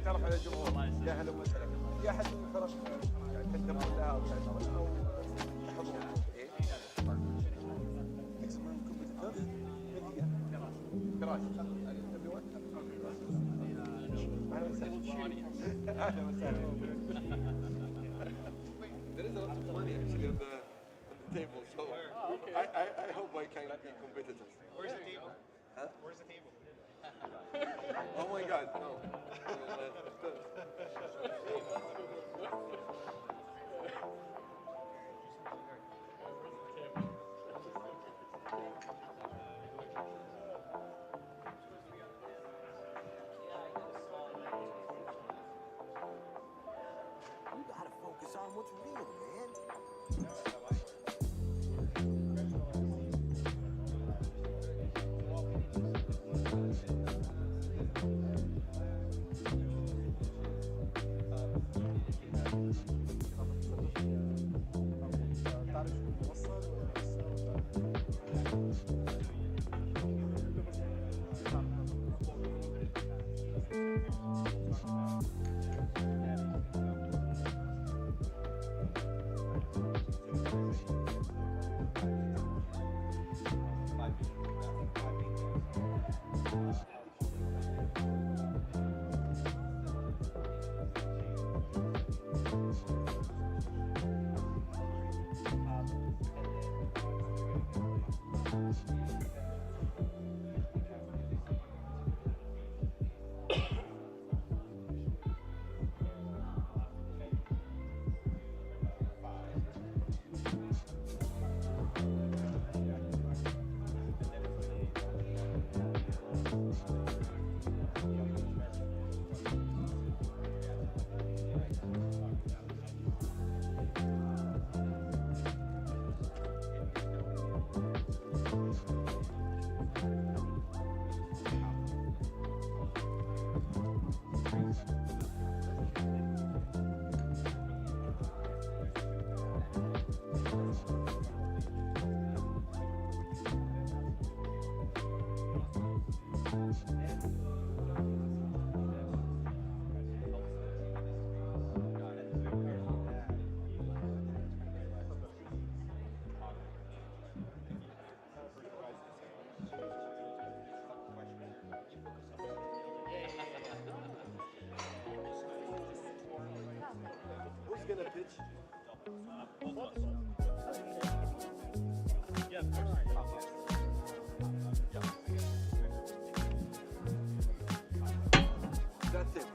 تعرف على الجمهور. يا هلا وسهلا. في احد من الفرق تقدمون لها او تعتبرون او تحضرون؟ ايه؟ اكثر من كمبيوتر؟ كراش. اهلا وسهلا. اهلا وسهلا. There is a lot of money actually on the table, so I hope I can be competitors. Where's the table? Huh? Where's the table? Oh my God, no. You gotta focus on what's real, man. Who's gonna pitch? Yeah, of course. That's it.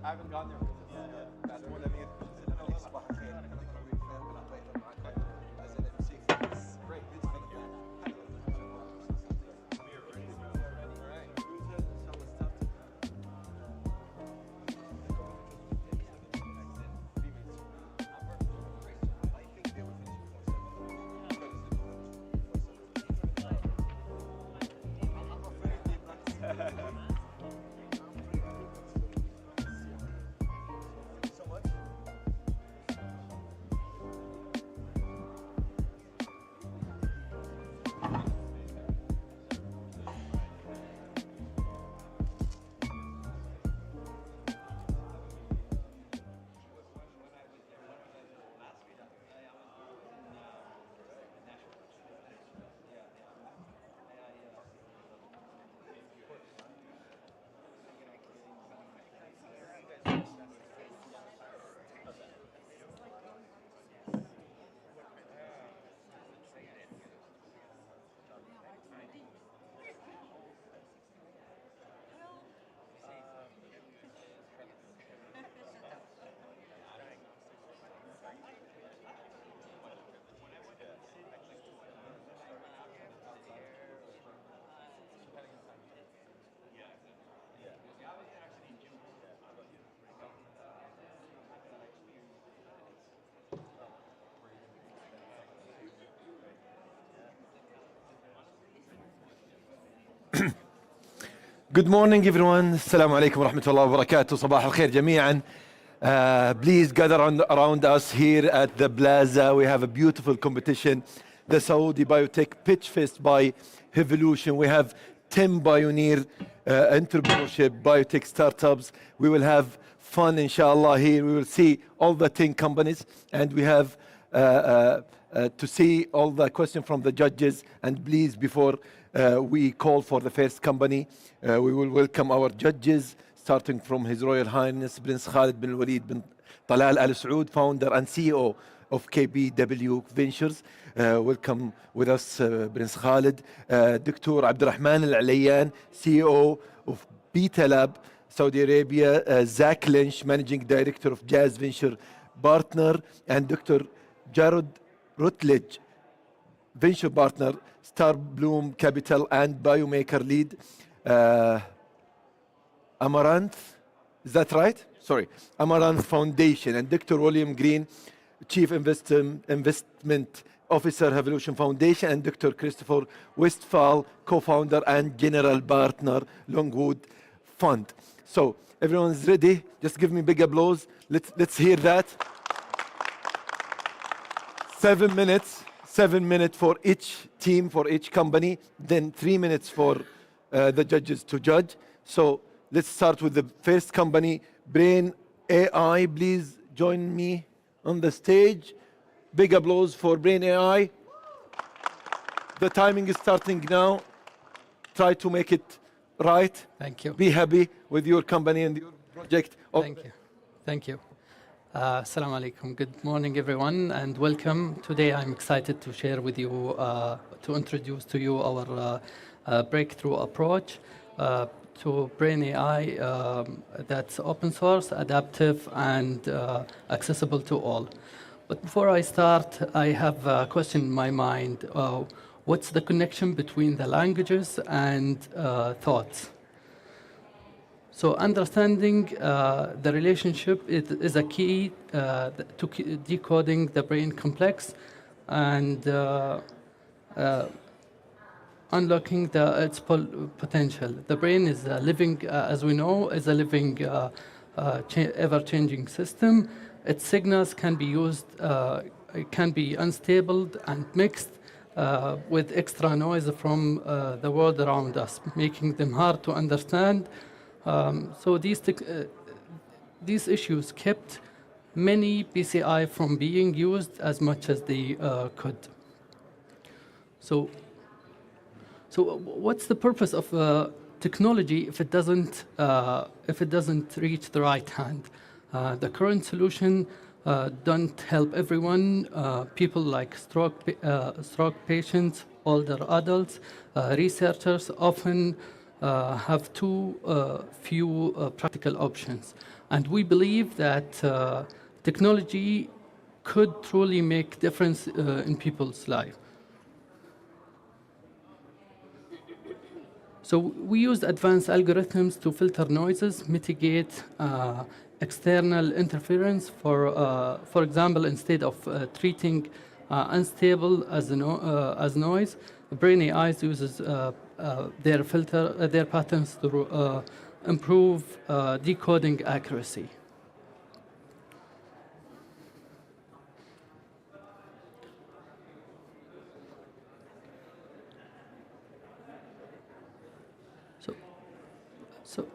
I haven't gone there. That's one of the صباح الخير. أنا طويل فاهم بالعطية معك as an MC. It's great. It's fun. Good morning, everyone. Assalamu alaikum wa rahmatullahi wa barakatuh. Sabah al-khair jami'an. Please gather around us here at the Plaza. We have a beautiful competition, the Saudi Biotech Pitchfest by Hevolution. We have 10 pioneer entrepreneurship biotech startups. We will have fun, inshallah, here. We will see all the 10 companies, and we have to see all the questions from the judges. And please, before we call for the first company, we will welcome our judges, starting from His Royal Highness Prince Khalid bin Walid bin Talal Al Saud, founder and CEO of KBW Ventures. Welcome with us, Prince Khalid. Dr. Abdurrahman Al Alayan, CEO of Beta Lab, Saudi Arabia. Zach Lynch, Managing Director of Jazz Venture Partner. And Dr. Jared Rutledge, Venture Partner, Star Bloom Capital and Biomaker Lead. Amaranth, is that right? Sorry, Amaranth Foundation. And Dr. William Green, Chief Investment Officer, Hevolution Foundation. And Dr. Christopher Westphal, Co-founder and General Partner, Longwood Fund. So everyone's ready? Just give me big applause. Let's hear that. 7 minutes. 7 minutes for each team, for each company, then 3 minutes for the judges to judge. So let's start with the first company, Brain AI. Please join me on the stage. Big applause for Brain AI. The timing is starting now. Try to make it right. Thank you. Be happy with your company and your project. Thank you. Thank you. Assalamu alaikum. Good morning, everyone, and welcome. Today, I'm excited to share with you, to introduce to you our breakthrough approach to Brain AI that's open source, adaptive, and accessible to all. But before I start, I have a question in my mind. What's the connection between the languages and thoughts? So understanding the relationship is a key to decoding the brain complex and unlocking its potential. The brain is a living, as we know, is a living, ever-changing system. Its signals can be used, can be unstable and mixed with extra noise from the world around us, making them hard to understand. So these issues kept many PCI from being used as much as they could. So what's the purpose of technology if it doesn't reach the right hand? The current solution don't help everyone. People like stroke patients, older adults, researchers often have too few practical options. And we believe that technology could truly make difference in people's life. So we used advanced algorithms to filter noises, mitigate external interference. For example, instead of treating unstable as noise, Brain AI uses their patterns to improve decoding accuracy. So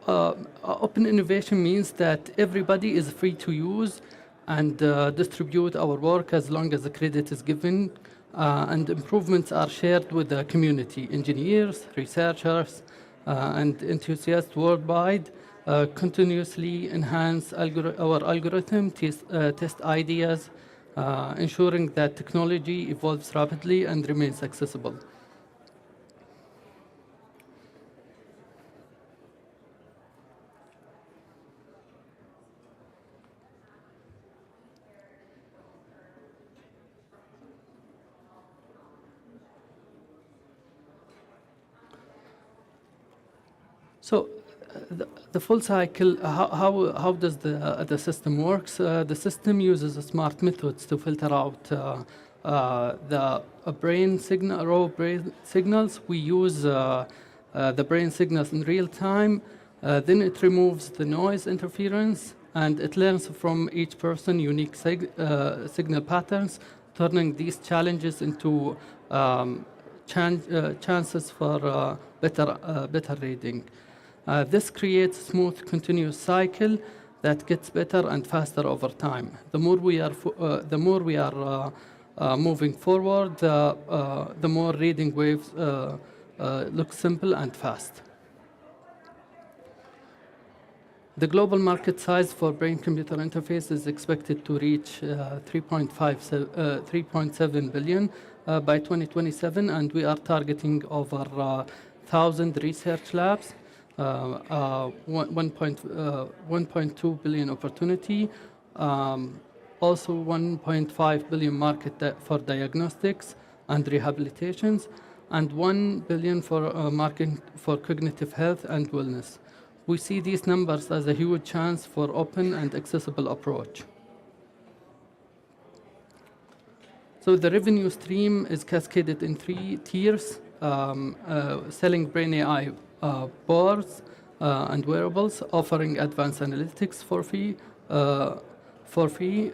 open innovation means that everybody is free to use and distribute our work as long as the credit is given, and improvements are shared with the community. Engineers, researchers, and enthusiasts worldwide continuously enhance our algorithm, test ideas, ensuring that technology evolves rapidly and remains accessible. So the full cycle, how does the system works? The system uses smart methods to filter out the raw brain signals. We use the brain signals in real time. Then it removes the noise interference, and it learns from each person unique signal patterns, turning these challenges into chances for better reading. This creates a smooth, continuous cycle that gets better and faster over time. The more we are moving forward, the more reading waves look simple and fast. The global market size for brain-computer interface is expected to reach 3.7 billion by 2027, and we are targeting over 1,000 research labs. 1.2 billion opportunity, also 1.5 billion market for diagnostics and rehabilitations, and 1 billion for market for cognitive health and wellness. We see these numbers as a huge chance for open and accessible approach. So the revenue stream is cascaded in 3 tiers, selling Brain AI boards and wearables, offering advanced analytics for fee,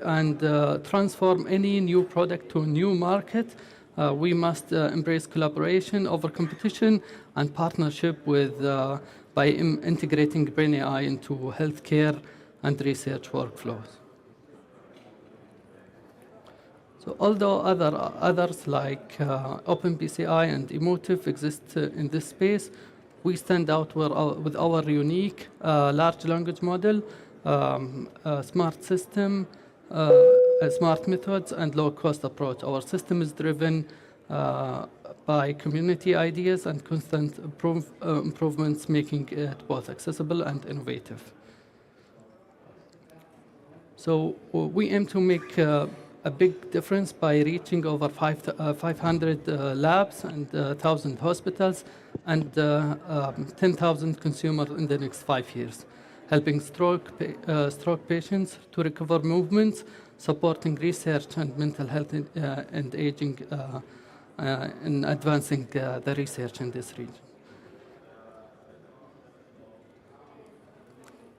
and transform any new product to a new market. We must embrace collaboration over competition and partnership by integrating Brain AI into healthcare and research workflows. So although others like OpenBCI and Emotive exist in this space, we stand out with our unique large language model, smart system, smart methods, and low-cost approach. Our system is driven by community ideas and constant improvements, making it both accessible and innovative. So we aim to make a big difference by reaching over 500 labs and 1,000 hospitals and 10,000 consumers in the next 5 years, helping stroke patients to recover movements, supporting research and mental health and aging, and advancing the research in this region.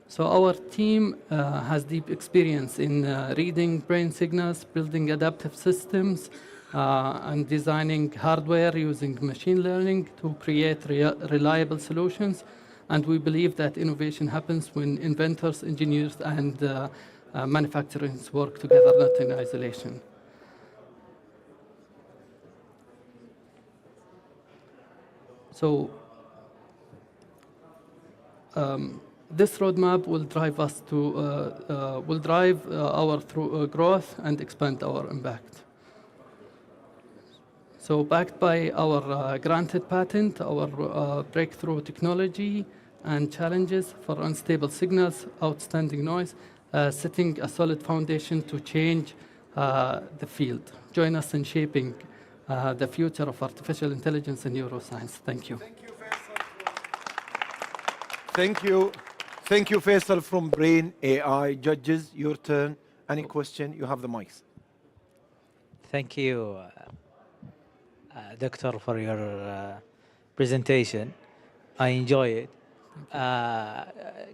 So our team has deep experience in reading brain signals, building adaptive systems, and designing hardware using machine learning to create reliable solutions. And we believe that innovation happens when inventors, engineers, and manufacturers work together, not in isolation. So this roadmap will drive us our growth and expand our impact. So backed by our granted patent, our breakthrough technology and challenges for unstable signals, outstanding noise, setting a solid foundation to change the field. Join us in shaping the future of artificial intelligence and neuroscience. Thank you. Thank you. Thank you, Faisal from Brain AI. Judges, your turn. Any question? You have the mics. Thank you, Doctor, for your presentation. I enjoy it.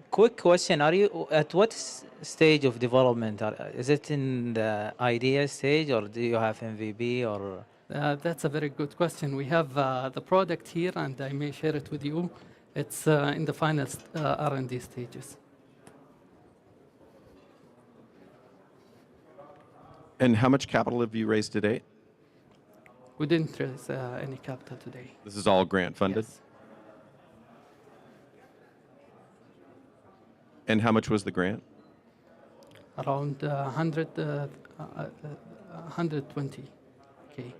Quick question: are you at what stage of development? Is it in the idea stage, or do you have MVP? Or That's a very good question. We have the product here, and I may share it with you. It's in the final R&D stages. And how much capital have you raised to date? We didn't raise any capital today. This is all grant funded? Yes. And how much was the grant? Around 120K.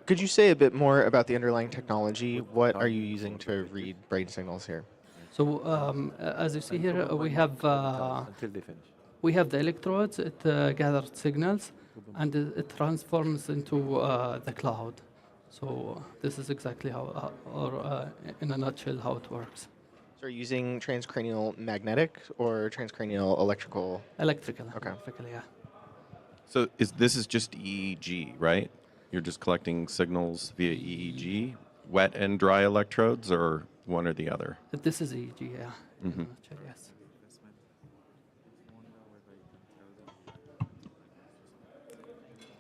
Could you say a bit more about the underlying technology? What are you using to read brain signals here? So as you see here, we have the electrodes. It gathers signals, and it transforms into the cloud. So this is exactly how, or in a nutshell, how it works. So are you using transcranial magnetic or transcranial electrical? Electrical. Okay. Electrical, yeah. So this is just EEG, right? You're just collecting signals via EEG, wet and dry electrodes, or one or the other? This is EEG, yeah. In a nutshell, yes.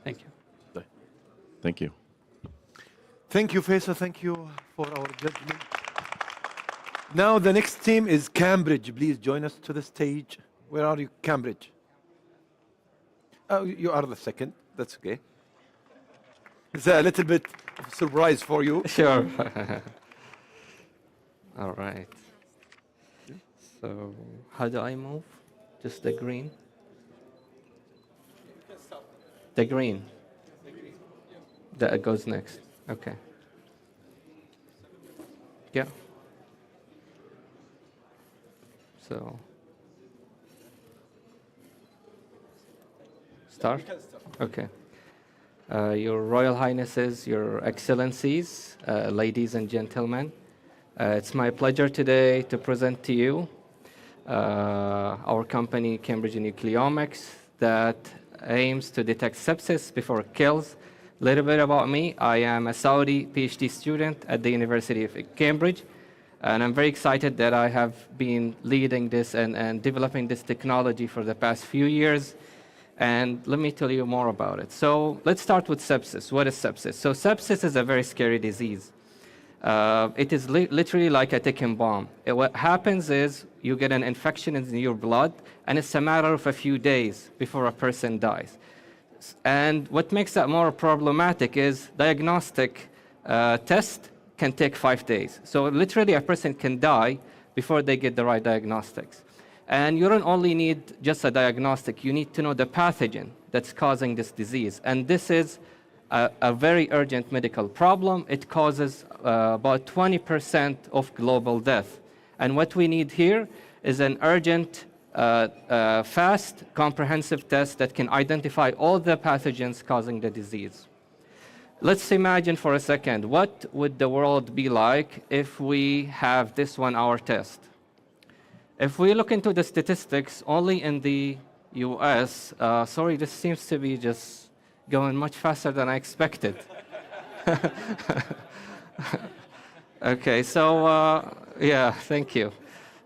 Thank you. Thank you. Thank you, Faisal. Thank you for our judgment. Now the next team is Cambridge. Please join us to the stage. Where are you, Cambridge? Oh, you are the second. That's okay. It's a little bit of a surprise for you. Sure. All right. So how do I move? Just the green? The green. That goes next. Okay. Yeah. So start? Okay. Your Royal Highnesses, Your Excellencies, ladies and gentlemen, it's my pleasure today to present to you our company, Cambridge Nucleomics, that aims to detect sepsis before it kills. A little bit about me. I am a Saudi PhD student at the University of Cambridge, and I'm very excited that I have been leading this and developing this technology for the past few years. And let me tell you more about it. So let's start with sepsis. What is sepsis? So sepsis is a very scary disease. It is literally like a ticking bomb. What happens is you get an infection in your blood, and it's a matter of a few days before a person dies. And what makes that more problematic is diagnostic test can take 5 days. So literally a person can die before they get the right diagnostics. And you don't only need just a diagnostic, you need to know the pathogen that's causing this disease. And this is a very urgent medical problem. It causes about 20% of global death. And what we need here is an urgent, fast, comprehensive test that can identify all the pathogens causing the disease. Let's imagine for a second, what would the world be like if we have this 1-hour test? If we look into the statistics, only in the US, sorry, this seems to be just going much faster than I expected. Okay, so yeah, thank you.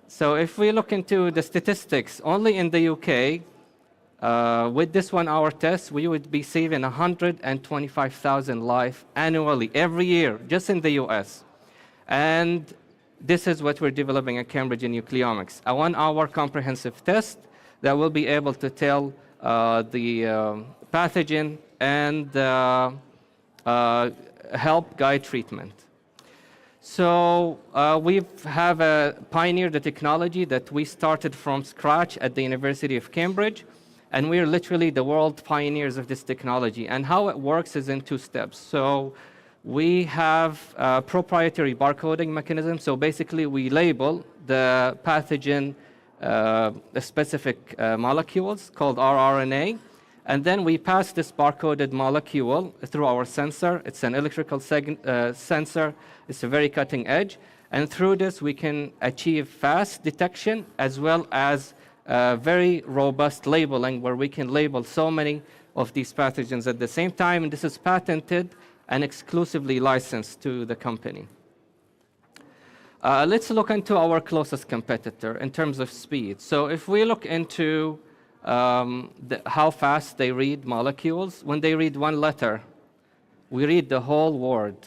So if we look into the statistics, only in the UK, with this 1-hour test, we would be saving 125,000 lives annually, every year, just in the US. And this is what we're developing at Cambridge Nucleomics, a 1-hour comprehensive test that will be able to tell the pathogen and help guide treatment. So we have pioneered the technology that we started from scratch at the University of Cambridge. And we're literally the world pioneers of this technology. And how it works is in 2 steps. So we have a proprietary barcoding mechanism. So basically, we label the pathogen specific molecules called rRNA. And then we pass this barcoded molecule through our sensor. It's an electrical sensor. It's a very cutting edge. And through this, we can achieve fast detection as well as very robust labeling, where we can label so many of these pathogens at the same time. And this is patented and exclusively licensed to the company. Let's look into our closest competitor in terms of speed. So if we look into how fast they read molecules, when they read 1 letter, we read the whole word.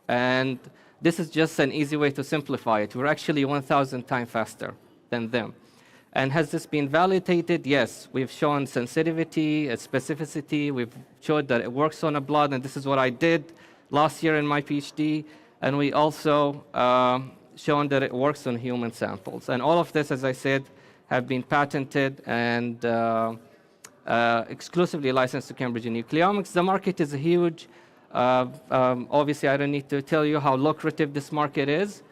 And this is just an easy way to simplify it. We're actually 1,000 times faster than them. And has this been validated? Yes. We've shown sensitivity, specificity. We've showed that it works on a blood, and this is what I did last year in my PhD. And we also shown that it works on human samples. And all of this, as I said, have been patented and exclusively licensed to Cambridge Nucleomics. The market is huge. Obviously, I don't need to tell you how lucrative this market is.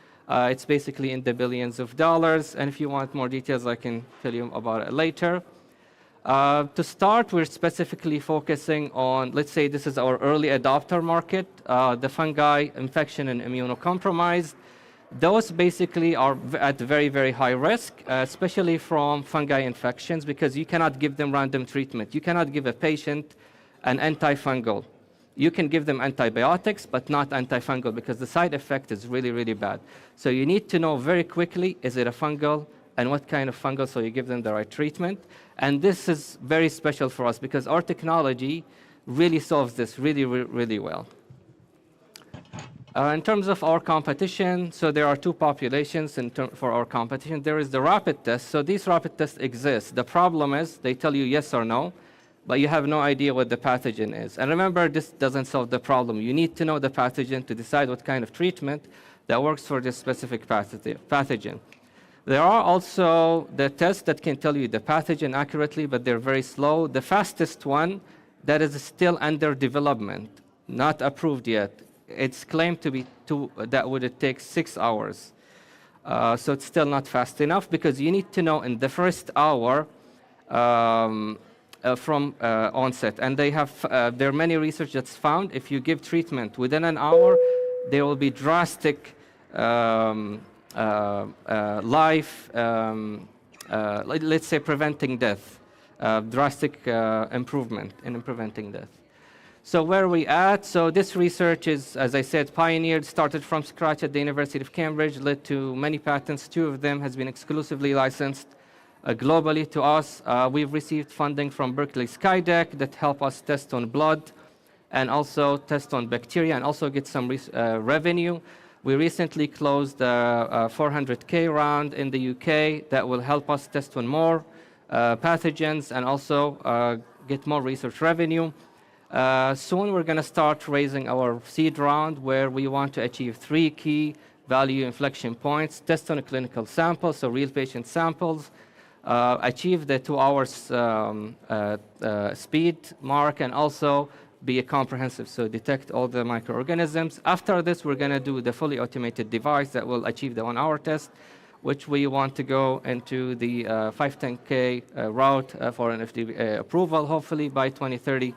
It's basically in the billions of dollars. And if you want more details, I can tell you about it later. To start, we're specifically focusing on, let's say this is our early adopter market, the fungi, infection, and immunocompromised. Those basically are at very, very high risk, especially from fungi infections, because you cannot give them random treatment. You cannot give a patient an antifungal. You can give them antibiotics, but not antifungal, because the side effect is really, really bad. So you need to know very quickly, is it a fungal, and what kind of fungal, so you give them the right treatment. And this is very special for us, because our technology really solves this really, really well. In terms of our competition, so there are 2 populations for our competition. There is the rapid test. So these rapid tests exist. The problem is they tell you yes or no, but you have no idea what the pathogen is. And remember, this doesn't solve the problem. You need to know the pathogen to decide what kind of treatment that works for this specific pathogen. There are also the tests that can tell you the pathogen accurately, but they're very slow. The fastest one that is still under development, not approved yet, it's claimed to be that would take 6 hours. So it's still not fast enough, because you need to know in the first hour from onset. And they have there are many research that's found if you give treatment within an hour, there will be drastic let's say preventing death, drastic improvement in preventing death. So where are we at? So this research is, as I said, pioneered, started from scratch at the University of Cambridge, led to many patents. 2 of them has been exclusively licensed globally to us. We've received funding from Berkeley Skydeck that help us test on blood and also test on bacteria and also get some revenue. We recently closed a 400K round in the UK that will help us test on more pathogens and also get more research revenue. Soon we're going to start raising our seed round, where we want to achieve 3 key value inflection points: test on a clinical sample, so real patient samples, achieve the 2 hours speed mark, and also be a comprehensive, so detect all the microorganisms. After this, we're going to do the fully automated device that will achieve the 1-hour test, which we want to go into the 510K route for an FDA approval, hopefully by 2030.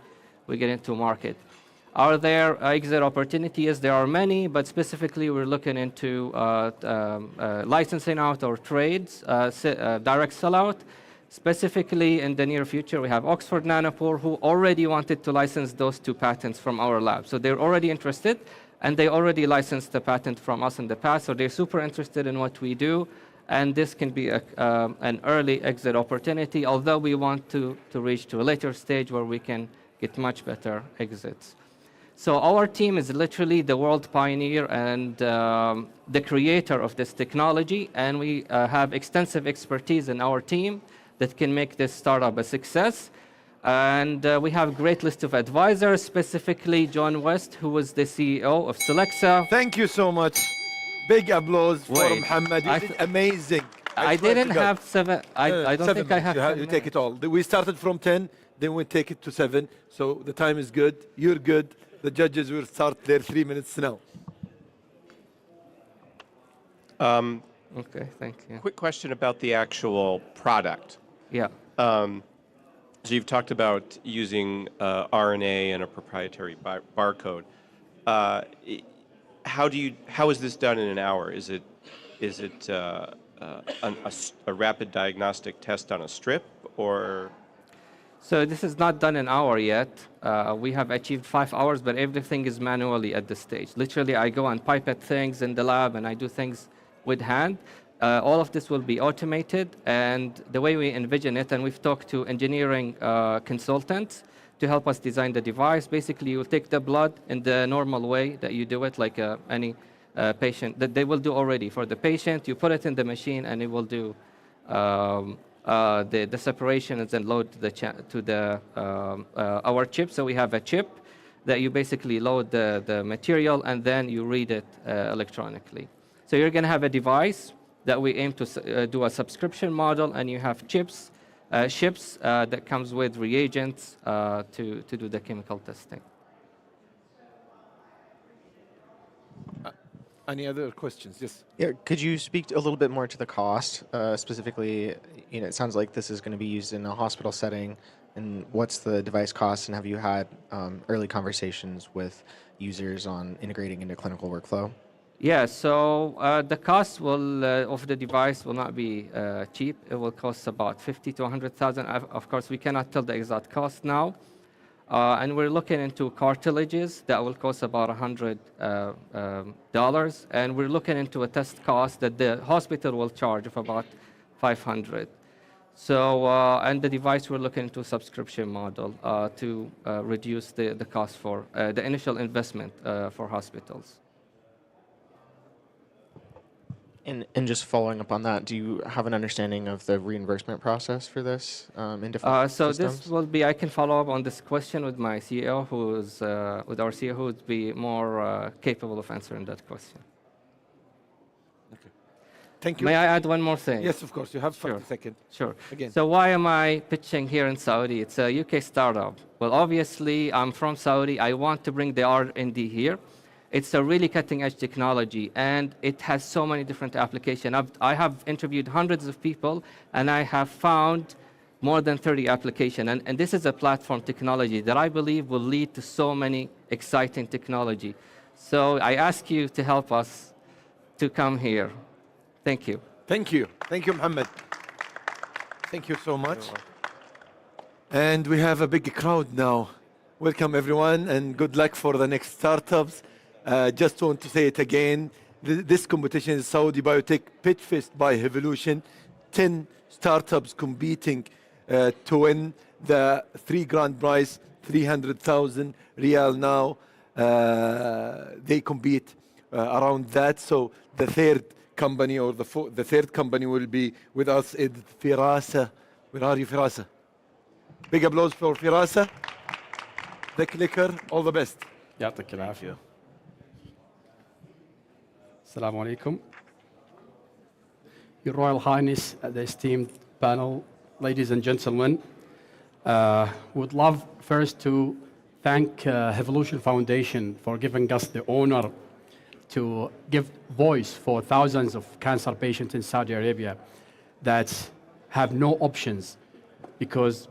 We get into market. Are there exit opportunities? There are many, but specifically we're looking into licensing out or trades, direct sellout. Specifically in the near future, we have Oxford Nanopore, who already wanted to license those 2 patents from our lab. So they're already interested, and they already licensed the patent from us in the past, so they're super interested in what we do. And this can be an early exit opportunity, although we want to reach to a later stage where we can get much better exits. So our team is literally the world pioneer and the creator of this technology, and we have extensive expertise in our team that can make this startup a success. And we have a great list of advisors, specifically John West, who was the CEO of Selexa. Thank you so much. Big applause for Muhammad. You did amazing. swear I to didn't God. have 7. I don't 7 think I minutes. have. 10 You take it all. We started from 10, then we take it to 7. So the time is good. You're good. The judges will start their 3 minutes now. Okay, thank you. Quick question about the actual product. Yeah. So you've talked about using RNA and a proprietary barcode. How is this done in an hour? Is it a rapid diagnostic test on a strip, or? So this is not done in an hour yet. We have achieved 5 hours, but everything is manually at this stage. Literally, I go and pipette things in the lab, and I do things with hand. All of this will be automated, and the way we envision it, and we've talked to engineering consultants to help us design the device. Basically, you take the blood in the normal way that you do it, like any patient, that they will do already for the patient. You put it in the machine, and it will do the separation and then load our chip. So we have a chip that you basically load the material, and then you read it electronically. So you're going to have a device that we aim to do a subscription model, and you have chips that comes with reagents to do the chemical testing. Any other questions? Yes. Yeah, could you speak a little bit more to the cost? Specifically, it sounds like this is going to be used in a hospital setting, and what's the device cost, and have you had early conversations with users on integrating into clinical workflow? Yeah, so the cost of the device will not be cheap. It will cost about 50 to 100,000. Of course, we cannot tell the exact cost now. And we're looking into cartilages that will cost about $100. And we're looking into a test cost that the hospital will charge of about 500. So, and the device, we're looking into a subscription model to reduce the cost for the initial investment for hospitals. And just following up on that, do you have an understanding of the reimbursement process for this in different systems? This will be, I can follow up on this question with my CEO, with our CEO, who would be more capable of answering that question. Okay. Thank you. May I add one more thing? Yes, of course. You have 30 seconds. Sure. Again. So why am I pitching here in Saudi? It's a UK startup. Well, obviously, I'm from Saudi. I want to bring the R&D here. It's a really cutting-edge technology, and it has so many different applications. I have interviewed hundreds of people, and I have found more than 30 applications. And this is a platform technology that I believe will lead to so many exciting technology. So I ask you to help us to come here. Thank you. Thank you. Thank you, Mohammed. Thank you so much. And we have a big crowd now. Welcome, everyone, and good luck for the next startups. Just want to say it again. This competition is Saudi Biotech Pitchfest by Hevolution. 10 startups competing to win the 3 grand prize, 300,000 Riyal now. They compete around that. So the third company or the third company will be with us is Firasa. Where are you, Firasa? Big applause for Firasa. The clicker, all the best. يعطيك العافية. Assalamu alaikum. Your Royal Highness, the esteemed panel, ladies and gentlemen, would love first to thank Hevolution Foundation for giving us the honor to give voice for thousands of cancer patients in Saudi Arabia that have no options, because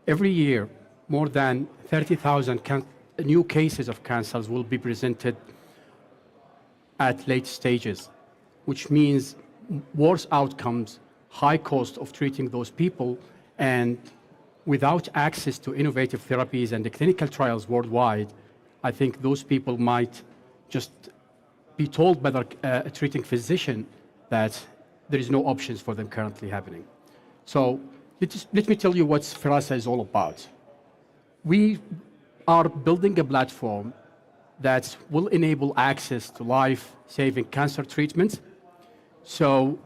every year more than 30,000 new cases of cancers will be presented at late stages, which means worse outcomes, high cost of treating those people, and without access to innovative therapies and the clinical trials worldwide, I think those people might just be told by their treating physician that there is no options for them currently happening. So let me tell you what Firasa is all about. We are building a platform that will enable access to life-saving cancer treatment. So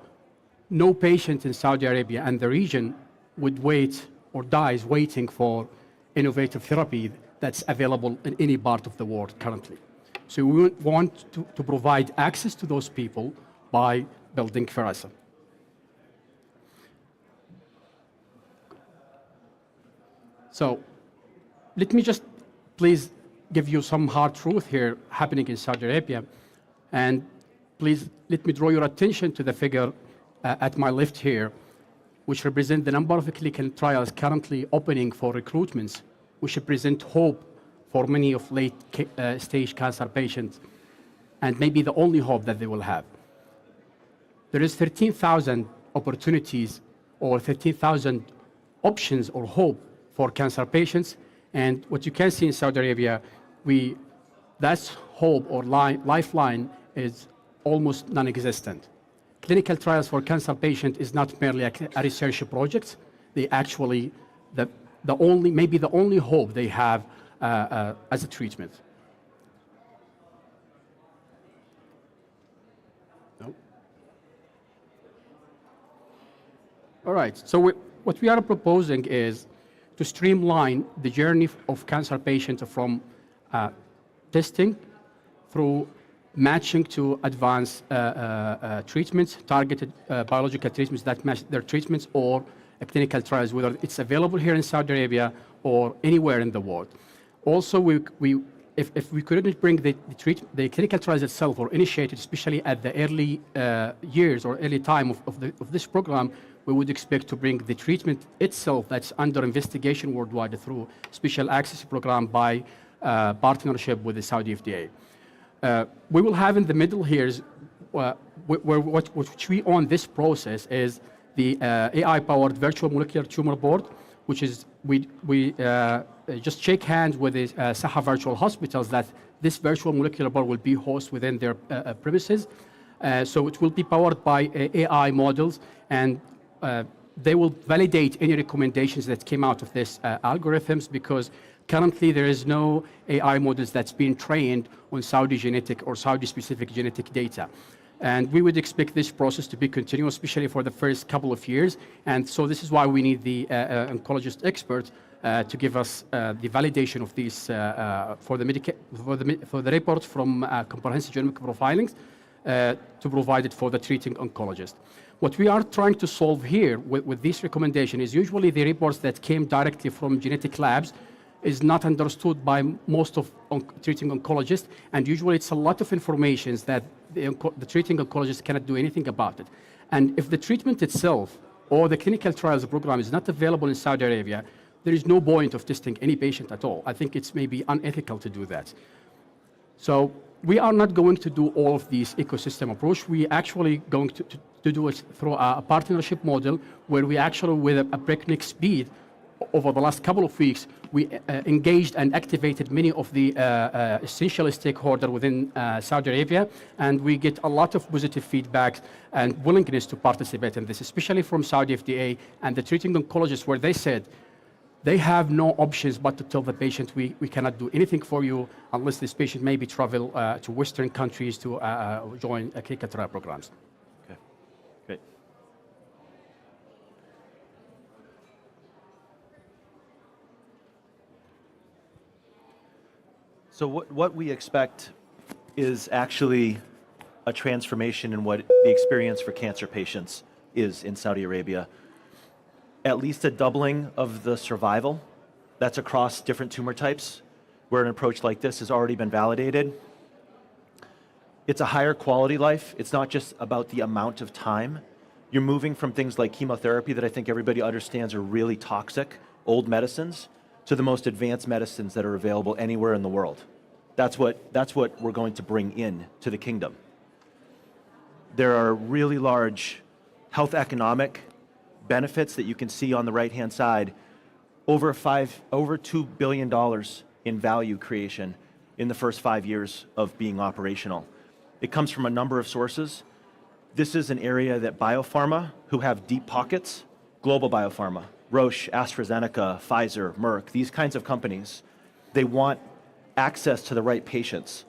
no patient in Saudi Arabia and the region would wait or dies waiting for innovative therapy that's available in any part of the world currently. So we want to provide access to those people by building Firasa. So let me just please give you some hard truth here happening in Saudi Arabia. And please let me draw your attention to the figure at my left here, which represent the number of clinical trials currently opening for recruitments, which represent hope for many of late stage cancer patients, and maybe the only hope that they will have. There is 13,000 opportunities or 13,000 options or hope for cancer patients. And what you can see in Saudi Arabia, that's hope or lifeline is almost non-existent. Clinical trials for cancer patients is not merely a research project. They actually, maybe the only hope they have as a treatment. No? All right, so what we are proposing is to streamline the journey of cancer patients from testing through matching to advanced treatments, targeted biological treatments that match their treatments, or clinical trials, whether it's available here in Saudi Arabia or anywhere in the world. Also, if we couldn't bring the clinical trials itself or initiate it, especially at the early years or early time of this program, we would expect to bring the treatment itself that's under investigation worldwide through special access program by partnership with the Saudi FDA. We will have in the middle here, which we own this process, is the AI-powered virtual molecular tumor board, which is we just shake hands with the Saha virtual hospitals that this virtual molecular board will be hosted within their premises. So it will be powered by AI models, and they will validate any recommendations that came out of this algorithms, because currently there is no AI models that's been trained on Saudi genetic or Saudi specific genetic data. And we would expect this process to be continuous, especially for the first couple of years. And so this is why we need the oncologist expert to give us the validation of these for the report from comprehensive genomic profilings to provide it for the treating oncologist. What we are trying to solve here with this recommendation is usually the reports that came directly from genetic labs is not understood by most of treating oncologists, and usually it's a lot of information that the treating oncologist cannot do anything about it. And if the treatment itself or the clinical trials program is not available in Saudi Arabia, there is no point of testing any patient at all. I think it's maybe unethical to do that. So we are not going to do all of these ecosystem approach. We actually going to do it through a partnership model where we actually, with a breakneck speed, over the last couple of weeks, we engaged and activated many of the essential stakeholders within Saudi Arabia, and we get a lot of positive feedback and willingness to participate in this, especially from Saudi FDA and the treating oncologists, where they said they have no options but to tell the patient, we cannot do anything for you unless this patient maybe travel to Western countries to join clinical trial programs. Okay, great. So what we expect is actually a transformation in what the experience for cancer patients is in Saudi Arabia. At least a doubling of the survival. That's across different tumor types, where an approach like this has already been validated. It's a higher quality life. It's not just about the amount of time. You're moving from things like chemotherapy that I think everybody understands are really toxic, old medicines, to the most advanced medicines that are available anywhere in the world. That's what we're going to bring in to the kingdom. There are really large health economic benefits that you can see on the right-hand side. Over $2 billion in value creation in the first 5 years of being operational. It comes from a number of sources. This is an area that biopharma, who have deep pockets, global biopharma, Roche, AstraZeneca, Pfizer, Merck, these kinds of companies, they want access to the right patients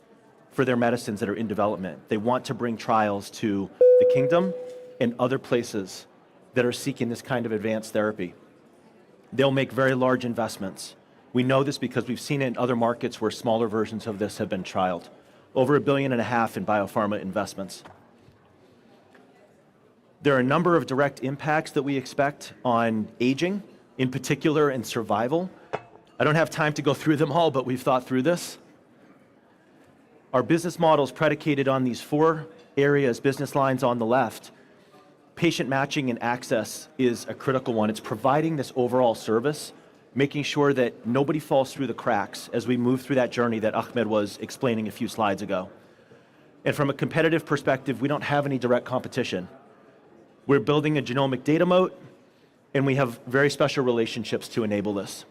for their medicines that are in development. They want to bring trials to the kingdom and other places that are seeking this kind of advanced therapy. They'll make very large investments. We know this because we've seen it in other markets where smaller versions of this have been trialed. Over $1.5 billion in biopharma investments. There are a number of direct impacts that we expect on aging, in particular in survival. I don't have time to go through them all, but we've thought through this. Our business model is predicated on these 4 areas, business lines on the left. Patient matching and access is a critical one. It's providing this overall service, making sure that nobody falls through the cracks as we move through that journey that Ahmed was explaining a few slides ago. And from a competitive perspective, we don't have any direct competition. We're building a genomic data moat, and we have very special relationships to enable this.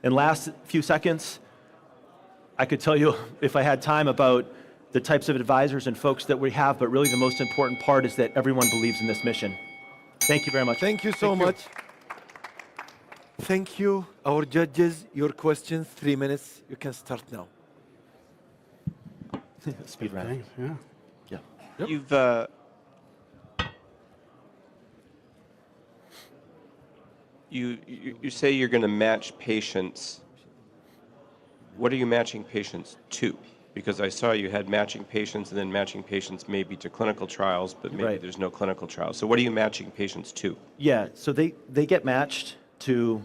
And last few seconds, I could tell you, if I had time, about the types of advisors and folks that we have, but really the most important part is that everyone believes in this mission. Thank you very much. Thank you so much. Thank you, our judges. Your questions, 3 minutes. You can start now. Speed round. Yeah. Yeah. Yep. You say you're going to match patients. What are you matching patients to? Because I saw you had matching patients and then matching patients maybe to clinical trials, but maybe there's no clinical trials. So what are you matching patients to? Yeah, so they get matched to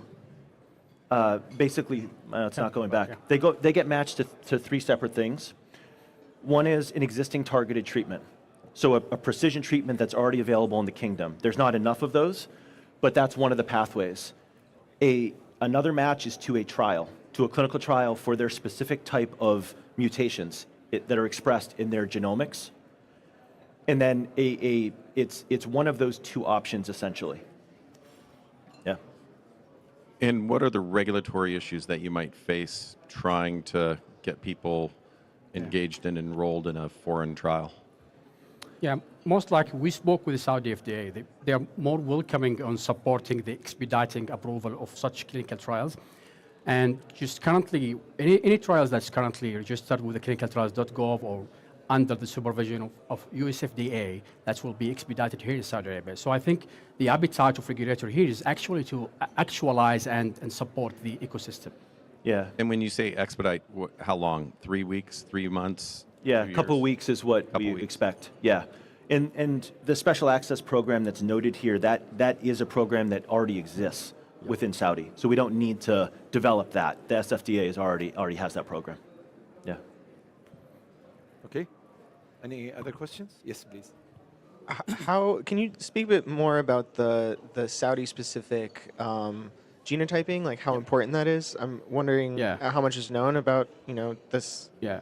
basically, it's not going back. They get matched to 3 separate things. One is an existing targeted treatment. So a precision treatment that's already available in the kingdom. There's not enough of those, but that's one of the pathways. Another match is to a trial, to a clinical trial for their specific type of mutations that are expressed in their genomics. And then it's one of those 2 options, essentially. Yeah. And what are the regulatory issues that you might face trying to get people engaged and enrolled in a foreign trial? Yeah, most likely we spoke with the Saudi FDA. They are more welcoming on supporting the expediting approval of such clinical trials. And just currently, any trials that's currently registered with the clinicaltrials.gov or under the supervision of US FDA, that will be expedited here in Saudi Arabia. So I think the appetite of regulator here is actually to actualize and support the ecosystem. Yeah. And when you say expedite, how long? 3 weeks, 3 months? Yeah, a couple of weeks is what we expect. Yeah. And the special access program that's noted here, that is a program that already exists within Saudi. So we don't need to develop that. The SFDA already has that program. Yeah. Okay. Any other questions? Yes, please. How can you speak a bit more about the Saudi-specific genotyping, like how important that is? I'm wondering how much is known about this. Yeah.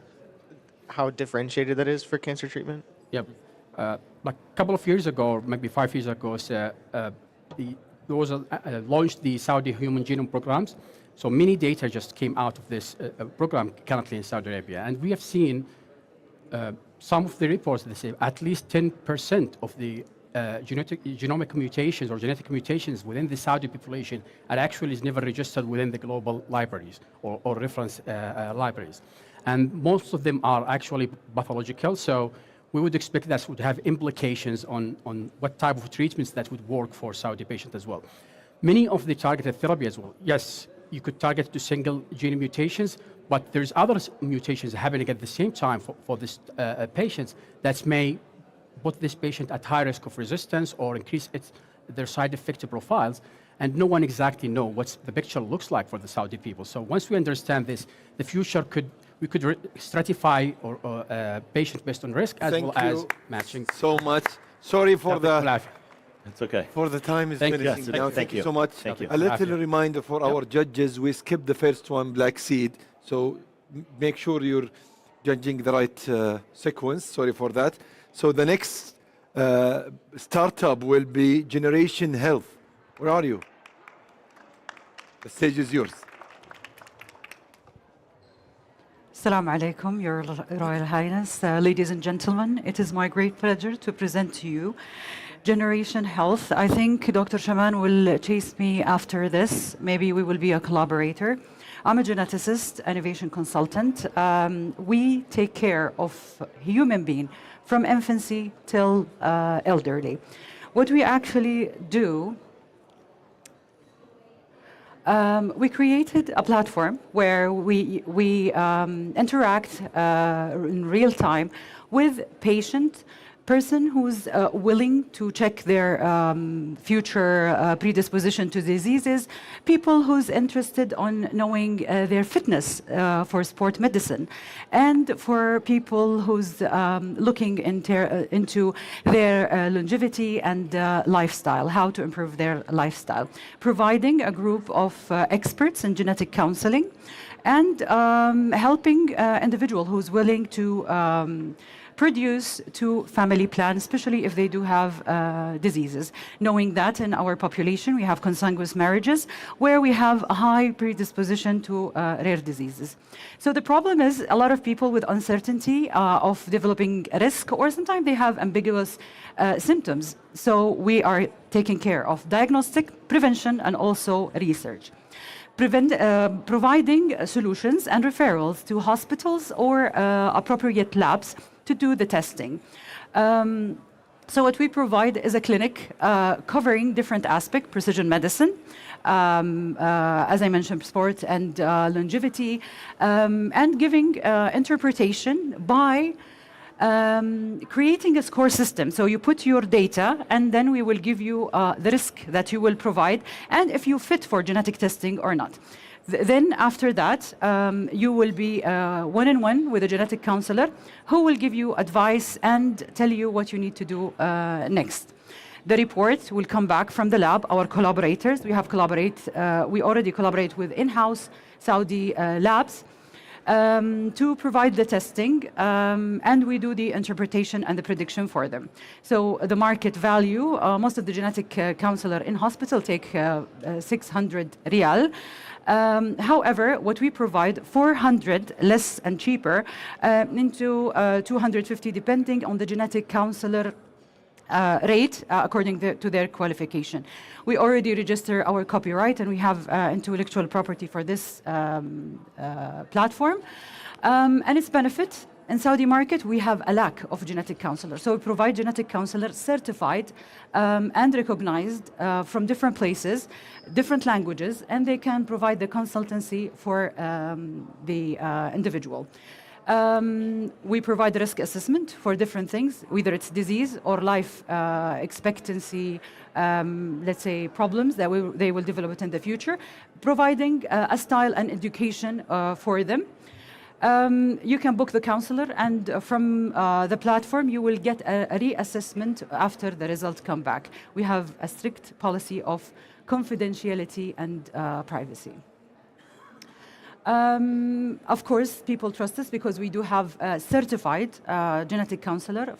How differentiated that is for cancer treatment. Yep. Like a couple of years ago, or maybe 5 years ago, launched the Saudi Human Genome Programs. So many data just came out of this program currently in Saudi Arabia, and we have seen some of the reports that say at least 10% of the genomic mutations or genetic mutations within the Saudi population are actually never registered within the global libraries or reference libraries. And most of them are actually pathological, so we would expect that would have implications on what type of treatments that would work for Saudi patients as well. Many of the targeted therapy as well, yes, you could target to single gene mutations, but there's other mutations happening at the same time for this patients that may put this patient at high risk of resistance or increase their side effect profiles, and no one exactly know what the picture looks like for the Saudi people. So once we understand this, the future we could stratify or patients based on risk as well as matching. So much. Sorry for the. It's okay. For the time is finishing now. Thank you so much. Thank you. A little reminder for our judges: we skipped the first one, Black Seed. So make sure you're judging the right sequence. Sorry for that. So the next startup will be Generation Health. Where are you? The stage is yours. Assalamu alaikum, Your Royal Highness, ladies and gentlemen. It is my great pleasure to present to you Generation Health. I think Dr. Shaman will chase me after this. Maybe we will be a collaborator. I'm a geneticist, innovation consultant. We take care of human being from infancy till elderly. What we actually do, we created a platform where we interact in real time with patient, person who's willing to check their future predisposition to diseases, people who's interested on knowing their fitness for sport medicine, and for people who's looking into their longevity and lifestyle, how to improve their lifestyle, providing a group of experts in genetic counseling, and helping individual who's willing to produce to family plan, especially if they do have diseases. Knowing that in our population we have consanguineous marriages where we have a high predisposition to rare diseases. So the problem is a lot of people with uncertainty of developing risk, or sometimes they have ambiguous symptoms. So we are taking care of diagnostic, prevention, and also research. Providing solutions and referrals to hospitals or appropriate labs to do the testing. So what we provide is a clinic covering different aspects, precision medicine, as I mentioned, sport and longevity, and giving interpretation by creating a score system. So you put your data, and then we will give you the risk that you will provide, and if you fit for genetic testing or not. Then after that, you will be one-on-one with a genetic counselor who will give you advice and tell you what you need to do next. The report will come back from the lab, our collaborators. We already collaborate with in-house Saudi labs to provide the testing, and we do the interpretation and the prediction for them. So the market value, most of the genetic counselor in hospital take 600 riyal. However, what we provide, 400 less and cheaper, into 250 depending on the genetic counselor rate according to their qualification. We already register our copyright, and we have intellectual property for this platform. And its benefit, in Saudi market, we have a lack of genetic counselors. So we provide genetic counselors certified and recognized from different places, different languages, and they can provide the consultancy for the individual. We provide risk assessment for different things, whether it's disease or life expectancy, let's say problems that they will develop in the future, providing a style and education for them. You can book the counselor, and from the platform you will get a reassessment after the results come back. We have a strict policy of confidentiality and privacy. Of course, people trust us because we do have a certified genetic counselor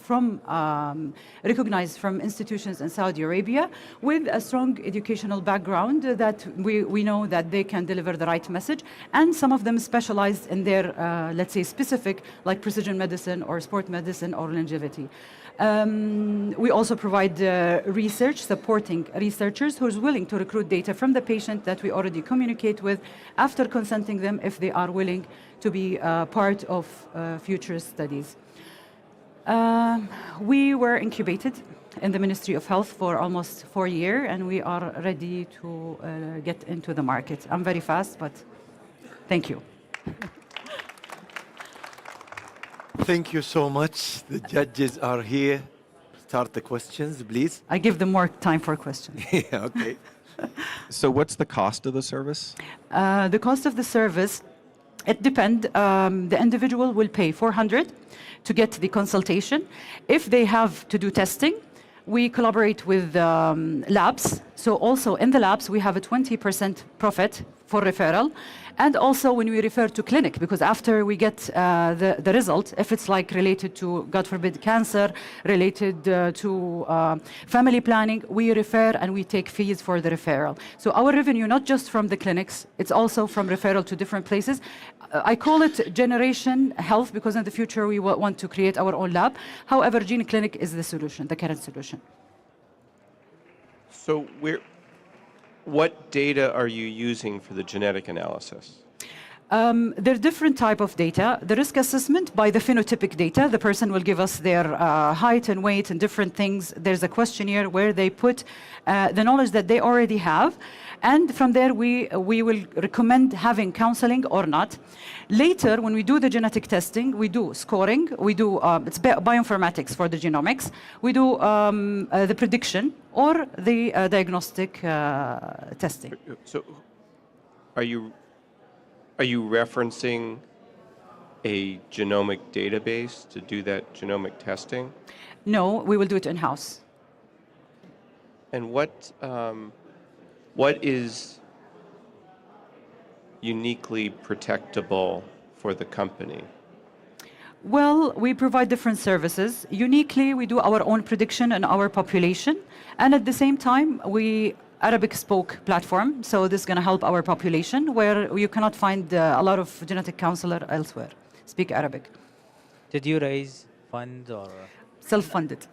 recognized from institutions in Saudi Arabia with a strong educational background that we know that they can deliver the right message, and some of them specialize in their, let's say, specific, like precision medicine or sport medicine or longevity. We also provide research, supporting researchers who are willing to recruit data from the patient that we already communicate with after consenting them if they are willing to be part of future studies. We were incubated in the Ministry of Health for almost 4 years, and we are ready to get into the market. I'm very fast, but thank you. Thank you so much. The judges are here. Start the questions, please. I give them more time for questions. Yeah, okay. So what's the cost of the service? The cost of the service, it depends. The individual will pay 400 to get the consultation. If they have to do testing, we collaborate with labs. So also in the labs, we have a 20% profit for referral. And also when we refer to clinic, because after we get the result, if it's like related to, God forbid, cancer, related to family planning, we refer and we take fees for the referral. So our revenue, not just from the clinics, it's also from referral to different places. I call it Generation Health because in the future we want to create our own lab. However, Gene Clinic is the solution, the current solution. So what data are you using for the genetic analysis? There are different type of data. The risk assessment by the phenotypic data, the person will give us their height and weight and different things. There's a questionnaire where they put the knowledge that they already have. And from there, we will recommend having counseling or not. Later, when we do the genetic testing, we do scoring. We do, it's bioinformatics for the genomics. We do the prediction or the diagnostic testing. So are you referencing a genomic database to do that genomic testing? No, we will do it in-house. And what is uniquely protectable for the company? Well, we provide different services. Uniquely, we do our own prediction in our population. And at the same time, we Arabic spoke platform. So this is going to help our population where you cannot find a lot of genetic counselor elsewhere. Speak Arabic. Did you raise funds or? Self-funded.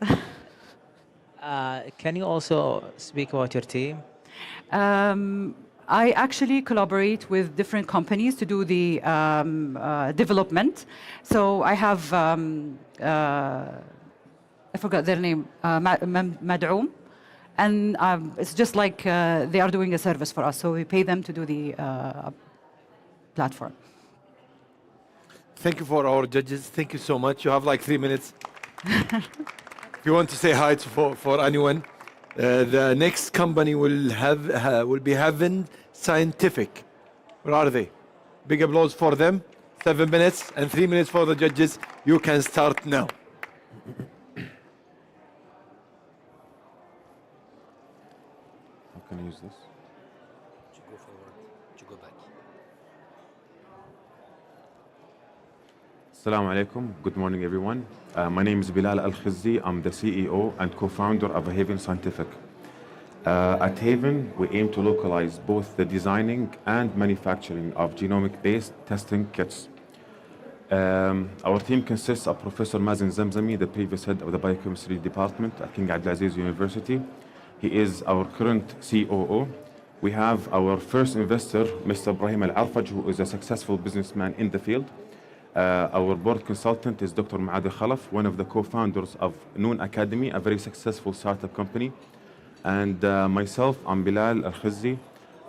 Can you also speak about your team? I actually collaborate with different companies to do the development. So I have, I forgot their name, Mad'oom. And it's just like they are doing a service for us. So we pay them to do the platform. Thank you for our judges. Thank you so much. You have like 3 minutes. If you want to say hi for anyone. The next company will be Heaven Scientific. Where are they? Big applause for them. 7 minutes and 3 minutes for the judges. You can start now. How can I use this? You go forward. You go back. Assalamu alaikum. Good morning, everyone. My name is Bilal Al-Khizzi. I'm the CEO and co-founder of Haven Scientific. At Haven, we aim to localize both the designing and manufacturing of genomic-based testing kits. Our team consists of Professor Mazen Zamzami, the previous head of the biochemistry department at King Abdulaziz University. He is our current COO. We have our first investor, Mr. Ibrahim Al-Arfaj, who is a successful businessman in the field. Our board consultant is Dr. Maad Khalaf, one of the co-founders of Noon Academy, a very successful startup company. And myself, I'm Bilal Al-Khizzi.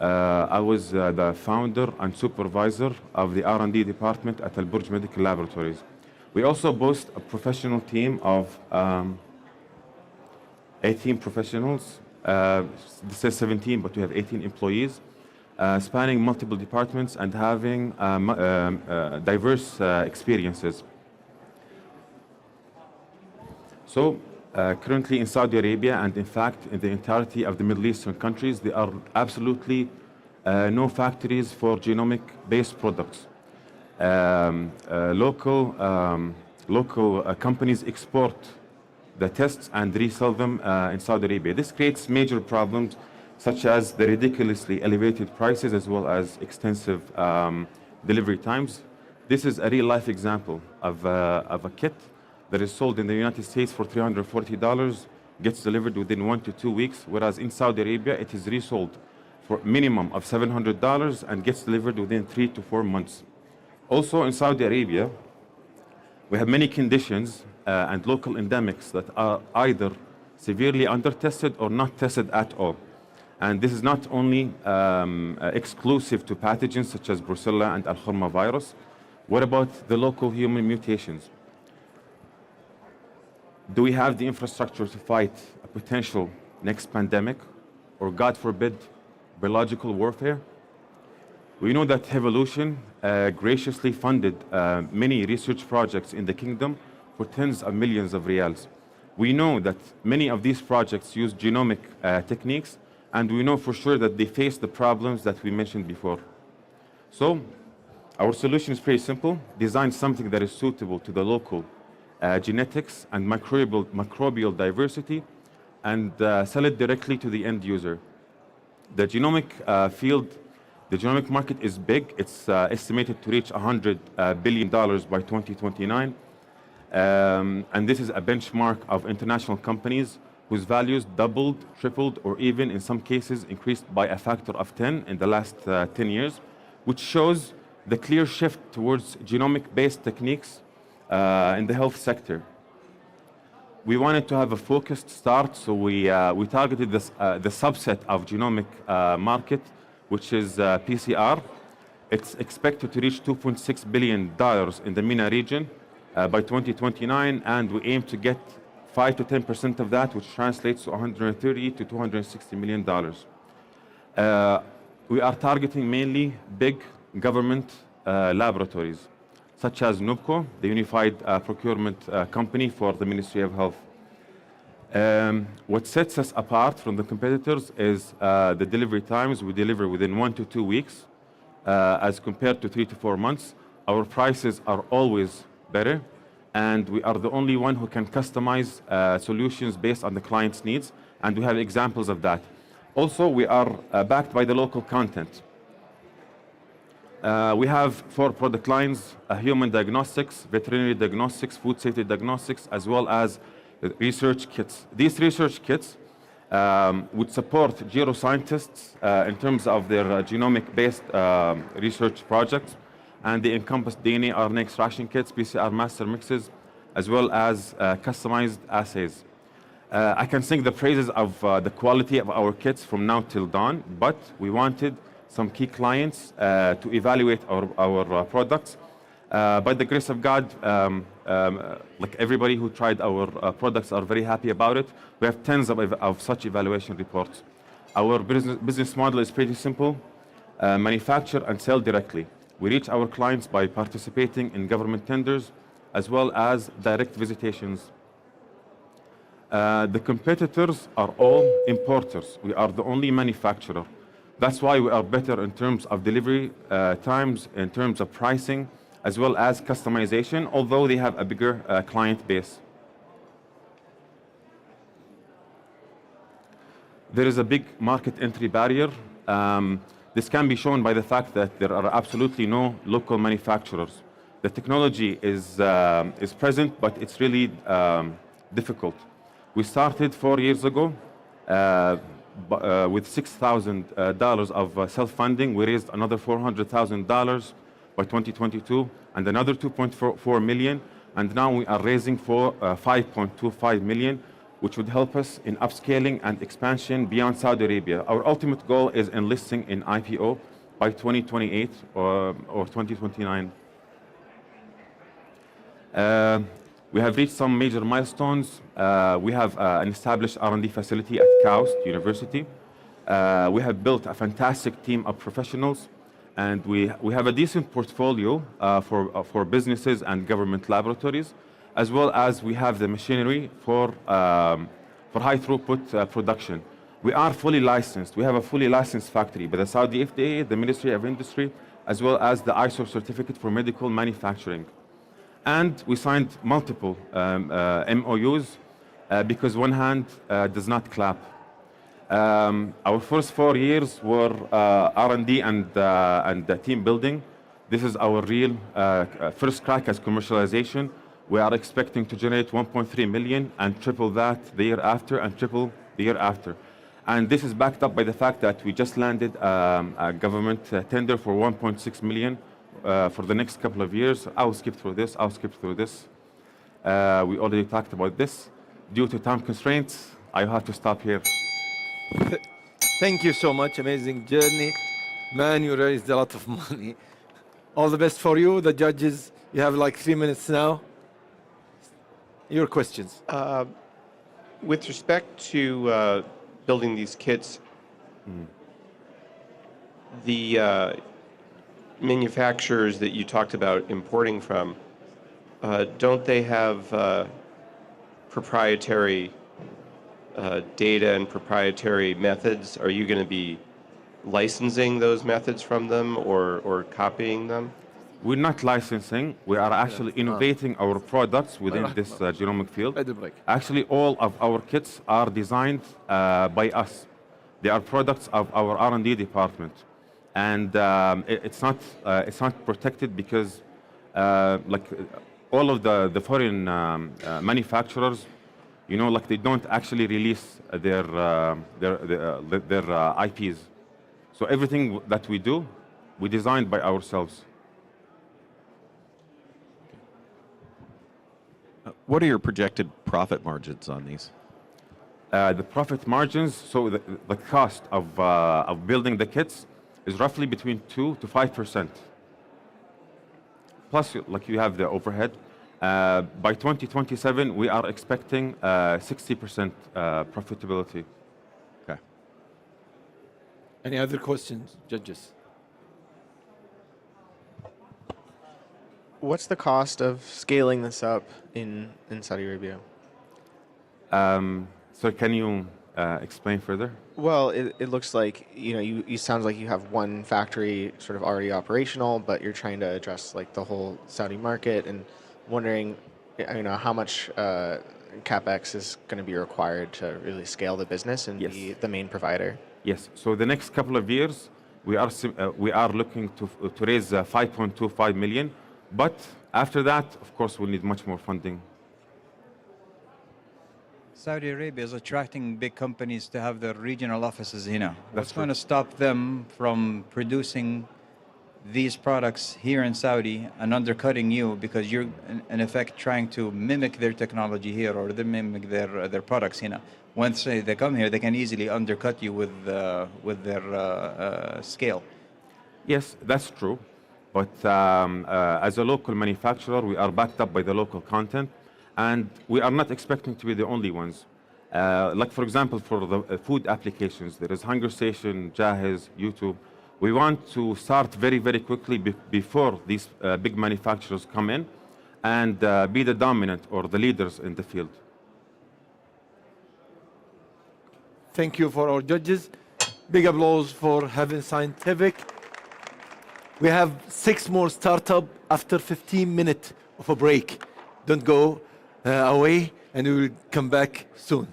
I was the founder and supervisor of the R&D department at Al Burj Medical Laboratories. We also boast a professional team of 18 professionals. This says 17, but we have 18 employees. Spanning multiple departments and having diverse experiences. So currently in Saudi Arabia and in fact in the entirety of the Middle Eastern countries, there are absolutely no factories for genomic-based products. Local companies export the tests and resell them in Saudi Arabia. This creates major problems such as the ridiculously elevated prices as well as extensive delivery times. This is a real-life example of a kit that is sold in the United States for $340, gets delivered within 1 to 2 weeks, whereas in Saudi Arabia it is resold for a minimum of $700 and gets delivered within 3 to 4 months. Also in Saudi Arabia, we have many conditions and local endemics that are either severely under-tested or not tested at all. And this is not only exclusive to pathogens such as Brucella and Al-Khurma virus. What about the local human mutations? Do we have the infrastructure to fight a potential next pandemic or, God forbid, biological warfare? We know that Hevolution graciously funded many research projects in the kingdom for tens of millions of riyals. We know that many of these projects use genomic techniques, and we know for sure that they face the problems that we mentioned before. So our solution is pretty simple. Design something that is suitable to the local genetics and microbial diversity and sell it directly to the end user. The genomic field, the genomic market is big. It's estimated to reach $100 billion by 2029. And this is a benchmark of international companies whose values doubled, tripled, or even in some cases increased by a factor of 10 in the last 10 years, which shows the clear shift towards genomic-based techniques in the health sector. We wanted to have a focused start, so we targeted this, the subset of genomic market, which is PCR. It's expected to reach $2.6 billion in the MENA region by 2029, and we aim to get 5 to 10% of that, which translates to $130 to $260 million. We are targeting mainly big government laboratories, such as NUBCO, the Unified Procurement Company for the Ministry of Health. What sets us apart from the competitors is the delivery times. We deliver within 1 to 2 weeks, as compared to 3 to 4 months. Our prices are always better, and we are the only one who can customize solutions based on the client's needs, and we have examples of that. Also, we are backed by the local content. We have 4 product lines: human diagnostics, veterinary diagnostics, food safety diagnostics, as well as research kits. These research kits would support geoscientists in terms of their genomic-based research projects, and they encompass DNA, RNA extraction kits, PCR master mixes, as well as customized assays. I can sing the praises of the quality of our kits from now till dawn, but we wanted some key clients to evaluate our products. By the grace of God, like everybody who tried our products are very happy about it. We have tens of such evaluation reports. Our business model is pretty simple: manufacture and sell directly. We reach our clients by participating in government tenders as well as direct visitations. The competitors are all importers. We are the only manufacturer. That's why we are better in terms of delivery times, in terms of pricing, as well as customization, although they have a bigger client base. There is a big market entry barrier. This can be shown by the fact that there are absolutely no local manufacturers. The technology is present, but it's really difficult. We started 4 years ago with $6,000 of self-funding. We raised another $400,000 by 2022, and another 2.4 million, and now we are raising for 5.25 million, which would help us in upscaling and expansion beyond Saudi Arabia. Our ultimate goal is enlisting in IPO by 2028 or 2029. We have reached some major milestones. We have an established R&D facility at KAUST University. We have built a fantastic team of professionals, and we have a decent portfolio for businesses and government laboratories, as well as we have the machinery for high throughput production. We are fully licensed. We have a fully licensed factory by the Saudi FDA, the Ministry of Industry, as well as the ISO certificate for medical manufacturing. And we signed multiple MOUs because one hand does not clap. Our first 4 years were R&D and team building. This is our real first crack as commercialization. We are expecting to generate 1.3 million and triple that the year after and triple the year after. And this is backed up by the fact that we just landed a government tender for 1.6 million for the next couple of years. I'll skip through this. We already talked about this. Due to time constraints, I have to stop here. Thank you so much. Amazing journey. Man, you raised a lot of money. All the best for you. The judges, you have like 3 minutes now. Your questions. With respect to building these kits, the manufacturers that you talked about importing from, don't they have proprietary data and proprietary methods? Are you going to be licensing those methods from them or copying them? We're not licensing. We are actually innovating our products within this genomic field. Actually, all of our kits are designed by us. They are products of our R&D department, and it's not protected because, like all of the foreign manufacturers, you know, like they don't actually release their IPs. So everything that we do, we designed by ourselves. What are your projected profit margins on these? The profit margins, so the cost of building the kits is roughly between 2 to 5%. Plus, like you have the overhead. By 2027, we are expecting 60% profitability. Okay. Any other questions, judges? What's the cost of scaling this up in Saudi Arabia? So can you explain further? Well, it looks like, you sounds like you have one factory sort of already operational, but you're trying to address like the whole Saudi market, and wondering, how much capex is going to be required to really scale the business and be the main provider. Yes. So the next couple of years, we are looking to raise 5.25 million, but after that, of course, we'll need much more funding. Saudi Arabia is attracting big companies to have their regional offices here. What's That's going to stop them from producing these products here in Saudi and undercutting you because you're in effect trying to mimic their technology here, or they mimic their products here? Once they come here, they can easily undercut you with their scale. Yes, that's true. But as a local manufacturer, we are backed up by the local content, and we are not expecting to be the only ones. Like, for example, for the food applications, there is Hunger Station, Jahiz, YouTube. We want to start very, very quickly before these big manufacturers come in and be the dominant or the leaders in the field. Thank you for our judges. Big applause for Heaven Scientific. We have 6 more startup after 15 minutes of a break. Don't go away, and we will come back soon.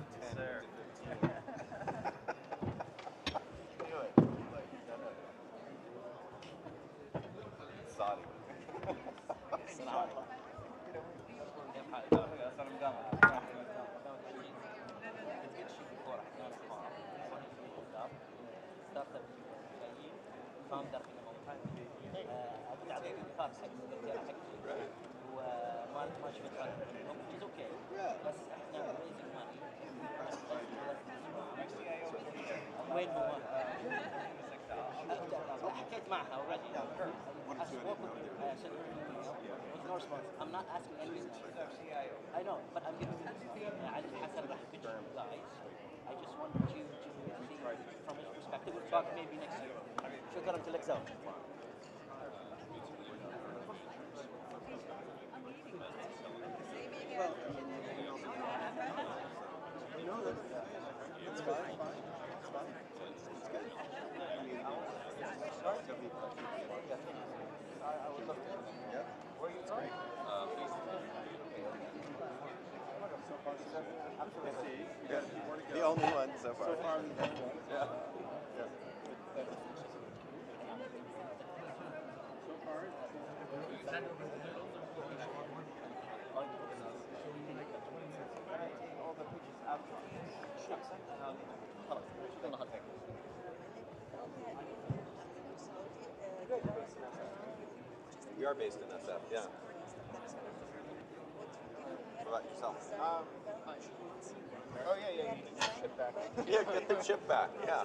I'm not asking anything. I know, but I'm giving you I just want you to see from his perspective. We'll talk maybe next year. شكرا لك زوج. The only one so far. Yeah. We are based in SF, yeah. What about yourself? Oh yeah, you need the chip back. Yeah, get the chip back. Yeah.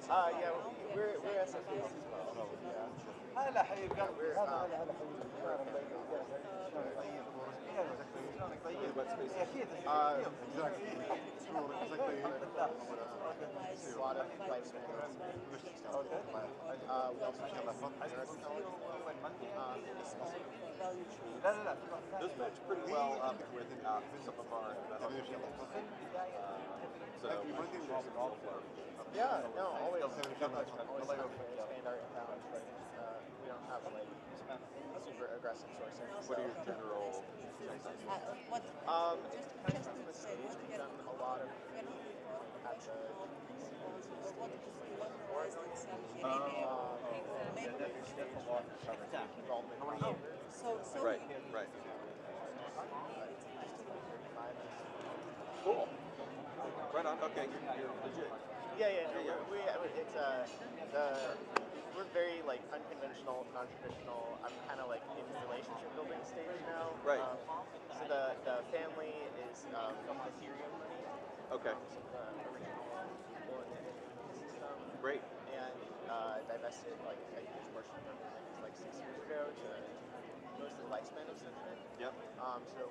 Yeah, we're SF as well. هلا حبيب قلبي. اكيد لا those match pretty well with some of our so yeah, no, always expand our talent, but we don't have like super aggressive sourcing. What are your general just in the stage, we've done a lot of at the right. Cool. Right on. Okay, you're legit. Yeah. We're very like unconventional, non-traditional. I'm kind of like in relationship building stage now. Right. So the family is Ethereum money. Okay. So the original people in the system. Great. And divested like a huge portion of their things like 6 years ago to mostly lifespan extension. Yep. So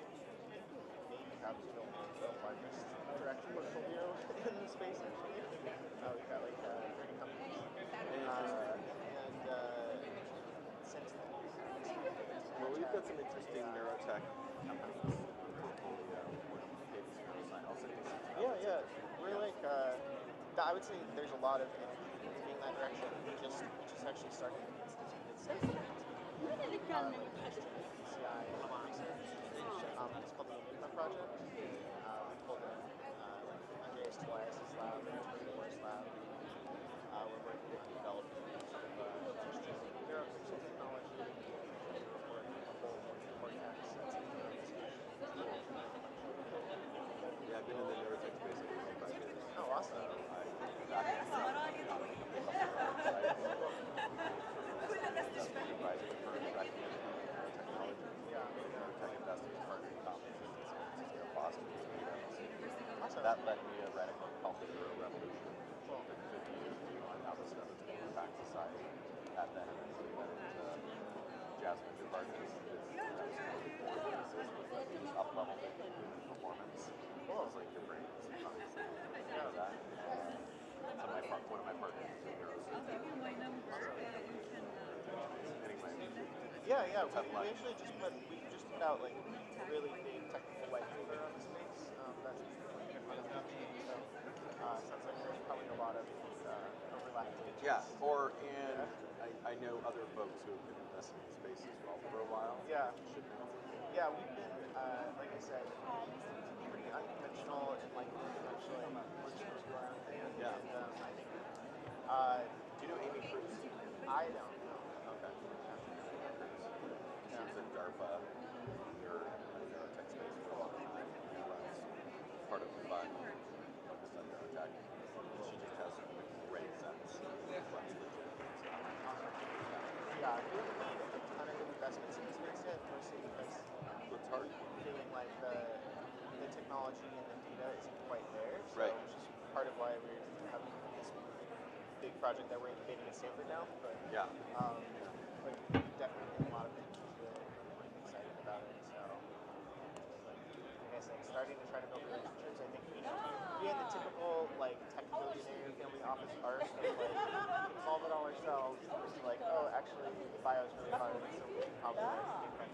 maybe perhaps build the largest direct portfolio in the space actually. We've got like 30 companies. Since then, well, we've got some interesting neurotech companies in the portfolio. Yeah. We're like, I would say there's a lot of energy moving in that direction. We just actually started an institute that's PCI research. It's called the Enigma Project. We pulled in like Andreas Tobias's lab and Tony Moore's lab. We're working on developing sort of neuropixel technology for a whole cortex. Yeah, I've been in the neurotech space for about 5 years. Oh, awesome. That led me to write a book called The Neuro Revolution. 50 years ago, and how this stuff is going to impact society. That then eventually led into Jasmine Department's up-leveled human performance. It's like your brain is consciously that. So one of my partners is a neurosurgeon. Yeah. We actually just put out like a really big technical white paper on the space. That's sounds like there's probably a lot of overlap. Yeah, I know other folks who have been investing in the space as well for a while. Yeah, we've been like I said, pretty unconventional and like actually we're just going to do our own thing. Yeah. And I think. Do you know Amy Cruz? I don't know. Okay. She was at DARPA neurotech space for a long time. Part of the fund focused on neurotech. She just has a great sense of what's legit. Yeah, we haven't made a ton of investments in this space yet, mostly because it's hard. Feeling like the technology and the data isn't quite there. So right. Which is part of why we're having this big project that we're incubating at Stanford now. But yeah. Like definitely putting a lot of things into it. I'm excited about it. So like I said, starting to try to build relationships. I think we had the typical like tech billionaire family office arc of like solve it all ourselves. It's like, oh, actually, bio is really hard, so we should probably make friends.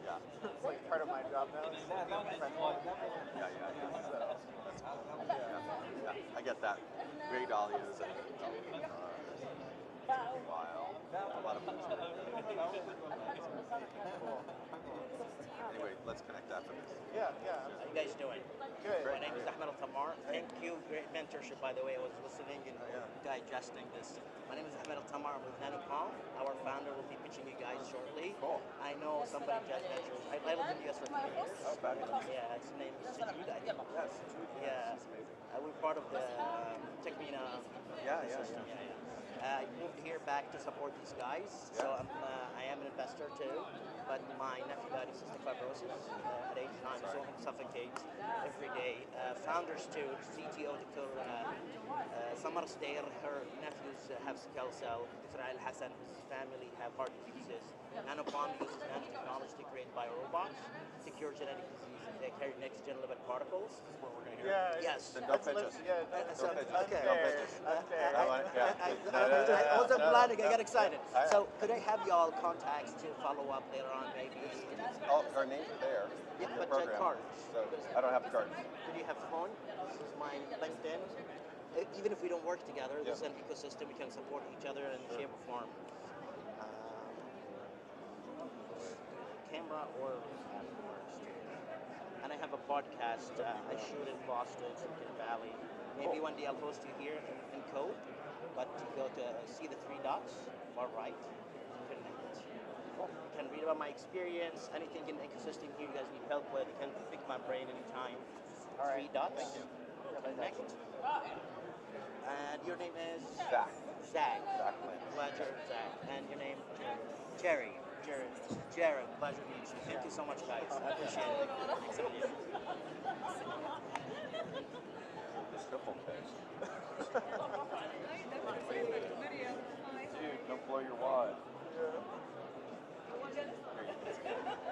Yeah. It's like part of my job now. Is making friends. Yeah. I get that. Ray Dalio is a while. A lot of folks. Anyway, let's connect after this. Yeah. How you guys doing? Good. My name is Ahmed Al-Tamar. Thank you. Great mentorship, by the way. I was listening and digesting this. My name is Ahmed Al-Tamar. I'm with Nanopalm. Our founder will be pitching you guys shortly. Cool. I know somebody just ventures. I lived in the US for 3 years. Oh, fabulous. Yeah, his name is Sajid, I think. Yes. Yeah. We're part of the Techmina system. Yeah. I moved here back to support these guys, so I am an investor too, but my nephew died of cystic fibrosis at age 9, so he suffocates every day. Founders too, CTO Dr. Samar Stair, her nephews have sickle cell, Dr. Al Hassan, his family have heart diseases. Nanopalm uses nanotechnology to create biorobots to cure genetic diseases. They carry next-gen lipid particles. This is what we're going to hear. Yeah. Yes. Then don't pitch us. Yeah. Don't pitch us. Okay. Don't pitch us. I wasn't planning. I got excited. So could I have y'all contacts to follow up later on, maybe? Our names are there. Yeah, in the but program. cards. So I don't have the cards. Could you have phone? This is my LinkedIn. Even if we don't work together, this is an ecosystem. We can support each other in shape or form. Camera or and I have a podcast I shoot in Boston, Silicon Valley. Maybe one day I'll host you here in Code, but you go to see the 3 dots, far right, connect. You can read about my experience, anything in the ecosystem here you guys need help with, you can pick my brain anytime. 3 dots. Thank you. connect. And your name is? Zach. Zach. Zach Lynn. Pleasure, Zach. And your name? Jerry. Jared. Jared, pleasure to meet you. Thank you so much, guys. I appreciate it. Thanks a million. Triple pitch. Dude, don't blow your wad.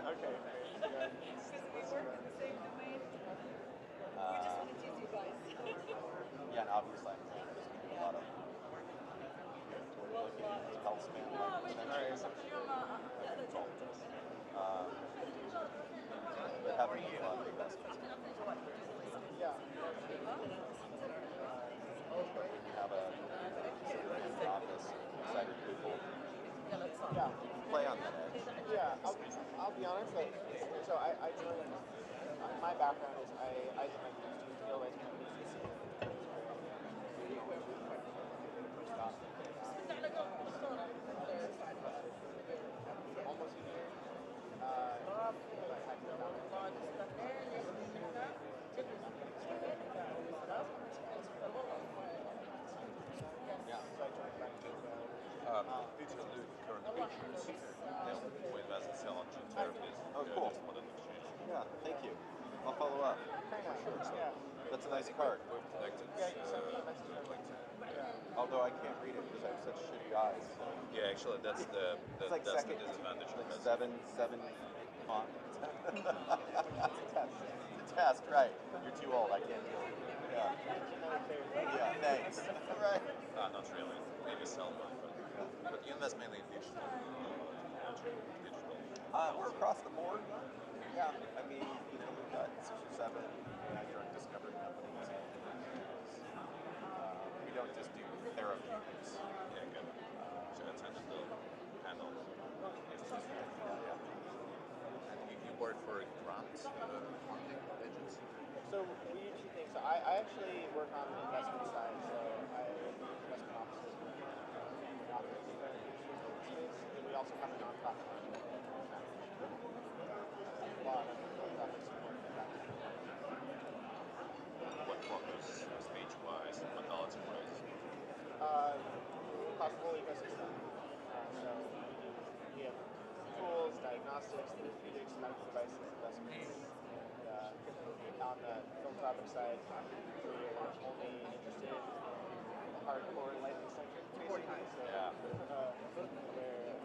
Okay. Yeah, and obviously I'm just a lot of Healthspan but having a lot of investments. Yeah. You have a office, excited people. Yeah. Play on that edge. Yeah, I'll be honest. Like, so I joined. My background is I did my PhD in field. I did my PhD almost a year. These are the current patients who invest in cell and gene therapies. Oh, cool. Yeah, thank you. I'll follow up. Sure. Yeah. That's a nice card. We've connected. Yeah, you sent me a message on LinkedIn. Yeah. Although I can't read it because I have such shitty eyes. So. Yeah, actually, that's the like that's second, the disadvantage. Like seven font. It's a test. It's a test, right? You're too old. I can't do it. Yeah. Yeah. Thanks. Right. Not really. Maybe cell phone, but you invest mainly in digital. We're across the board. Yeah. I mean, we've got 6 or 7 drug discovery companies. We don't just do therapeutics. Yeah, good. So I attended the panel. And you work for a grant funding agency? So we do 2 things. So I actually work on the investment side. So I investment offices for authors in the space. And we also have a nonprofit. What was speech-wise, modality-wise? Across the whole ecosystem. So we have tools, diagnostics, therapeutics, medical devices, investments. And on the philanthropic side, we're only interested in hardcore life extension, basically. So we're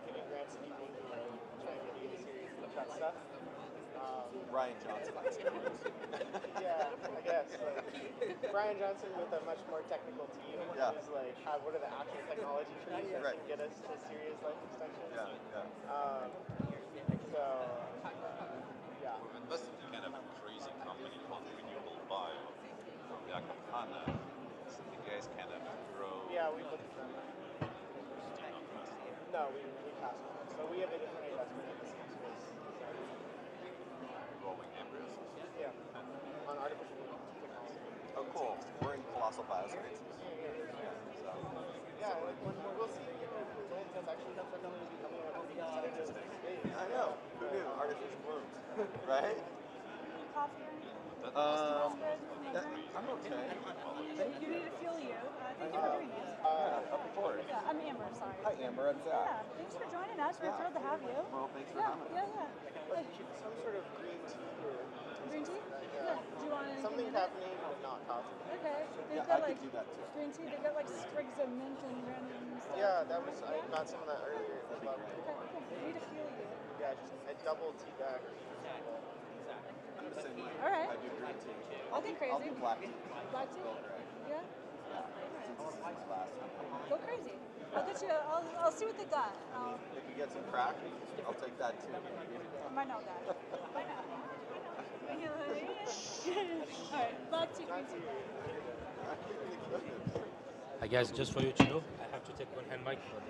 giving grants to people who are trying to be serious about that stuff. Ryan Johnson. Yeah, I guess. Like, Brian Johnson with a much more technical team is like, what are the actual technology trees that can get us to serious life extension? We've invested in kind of a crazy company called Renewable Bio from Yakapana. So the guys kind of grow. Yeah, we looked at them. No, we passed on it. So we have a different investment in the same space. Growing embryos. Yeah, on artificial technology. Oh, cool. We're in colossal biosciences. Yeah, like when we'll see results that's actually going to be coming out of the space. I know. Who knew? Artificial wounds. Right? I'm okay. You need to feel you. Thank you for doing this. Of course. Yeah, I'm Amber, sorry. Hi, Amber. I'm Zach. Yeah, thanks for joining us. We're thrilled to have you. Well, thanks for having us. Yeah. Some sort of green tea or Green tea? Yeah. Do you want anything something in it? happening but not coffee. Okay. They've Yeah, got I like could do that too. green tea. They've got like sprigs of mint and random stuff. Yeah, I got some of that earlier. It was lovely. Okay, cool. We need to feel you. Yeah, just a double tea bag. I'm the same way. All right. I do green tea. I'll get crazy. I'll do black tea. Black tea? Yeah. Last. Go crazy. I'll get you. I'll see what they got. If you get some crack, I'll take that too. I might know that. Might not. All right. Black tea, green tea. Hi guys, just for you to know, I have to take one hand mic for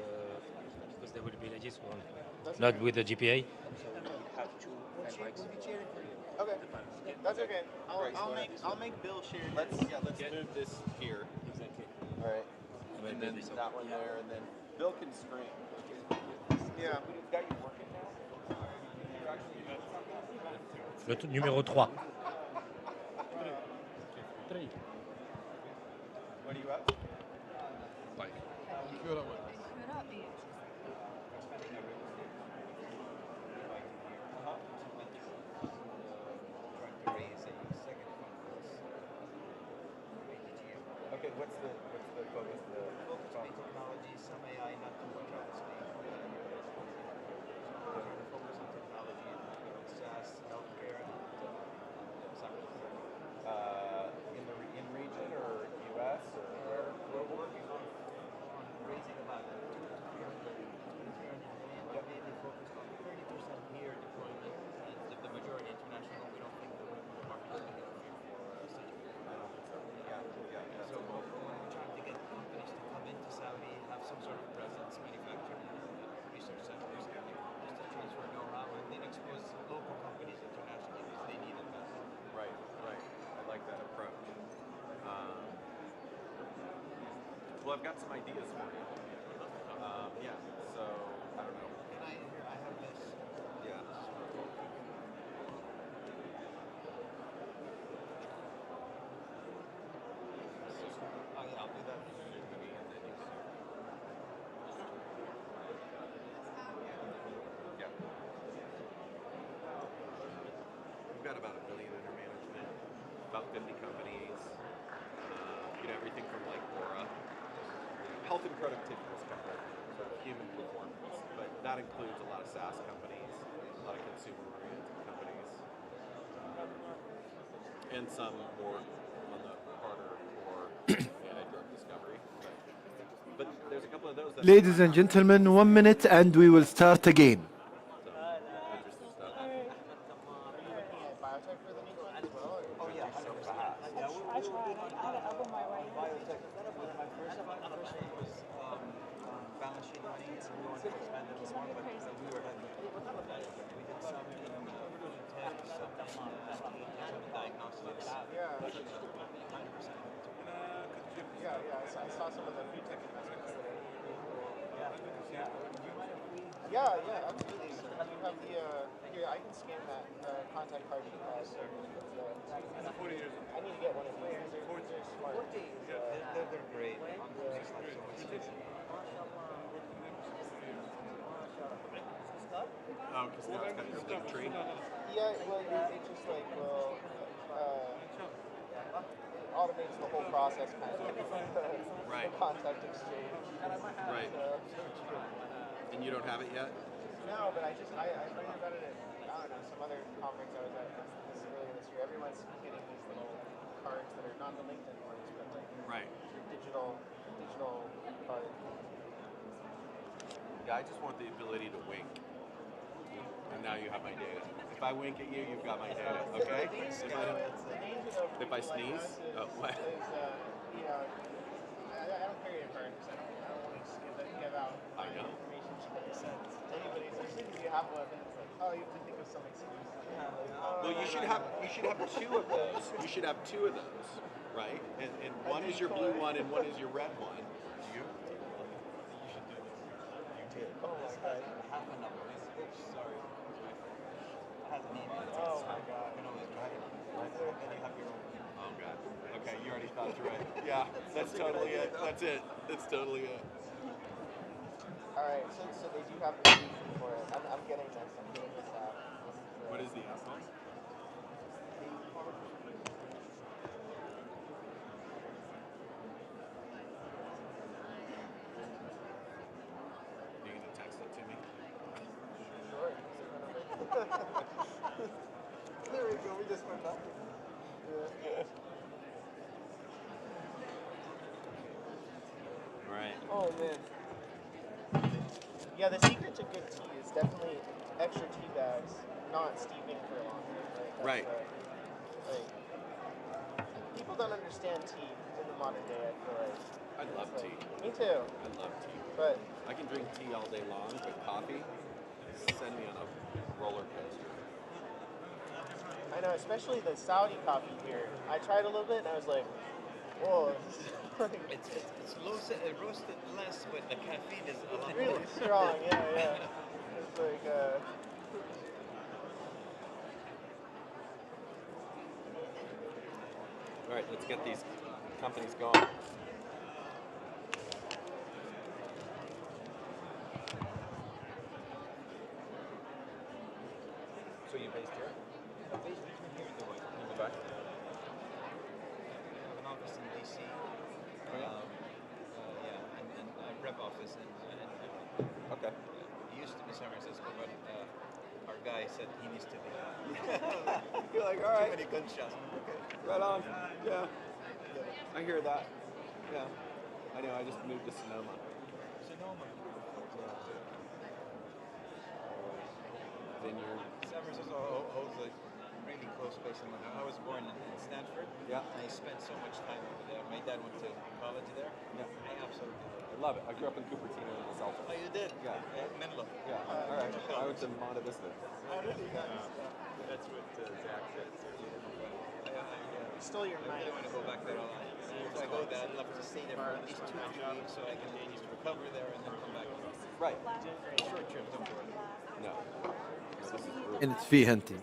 because there will be ladies who are not with the GPA. So we have 2 hand mics. Okay, that's okay. I'll make Bill share. Let's move this here. Exactly. All right. And then that one there, and then Bill can scream. Yeah. We've got you working now. Le numéro 3. What are you at? Like. Okay, what's the focus? The Focus on technology, some AI, not too much obviously. Trying to focus on technology, SaaS, healthcare, and cyber. In region or U.S. or where? We're working on raising about 200 to 300 million, mainly focused on 30% here deployment, and the majority international. We don't think the market is big enough here for such a big. I don't think so. Yeah. So we're trying to get companies to come into Saudi, have some sort of presence, manufacturing, research centers, just to transfer know-how and then expose local companies internationally because they need investment. Right. I like that approach. Well, I've got some ideas for you. Yeah. So I don't know. And I have this. Yeah. Oh yeah, I'll do that. Yeah. We've got about $1 billion under management, about 50 companies. Everything from like Aura, health and productivity is covered, so human performance, but that includes a lot of SaaS companies, a lot of consumer-oriented companies, and some more on the harder core AI drug discovery. But there's a couple of those that Ladies and gentlemen, 1 minute and we will start again. interesting stuff. Are you looking at biotech for the next one as well? Oh yeah, 100%. Yeah, I tried. I had to elbow my way. Biotech. My first one was balance sheet money, and we wanted to expand it more, but we were heavy. We did some in tech, some in diagnostics. Yeah. 100%. Yeah. I saw some of the food tech investments that are really cool. Yeah. Do you mind if we? Yeah, absolutely. You have the here. I can scan that contact card you have. I need to get one of these. These are smart. They're great. Makes life so much easier. Oh, because now it's got your link tree. Yeah, well, it just like automates the whole process kind of. Right. The contact exchange. Right. And you don't have it yet? No, but I learned about it at, I don't know, some other conference I was at this earlier this year. Everyone's getting these little cards that are not the LinkedIn ones, but like Right. your digital card. Yeah, I just want the ability to wink. And now you have my data. If I wink at you, you've got my data, okay? If I sneeze? Oh, what? You know, I don't carry a card because I don't want to give out my information to anybody. So as soon as you have one, then it's like, oh, you have to think of some excuse. Well, you should have two of those. You should have two of those, right? And one is your blue one and one is your red one. You should do this. You did. Oh my god, half a number. Oops, sorry. I have an email. Oh my god. You can always try it. Then you have your own. Oh god. Okay, you already thought through it. Yeah, that's totally it. That's it. It's totally it. All right, so they do have the solution for it. I'm getting this. I'm getting this out. What is the app called? You gonna text it to me? Sure. There we go. We just went back. All right. Oh man. Yeah, the secret to good tea is definitely extra tea bags, not steeping for long. Right. Like, people don't understand tea in the modern day. I feel like. I love tea. Me too. I love tea. But I can drink tea all day long, but coffee, send me on a roller coaster. I know, especially the Saudi coffee here. I tried a little bit and I was like, whoa. It's roasted less, but the caffeine is a lot really more. strong. Yeah. It's like. All right, let's get these companies going. So you based here? I'm based here in Dubai. In Dubai? I have an office in DC. Yeah, and a rep office in Okay. It used to be San Francisco, but our guy said he needs to be. You're like, all right. Too many gunshots. Okay. Right on. Yeah. I hear that. Yeah. I know, I just moved to Sonoma. Sonoma. Vineyard. San Francisco holds a really close place in my heart. I was born in Stanford. Yeah. And I spent so much time over there. My dad went to college there. Yeah. I absolutely love it. I love it. I grew up in Cupertino in the South. Oh, you did? Yeah. Menlo. Yeah. All right. I went to Monte Vista. Oh, really? That's what Zach said. You stole your mind. I want to go back there a lot. If I go there, I'd love to stay there for at least 2 or 3 weeks so I can just recover there and then come back. Right. Short trips, don't worry. No. And it's fee hunting.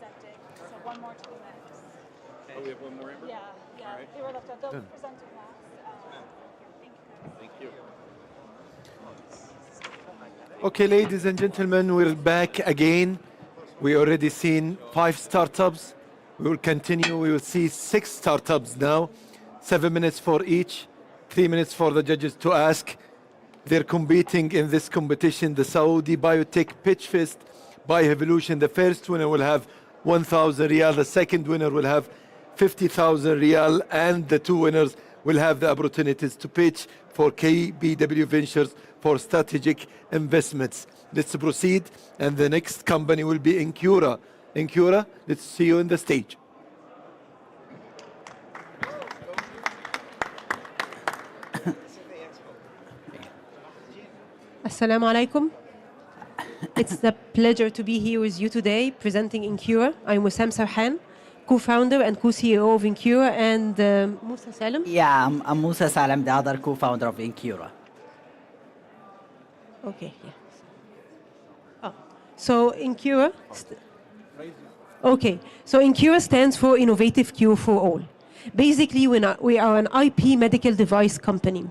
So one more to the next. Oh, we have one more, Amber? Yeah, yeah. All right. They were left out. They'll Good. present it next. Thank you. Okay, ladies and gentlemen, we're back again. We already seen 5 startups. We will continue. We will see 6 startups now. 7 minutes for each. 3 minutes for the judges to ask. They're competing in this competition, the Saudi Biotech Pitchfest by Hevolution. The first winner will have 1,000 riyal. The second winner will have 50,000 riyal. And the 2 winners will have the opportunities to pitch for KBW Ventures for strategic investments. Let's proceed. And the next company will be Incura. Incura, let's see you on the stage. Assalamu alaikum. It's a pleasure to be here with you today presenting Incura. I'm Wissam Sarhan, co-founder and co-CEO of Incura, and Musa Salam. Yeah, I'm Musa Salam, the other co-founder of Incura. Okay, yeah. Oh. So Incura. Okay, so Incura stands for Innovative Cure for All. Basically, we are an IP medical device company.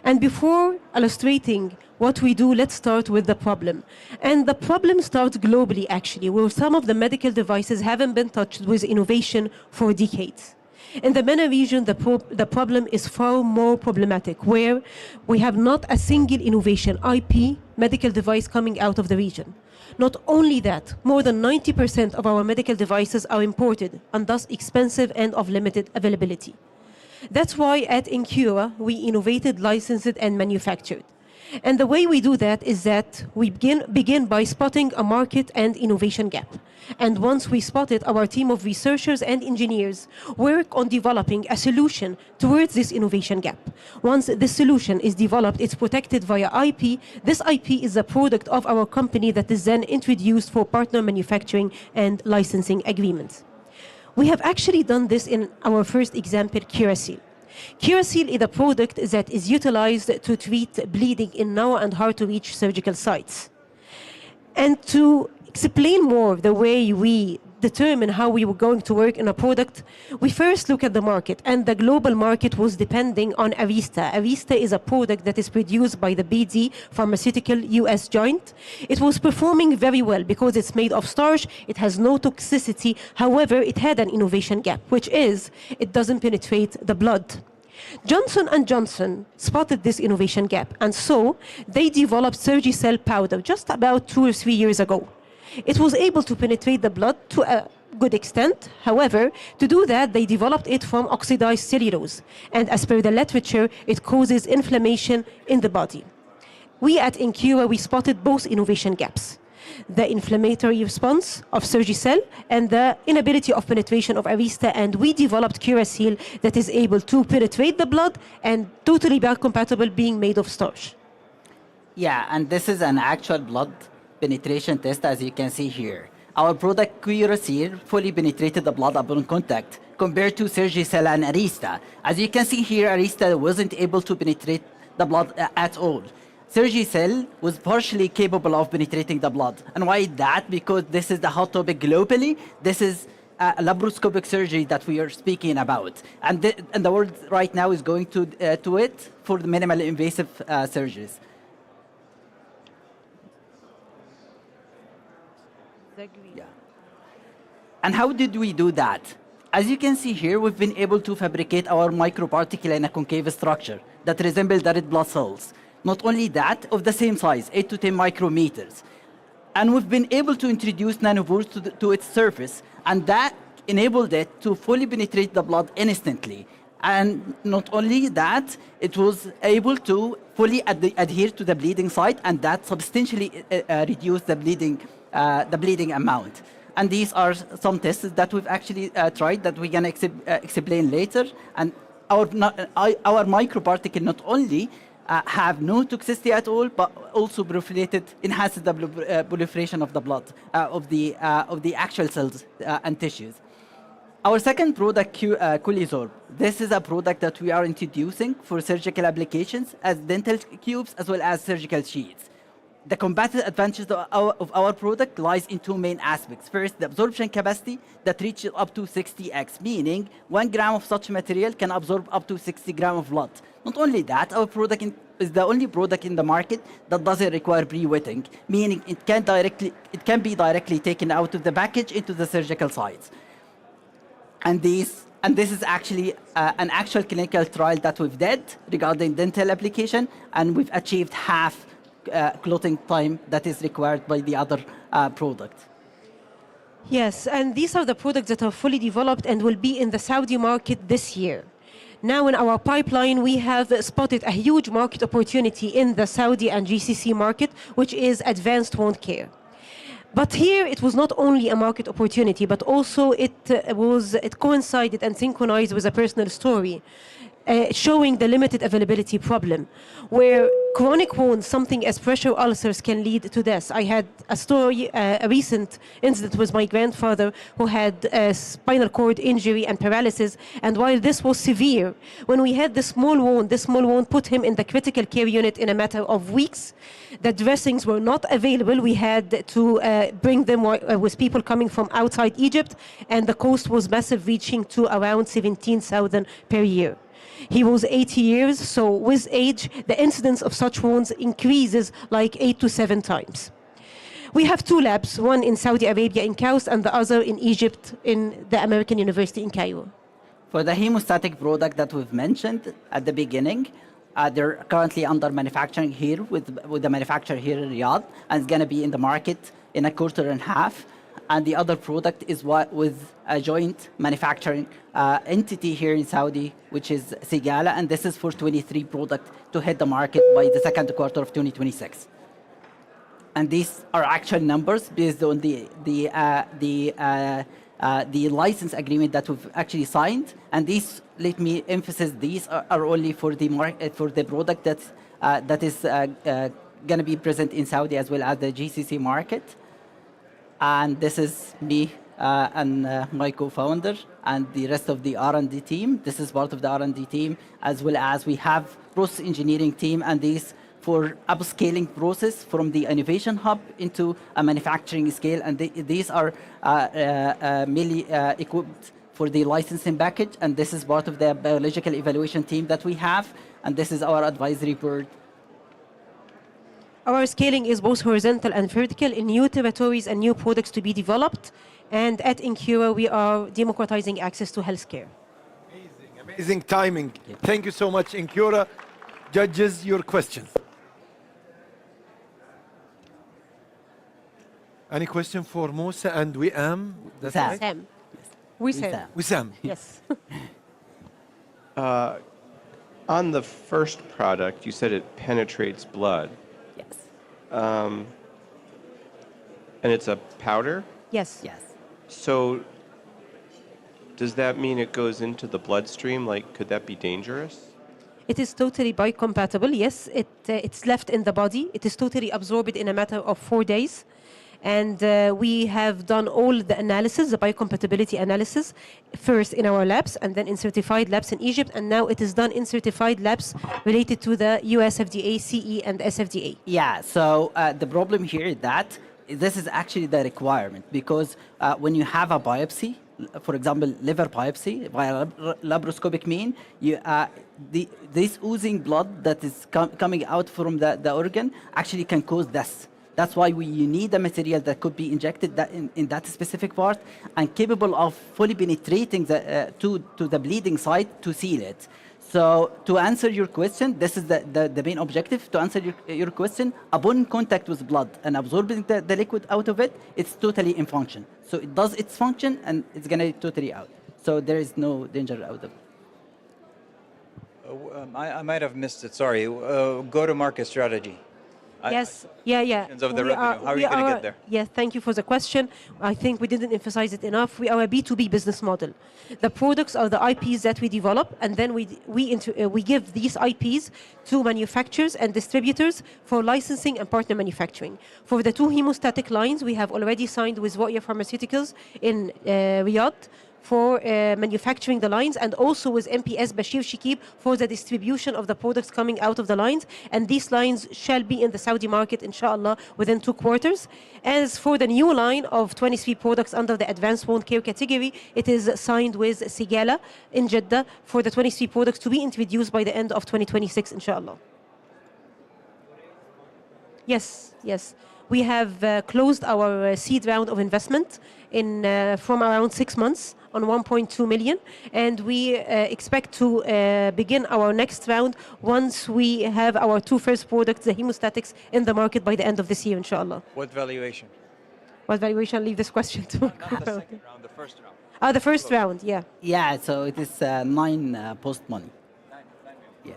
And before illustrating what we do, let's start with the problem. And the problem starts globally, actually, where some of the medical devices haven't been touched with innovation for decades. In the MENA region, the problem is far more problematic, where we have not a single innovation, IP, medical device coming out of the region. Not only that, more than 90% of our medical devices are imported and thus expensive and of limited availability. That's why at Incura, we innovated, licensed, and manufactured. And the way we do that is that we begin by spotting a market and innovation gap. And once we spot it, our team of researchers and engineers work on developing a solution towards this innovation gap. Once this solution is developed, it's protected via IP. This IP is a product of our company that is then introduced for partner manufacturing and licensing agreements. We have actually done this in our first example, Curasil. Curasil is a product that is utilized to treat bleeding in narrow and hard-to-reach surgical sites. And to explain more the way we determine how we were going to work in a product, we first look at the market, and the global market was depending on Arista. Arista is a product that is produced by the BD pharmaceutical US joint. It was performing very well because it's made of starch, it has no toxicity. However, it had an innovation gap, which is it doesn't penetrate the blood. Johnson & Johnson spotted this innovation gap, and so they developed Surgicel powder just about 2 or 3 years ago. It was able to penetrate the blood to a good extent. However, to do that, they developed it from oxidized cellulose. And as per the literature, it causes inflammation in the body. We at Incura, we spotted both innovation gaps: the inflammatory response of Surgicel and the inability of penetration of Arista. And we developed Curasil that is able to penetrate the blood and totally biocompatible, being made of starch. Yeah, and this is an actual blood penetration test, as you can see here. Our product Curasil fully penetrated the blood upon contact compared to Surgicel and Arista. As you can see here, Arista wasn't able to penetrate the blood at all. Surgicel was partially capable of penetrating the blood. And why that? Because this is the hot topic globally. This is laparoscopic surgery that we are speaking about. And the world right now is going to it for the minimally invasive surgeries. Yeah. And how did we do that? As you can see here, we've been able to fabricate our microparticle in a concave structure that resemble the red blood cells. Not only that, of the same size, 8 to 10 micrometers. And we've been able to introduce nanopores to its surface, and that enabled it to fully penetrate the blood instantly. And not only that, it was able to fully adhere to the bleeding site, and that substantially reduced the bleeding amount. And these are some tests that we've actually tried that we can explain later. And our microparticle not only have no toxicity at all, but also enhances the proliferation of the blood, of the actual cells and tissues. Our second product, Coolisorb. This is a product that we are introducing for surgical applications as dental cubes as well as surgical sheets. The competitive advantage of our product lies in two main aspects. First, the absorption capacity that reaches up to 60x, meaning 1 gram of such material can absorb up to 60 grams of blood. Not only that, our product is the only product in the market that doesn't require pre-wetting, meaning it can be directly taken out of the package into the surgical sites. And this is actually an actual clinical trial that we've did regarding dental application, and we've achieved half clotting time that is required by the other product. Yes, and these are the products that are fully developed and will be in the Saudi market this year. Now in our pipeline, we have spotted a huge market opportunity in the Saudi and GCC market, which is advanced wound care. But here it was not only a market opportunity, but also it coincided and synchronized with a personal story. Showing the limited availability problem, where chronic wounds, something as pressure ulcers, can lead to death. I had a story, a recent incident with my grandfather who had a spinal cord injury and paralysis, and while this was severe, when we had this small wound put him in the critical care unit in a matter of weeks. The dressings were not available. We had to bring them with people coming from outside Egypt, and the cost was massive, reaching to around 17,000 per year. He was 80 years, so with age, the incidence of such wounds increases like 8 to 7 times. We have 2 labs, one in Saudi Arabia in Kaus and the other in Egypt in the American University in Cairo. For the hemostatic product that we've mentioned at the beginning, they're currently under manufacturing here with the manufacturer here in Riyadh, and it's going to be in the market in a quarter and a half. And the other product is with a joint manufacturing entity here in Saudi, which is Sigala, and this is for 23 products to hit the market by the second quarter of 2026. And these are actual numbers based on the license agreement that we've actually signed. And these, let me emphasize, these are only for the product that is going to be present in Saudi as well as the GCC market. And this is me and my co-founder and the rest of the R&D team. This is part of the R&D team, as well as we have process engineering team, and these for upscaling process from the innovation hub into a manufacturing scale. And these are mainly equipped for the licensing package. And this is part of the biological evaluation team that we have. And this is our advisory board. Our scaling is both horizontal and vertical in new territories and new products to be developed. And at Incura, we are democratizing access to healthcare. Amazing timing. Thank you so much, Incura. Judges, your questions. Any question for Musa and Wiam? That's right? Sam. Wissam. Yes. On the first product, you said it penetrates blood. And it's a powder? Yes. Yes. So does that mean it goes into the bloodstream? Like, could that be dangerous? It is totally biocompatible. Yes, it's left in the body. It is totally absorbed in a matter of 4 days. And we have done all the analysis, the biocompatibility analysis, first in our labs and then in certified labs in Egypt. And now it is done in certified labs related to the US FDA, CE, and SFDA. Yeah, so the problem here is that this is actually the requirement, because when you have a biopsy for example, liver biopsy via laparoscopic mean, this oozing blood that is coming out from the organ actually can cause death. That's why you need a material that could be injected in that specific part and capable of fully penetrating to the bleeding site to seal it. So to answer your question, this is the main objective. To answer your question, upon contact with blood and absorbing the liquid out of it, it's totally in function. So it does its function and it's going to be totally out. So there is no danger out of it. I might have missed it, sorry. Go-to-market strategy. Yes, yeah. Of the revenue. How are you going to get there? Yes, thank you for the question. I think we didn't emphasize it enough. We are a B2B business model. The products are the IPs that we develop, and then we give these IPs to manufacturers and distributors for licensing and partner manufacturing. For the 2 hemostatic lines, we have already signed with Voya Pharmaceuticals in Riyadh for manufacturing the lines, and also with MPS Bashir Shikib for the distribution of the products coming out of the lines. And these lines shall be in the Saudi market, inshallah, within 2 quarters. As for the new line of 23 products under the advanced wound care category, it is signed with Sigala in Jeddah for the 23 products to be introduced by the end of 2026, inshallah. Yes. We have closed our seed round of investment from around 6 months on 1.2 million, and we expect to begin our next round once we have our 2 first products, the hemostatics, in the market by the end of this year, inshallah. What valuation? What valuation? I'll leave this question to The second round, the first round. the first round, yeah. Yeah, so it is 9 post money.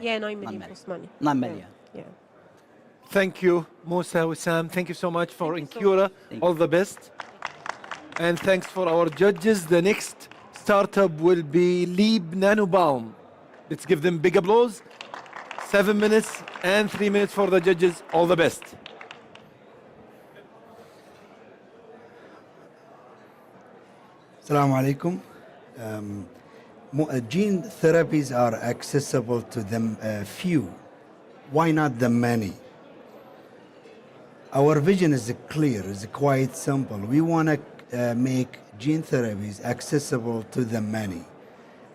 9 million post money. 9 million. Yeah. Thank you, Musa, Wissam. Thank you so much for Incura. All the best. And thanks for our judges. The next startup will be Lieb Nanobaum. Let's give them big applause. 7 minutes and 3 minutes for the judges. All the best. Assalamu alaikum. Gene therapies are accessible to the few. Why not the many? Our vision is clear, is quite simple. We want to make gene therapies accessible to the many.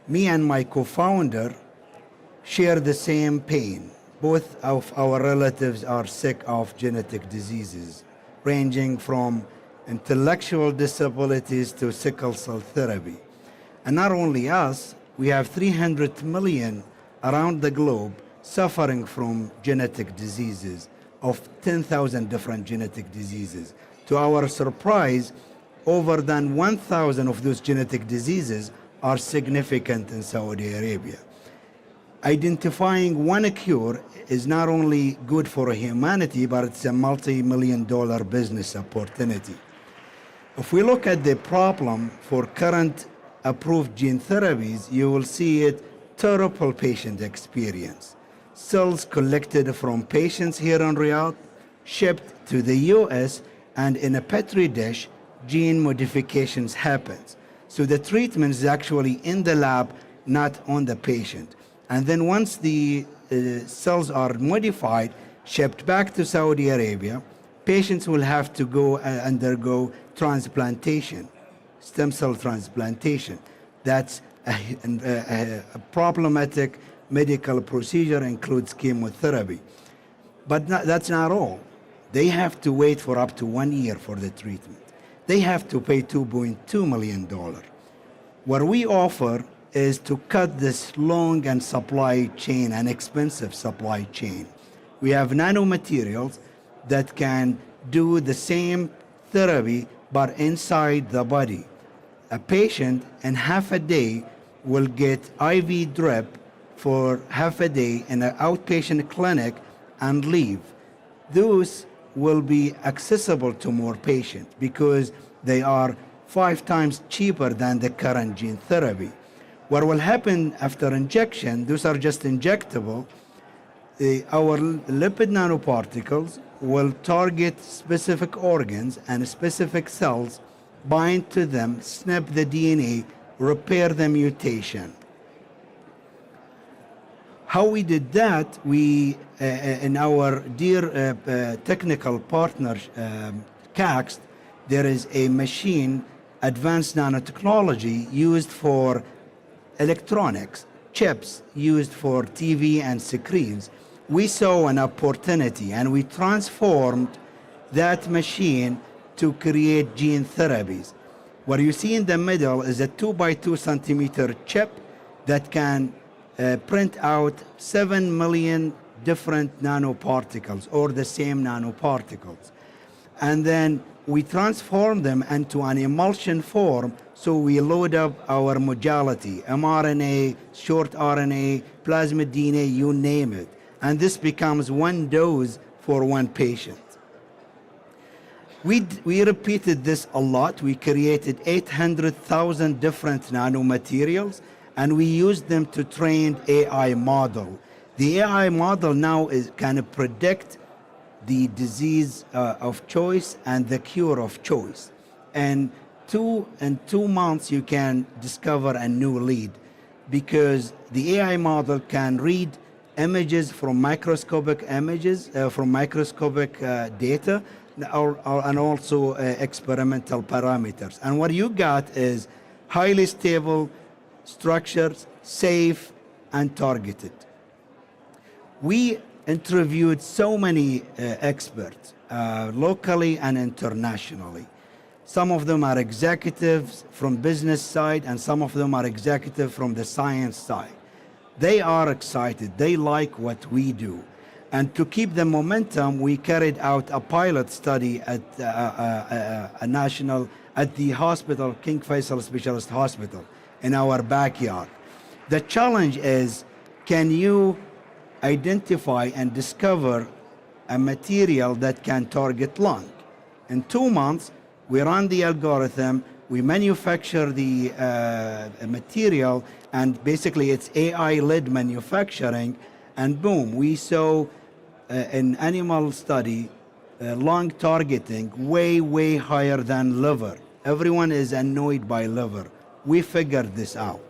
Me and my co-founder share the same pain. Both of our relatives are sick of genetic diseases, ranging from intellectual disabilities to sickle cell therapy. And not only us, we have 300 million around the globe suffering from genetic diseases of 10,000 different genetic diseases. To our surprise, over than 1,000 of those genetic diseases are significant in Saudi Arabia. Identifying one cure is not only good for humanity, but it's a multi-million-dollar business opportunity. If we look at the problem for current approved gene therapies, you will see it terrible patient experience. Cells collected from patients here in Riyadh, shipped to the US, and in a petri dish, gene modifications happens. So the treatment is actually in the lab, not on the patient. And then once the cells are modified, shipped back to Saudi Arabia, patients will have to go undergo transplantation, stem cell transplantation. That's a problematic medical procedure, includes chemotherapy. But that's not all. They have to wait for up to 1 year for the treatment. They have to pay $2.2 million. What we offer is to cut this long and supply chain, an expensive supply chain. We have nanomaterials that can do the same therapy but inside the body. A patient in half a day will get IV drip for half a day in an outpatient clinic and leave. Those will be accessible to more patients because they are 5 times cheaper than the current gene therapy. What will happen after injection, those are just injectable, our lipid nanoparticles will target specific organs and specific cells, bind to them, snip the DNA, repair the mutation. How we did that, we, in our dear technical partner, CAXT, there is a machine advanced nanotechnology used for electronics, chips used for TV and screens. We saw an opportunity and we transformed that machine to create gene therapies. What you see in the middle is a 2 by 2 centimeter chip that can print out 7 million different nanoparticles or the same nanoparticles. And then we transform them into an emulsion form, so we load up our modality, mRNA, short RNA, plasmid DNA, you name it. And this becomes one dose for one patient. We repeated this a lot. We created 800,000 different nanomaterials, and we used them to train AI model. The AI model now can predict the disease of choice and the cure of choice. And in 2 months, you can discover a new lead, because the AI model can read images from microscopic images, from microscopic data, and also experimental parameters. And what you got is highly stable structures, safe and targeted. We interviewed so many experts, locally and internationally. Some of them are executives from business side, and some of them are executives from the science side. They are excited. They like what we do. And to keep the momentum, we carried out a pilot study at at the hospital, King Faisal Specialist Hospital, in our backyard. The challenge is, can you identify and discover a material that can target lung? In 2 months, we run the algorithm, we manufacture the material, and basically it's AI-led manufacturing, and boom, we saw in animal study lung targeting way higher than liver. Everyone is annoyed by liver. We figured this out.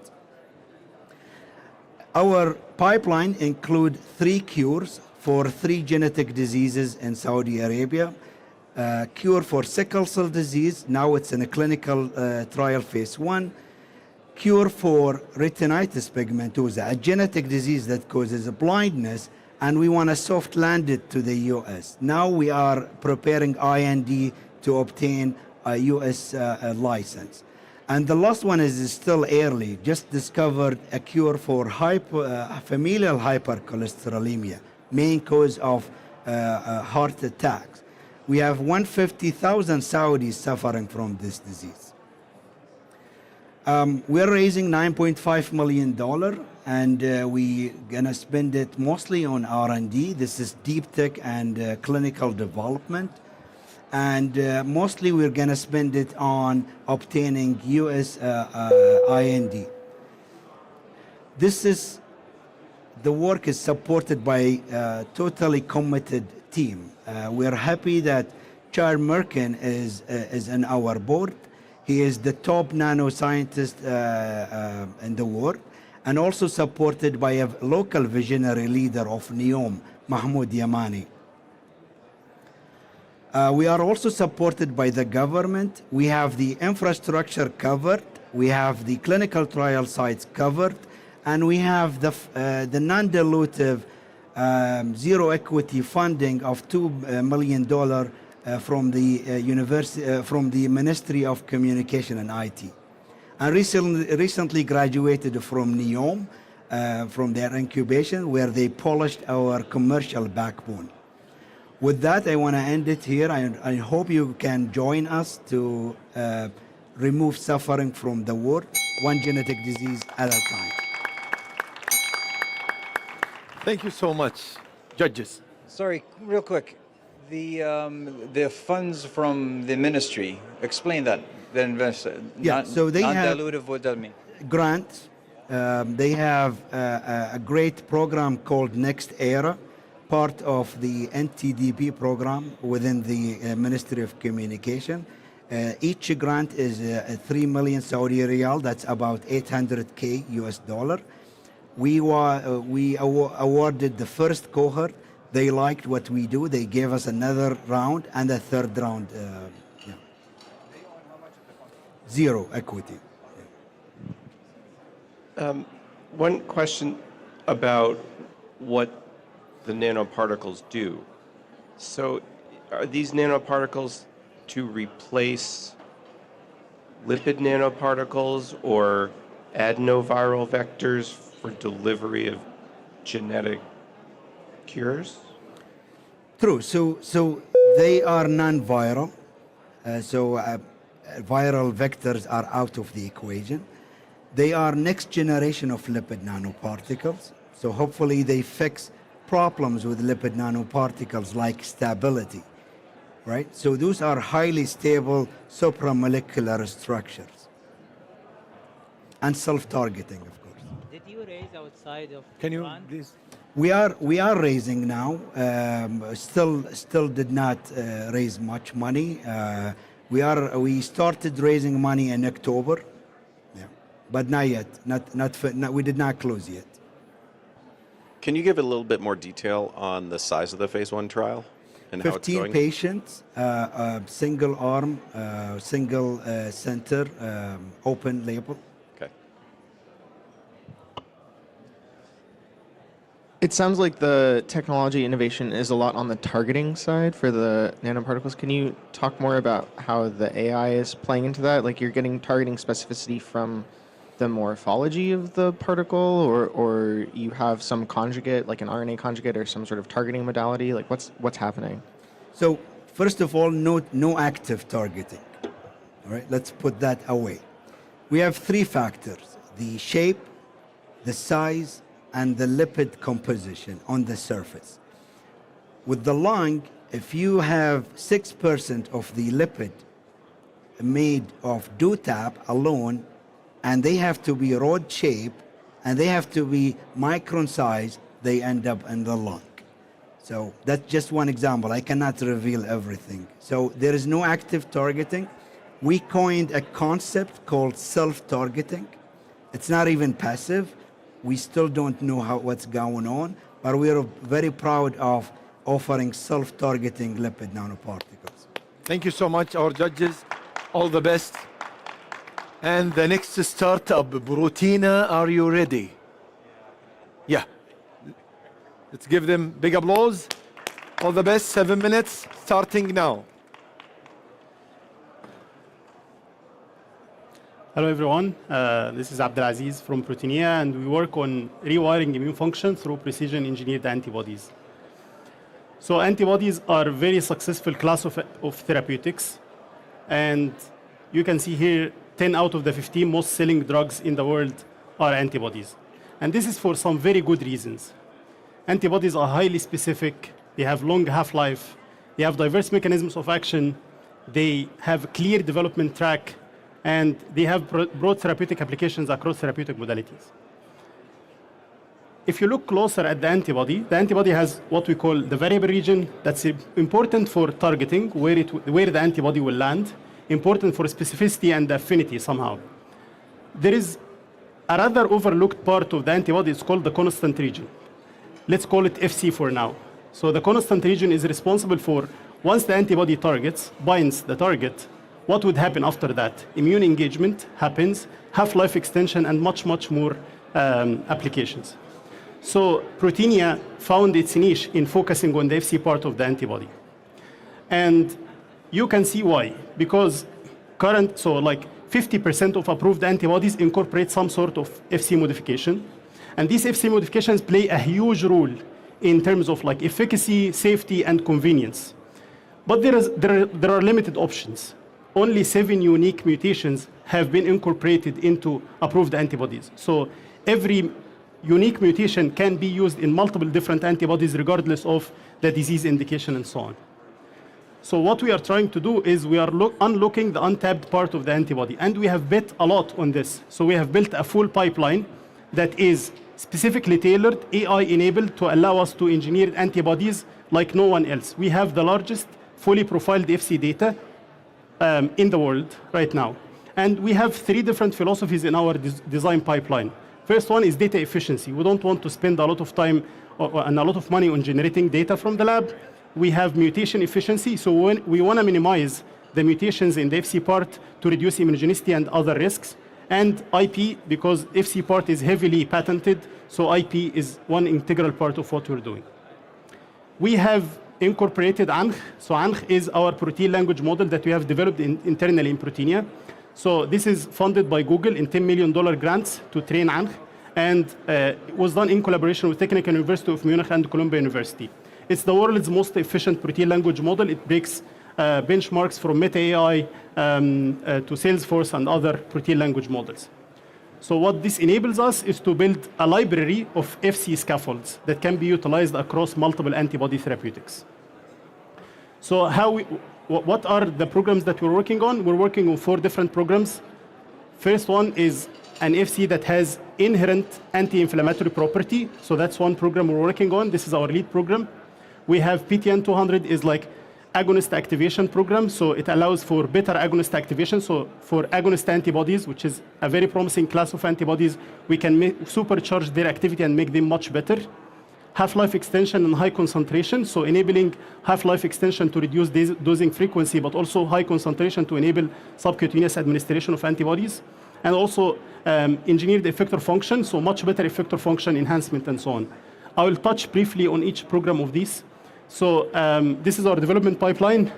Our pipeline include 3 cures for 3 genetic diseases in Saudi Arabia. Cure for sickle cell disease, now it's in a clinical trial phase 1. Cure for retinitis pigmentosa, a genetic disease that causes blindness, and we want to soft land it to the US. Now we are preparing IND to obtain a US license. And the last one is still early, just discovered a cure for familial hypercholesterolemia, main cause of heart attacks. We have 150,000 Saudis suffering from this disease. We're raising $9.5 million, and we're gonna spend it mostly on R&D. This is deep tech and clinical development. And mostly we're gonna spend it on obtaining US IND. The work is supported by a totally committed team. We're happy that Charles Merkin is in our board. He is the top nanoscientist in the world, and also supported by a local visionary leader of NEOM, Mahmoud Yamani. We are also supported by the government. We have the infrastructure covered, we have the clinical trial sites covered, and we have the non-dilutive zero equity funding of $2 million from the Ministry of Communication and IT. I recently graduated from NEOM, from their incubation, where they polished our commercial backbone. With that, I want to end it here. I hope you can join us to remove suffering from the world, one genetic disease at a time. Thank you so much. Judges. Sorry, real quick. The funds from the ministry, explain that. The investor. Yeah, so they have non-dilutive, what does that mean? grants. They have a great program called Next Era, part of the NTDP program within the Ministry of Communication. Each grant is 3 million Saudi riyal, that's about 800K US dollar. We awarded the first cohort. They liked what we do. They gave us another round and a third round. zero equity. One question about what the nanoparticles do. So are these nanoparticles to replace lipid nanoparticles or adenoviral vectors for delivery of genetic cures? True. So they are non-viral. Viral vectors are out of the equation. They are next generation of lipid nanoparticles. So hopefully they fix problems with lipid nanoparticles like stability, right? So those are highly stable supramolecular structures and self-targeting, of course. Did you raise outside of Can you fund? please? We are raising now. Still did not raise much money. We started raising money in October, yeah, but not yet. We did not close yet. Can you give a little bit more detail on the size of the phase 1 trial and how it's 15 going? patients, single arm, single center, open label. Okay. It sounds like the technology innovation is a lot on the targeting side for the nanoparticles. Can you talk more about how the AI is playing into that? Like you're getting targeting specificity from the morphology of the particle, or you have some conjugate, like an RNA conjugate or some sort of targeting modality? Like what's happening? So first of all, no active targeting. All right, let's put that away. We have three factors: the shape, the size, and the lipid composition on the surface. With the lung, if you have 6% of the lipid made of DOTAP alone, and they have to be rod shaped, and they have to be micron size, they end up in the lung. So that's just one example. I cannot reveal everything. So there is no active targeting. We coined a concept called self-targeting. It's not even passive. We still don't know what's going on, but we are very proud of offering self-targeting lipid nanoparticles. Thank you so much, our judges. All the best. And the next startup, Proteina, are you ready? Yeah. Let's give them big applause. All the best, 7 minutes, starting now. Hello everyone, this is Abdelaziz from Proteina, and we work on rewiring immune function through precision engineered antibodies. So antibodies are a very successful class of therapeutics, and you can see here 10 out of the 15 most selling drugs in the world are antibodies. And this is for some very good reasons. Antibodies are highly specific, they have long half-life, they have diverse mechanisms of action, they have a clear development track, and they have broad therapeutic applications across therapeutic modalities. If you look closer at the antibody has what we call the variable region that's important for targeting, where the antibody will land, important for specificity and affinity somehow. There is a rather overlooked part of the antibody, it's called the constant region. Let's call it FC for now. So the constant region is responsible for, once the antibody binds the target, what would happen after that? Immune engagement happens, half-life extension, and much, much more applications. So Proteina found its niche in focusing on the FC part of the antibody. And you can see why. Because like 50% of approved antibodies incorporate some sort of FC modification. And these FC modifications play a huge role in terms of like efficacy, safety, and convenience. But there are limited options. Only 7 unique mutations have been incorporated into approved antibodies. So every unique mutation can be used in multiple different antibodies regardless of the disease indication and so on. So what we are trying to do is we are unlocking the untapped part of the antibody, and we have bet a lot on this. So we have built a full pipeline that is specifically tailored, AI-enabled, to allow us to engineer antibodies like no one else. We have the largest fully profiled FC data in the world right now. And we have 3 different philosophies in our design pipeline. First one is data efficiency. We don't want to spend a lot of time and a lot of money on generating data from the lab. We have mutation efficiency, so we want to minimize the mutations in the FC part to reduce immunogenicity and other risks. And IP, because FC part is heavily patented, so IP is one integral part of what we're doing. We have incorporated ANG. So ANG is our protein language model that we have developed internally in Proteina. So this is funded by Google in $10 million grants to train ANG, and it was done in collaboration with Technical University of Munich and Columbia University. It's the world's most efficient protein language model. It breaks benchmarks from Meta AI to Salesforce and other protein language models. So what this enables us is to build a library of FC scaffolds that can be utilized across multiple antibody therapeutics. So what are the programs that we're working on? We're working on 4 different programs. First one is an FC that has inherent anti-inflammatory property. So that's one program we're working on. This is our lead program. We have PTN200 is like agonist activation program. So it allows for better agonist activation. So for agonist antibodies, which is a very promising class of antibodies, we can supercharge their activity and make them much better. Half-life extension and high concentration, so enabling half-life extension to reduce dosing frequency, but also high concentration to enable subcutaneous administration of antibodies. And also engineered effector function, so much better effector function enhancement and so on. I will touch briefly on each program of these. So this is our development pipeline.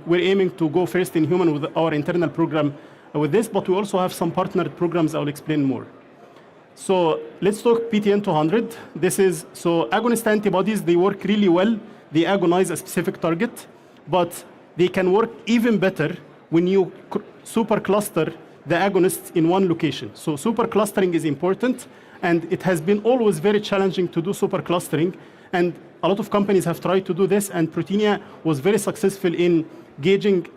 We're aiming to go first in human with our internal program with this, but we also have some partnered programs. I'll explain more. So let's talk PTN200. So agonist antibodies, they work really well. They agonize a specific target, but they can work even better when you supercluster the agonists in one location. So superclustering is important, and it has been always very challenging to do superclustering. And a lot of companies have tried to do this, and Proteina was very successful in gauging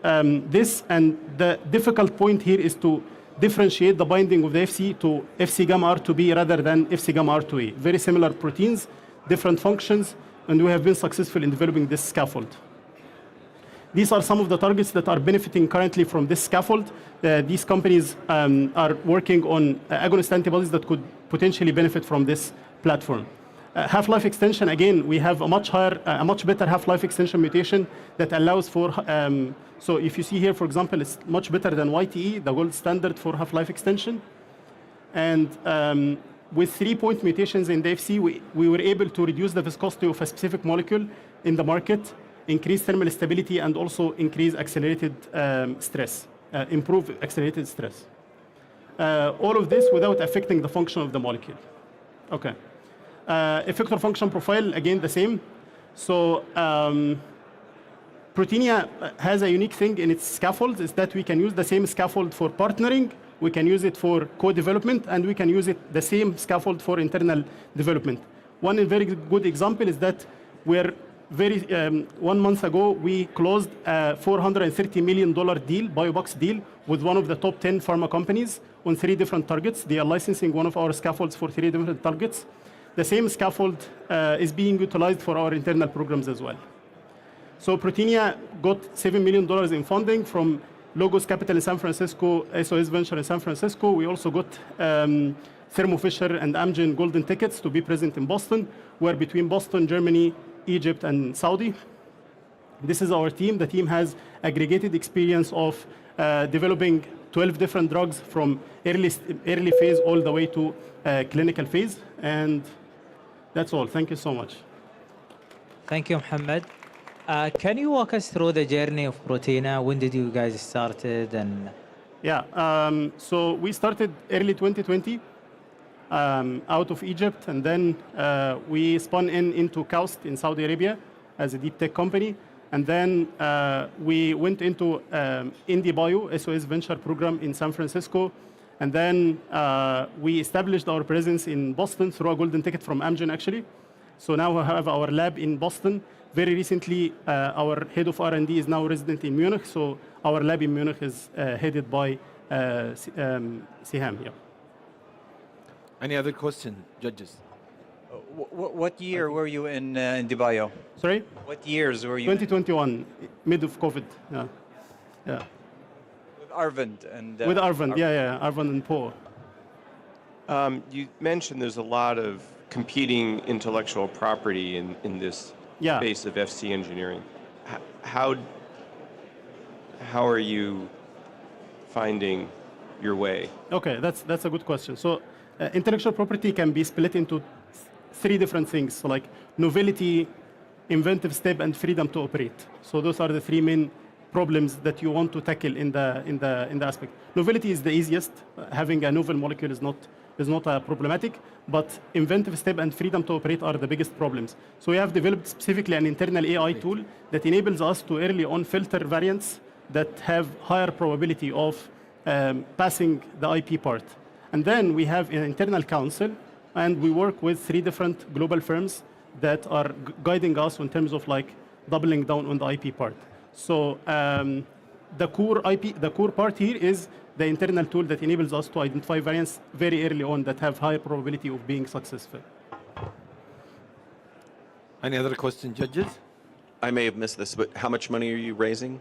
this. And the difficult point here is to differentiate the binding of the FC to FC gamma R2B rather than FC gamma R2A. Very similar proteins, different functions, and we have been successful in developing this scaffold. These are some of the targets that are benefiting currently from this scaffold. These companies are working on agonist antibodies that could potentially benefit from this platform. Half-life extension, again, we have a much better half-life extension mutation that allows for, so if you see here, for example, it's much better than YTE, the gold standard for half-life extension. And with 3-point mutations in the FC, we were able to reduce the viscosity of a specific molecule in the market, increase thermal stability, and also increase accelerated stress, improve accelerated stress. All of this without affecting the function of the molecule. Okay. Effector function profile, again, the same. So Proteina has a unique thing in its scaffolds, is that we can use the same scaffold for partnering, we can use it for co-development, and we can use it the same scaffold for internal development. One very good example is that we're 1 month ago, we closed a $430 million deal, biobucks deal, with one of the top 10 pharma companies on 3 different targets. They are licensing one of our scaffolds for 3 different targets. The same scaffold is being utilized for our internal programs as well. So Proteina got $7 million in funding from Logos Capital in San Francisco, SOS Venture in San Francisco. We also got Thermo Fisher and Amgen golden tickets to be present in Boston. We're between Boston, Germany, Egypt, and Saudi. This is our team. The team has aggregated experience of developing 12 different drugs from early phase all the way to clinical phase. And that's all. Thank you so much. Thank you, Mohammed. Can you walk us through the journey of Proteina? When did you guys started? And yeah, so we started early 2020 out of Egypt, and then we spun into Kaust in Saudi Arabia as a deep tech company. And then we went into IndieBio, SOS Venture program in San Francisco. And then we established our presence in Boston through a golden ticket from Amgen, actually. So now we have our lab in Boston. Very recently, our head of R&D is now resident in Munich. So our lab in Munich is headed by Siham. Yeah. Any other question, judges? What year were you in IndieBio? Sorry? What years were you? 2021, mid of COVID. Yeah. Yeah. With Arvind and. With Arvind, yeah, Arvind and Paul. You mentioned there's a lot of competing intellectual property in this space of FC engineering. How how are you finding your way? Okay, that's a good question. So intellectual property can be split into three different things. So like novelty, inventive step, and freedom to operate. So those are the three main problems that you want to tackle in the aspect. Novelty is the easiest. Having a novel molecule is not problematic, but inventive step and freedom to operate are the biggest problems. So we have developed specifically an internal AI tool that enables us to early on filter variants that have higher probability of passing the IP part. And then we have an internal council, and we work with 3 different global firms that are guiding us in terms of like doubling down on the IP part. So the core part here is the internal tool that enables us to identify variants very early on that have higher probability of being successful. Any other question, judges? I may have missed this, but how much money are you raising?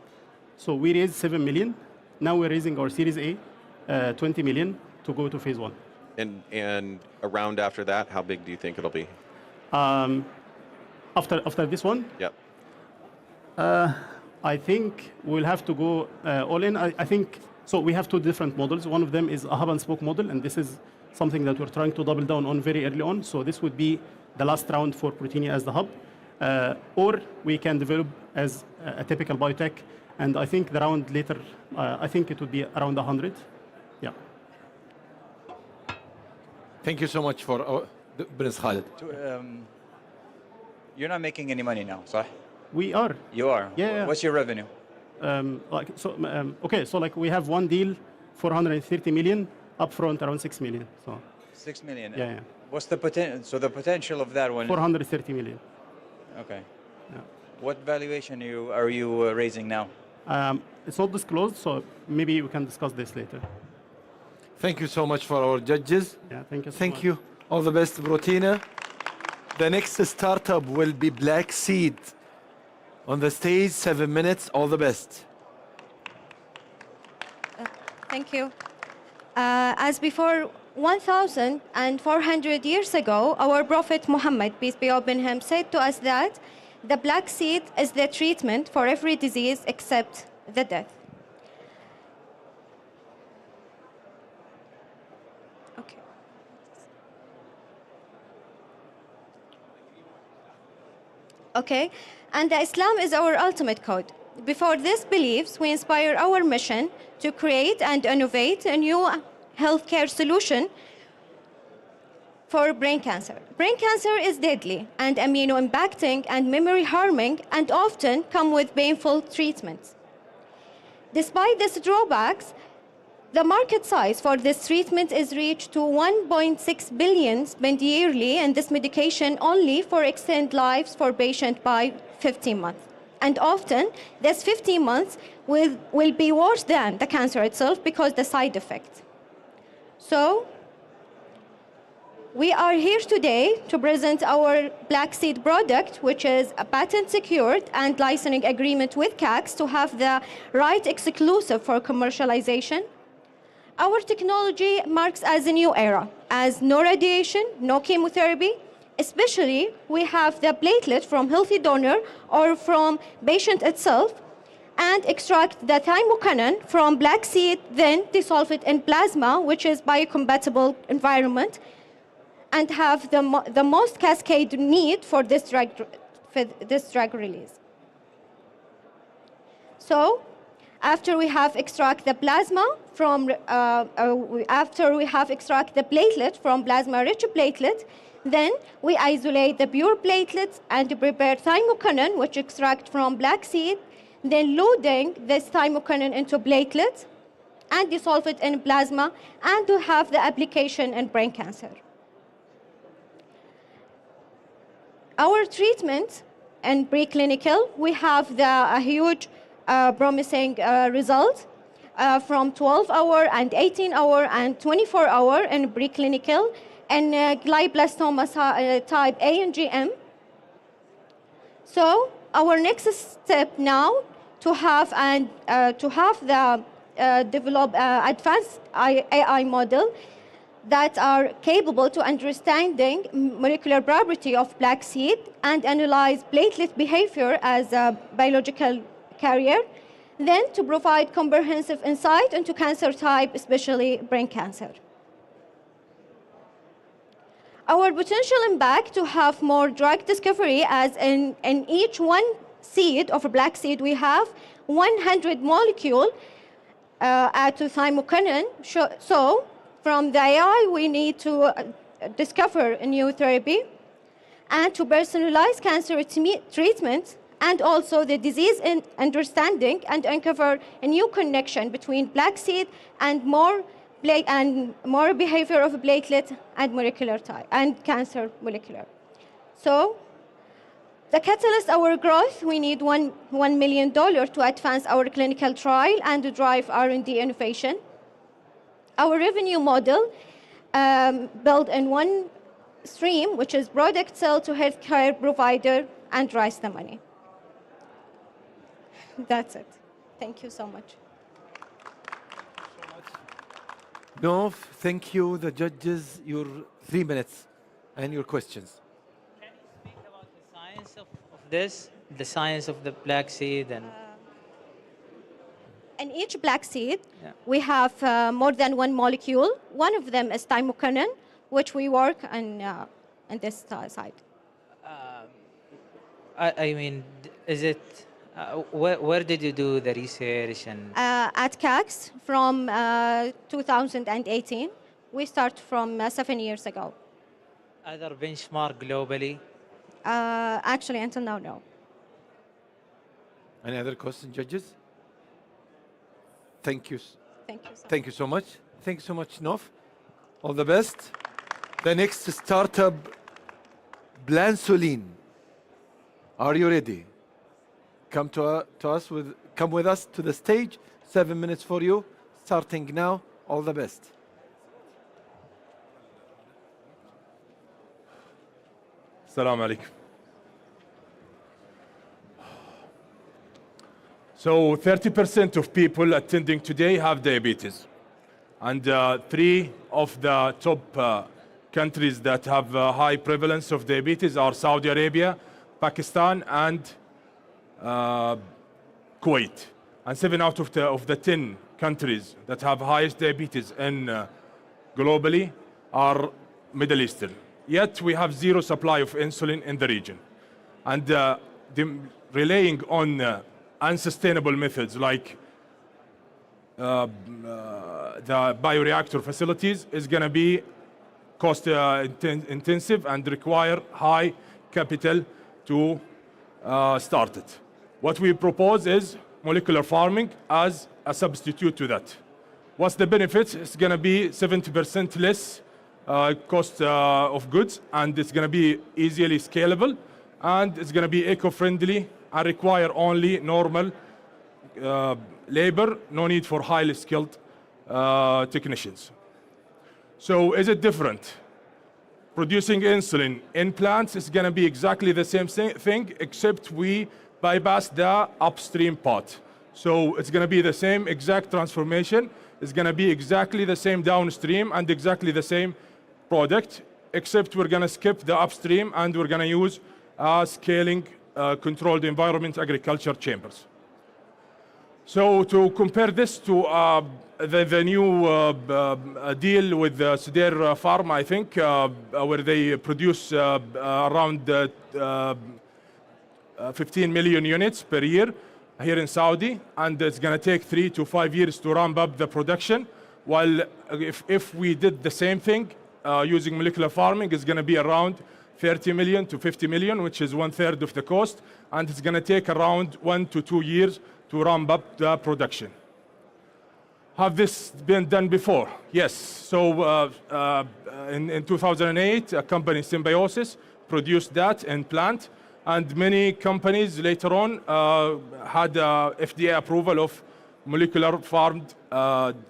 So we raised 7 million. Now we're raising our Series A, 20 million to go to phase 1. And around after that, how big do you think it'll be? After this one? Yep. I think we'll have to go all in. I think, so we have 2 different models. One of them is a hub and spoke model, and this is something that we're trying to double down on very early on. So this would be the last round for Proteina as the hub. Or we can develop as a typical biotech. And I think the round later, I think it would be around 100. Yeah. Thank you so much for Prince Khalid. You're not making any money now, صح? We are. You are? Yeah. What's your revenue? Okay, so like we have one deal, 430 million, upfront around 6 million. So 6 million? Yeah. What's the potential? So the potential of that one? 430 million. Okay. Yeah. What valuation are you raising now? It's not disclosed, so maybe we can discuss this later. Thank you so much for our judges. Yeah, thank you so Thank much. you. All the best, Proteina. The next startup will be Black Seed. On the stage, 7 minutes. All the best. Thank you. As before 1,400 years ago, our Prophet Muhammad, peace be upon him, said to us that the black seed is the treatment for every disease except the death. Okay. Okay, and the Islam is our ultimate code. Before these beliefs, we inspire our mission to create and innovate a new healthcare solution for brain cancer. Brain cancer is deadly and immuno-impacting and memory-harming and often come with painful treatments. Despite these drawbacks, the market size for this treatment is reached to 1.6 billion spent yearly in this medication only for extend lives for patients by 15 months. And often, this 15 months will be worse than the cancer itself because the side effects. So, we are here today to present our Black Seed product, which is a patent secured and licensing agreement with CACs to have the right exclusive for commercialization. Our technology marks as a new era, as no radiation, no chemotherapy. Especially, we have the platelet from healthy donor or from patient itself and extract the thymokinase from black seed, then dissolve it in plasma, which is biocompatible environment, and have the most cascade need for this drug release. So, after we have extract the plasma from, after we have extract the platelet from plasma-rich platelet, then we isolate the pure platelets and prepare thymokinase, which extract from black seed, then loading this thymokinase into platelets and dissolve it in plasma and to have the application in brain cancer. Our treatment in preclinical, we have a huge promising result from 12-hour and 18-hour and 24-hour in preclinical and glioblastoma type A and GM. So our next step now to have the develop advanced AI model that are capable to understanding molecular property of black seed and analyze platelet behavior as a biological carrier. then to provide comprehensive insight into cancer type, especially brain cancer. Our potential impact to have more drug discovery, as in each one seed of a black seed, we have 100 molecule to thymokinase. So from the AI, we need to discover a new therapy and to personalize cancer treatment, and also the disease understanding, and uncover a new connection between black seed and more behavior of platelet and molecular type and cancer molecular. So the catalyst our growth, we need $1 million to advance our clinical trial and to drive R&D innovation. Our revenue model built in one stream, which is product sale to healthcare provider, and raise the money. That's it. Thank you so much. No, thank you, the judges. Your 3 minutes and your questions. Can you speak about the science of this, the science of the black seed? And in each black seed, we have more than one molecule. One of them is thymokinase, which we work on this side. I mean, is it, where did you do the research? And At CACS from 2018. We start from 7 years ago. other benchmark globally? Actually, until now, no. Any other questions, judges? Thank you. Thank you. Thank you so much. Thank you so much, Nof. All the best. The next startup, Blansoline. Are you ready? Come with us to the stage. 7 minutes for you. Starting now. All the best. Assalamu alaikum. So 30% of people attending today have diabetes. And 3 of the top countries that have high prevalence of diabetes are Saudi Arabia, Pakistan, and Kuwait. And 7 out of the 10 countries that have highest diabetes globally are Middle Eastern. Yet we have zero supply of insulin in the region. And relying on unsustainable methods like the bioreactor facilities is going to be cost intensive and require high capital to start it. What we propose is molecular farming as a substitute to that. What's the benefit? It's going to be 70% less cost of goods, and it's going to be easily scalable, and it's going to be eco-friendly and require only normal labor, no need for highly skilled technicians. So is it different? Producing insulin in plants is going to be exactly the same thing, except we bypass the upstream part. So it's going to be the same exact transformation. It's going to be exactly the same downstream and exactly the same product, except we're going to skip the upstream and we're going to use scaling controlled environment agriculture chambers. So to compare this to the new deal with Sudair Pharma, I think, where they produce around 15 million units per year here in Saudi, and it's going to take 3 to 5 years to ramp up the production. While if we did the same thing using molecular farming, it's going to be around 30 million to 50 million, which is 1/3 of the cost, and it's going to take around 1 to 2 years to ramp up the production. Have this been done before? Yes. So in 2008, a company, Symbiosis, produced that in plant, and many companies later on had FDA approval of molecular farmed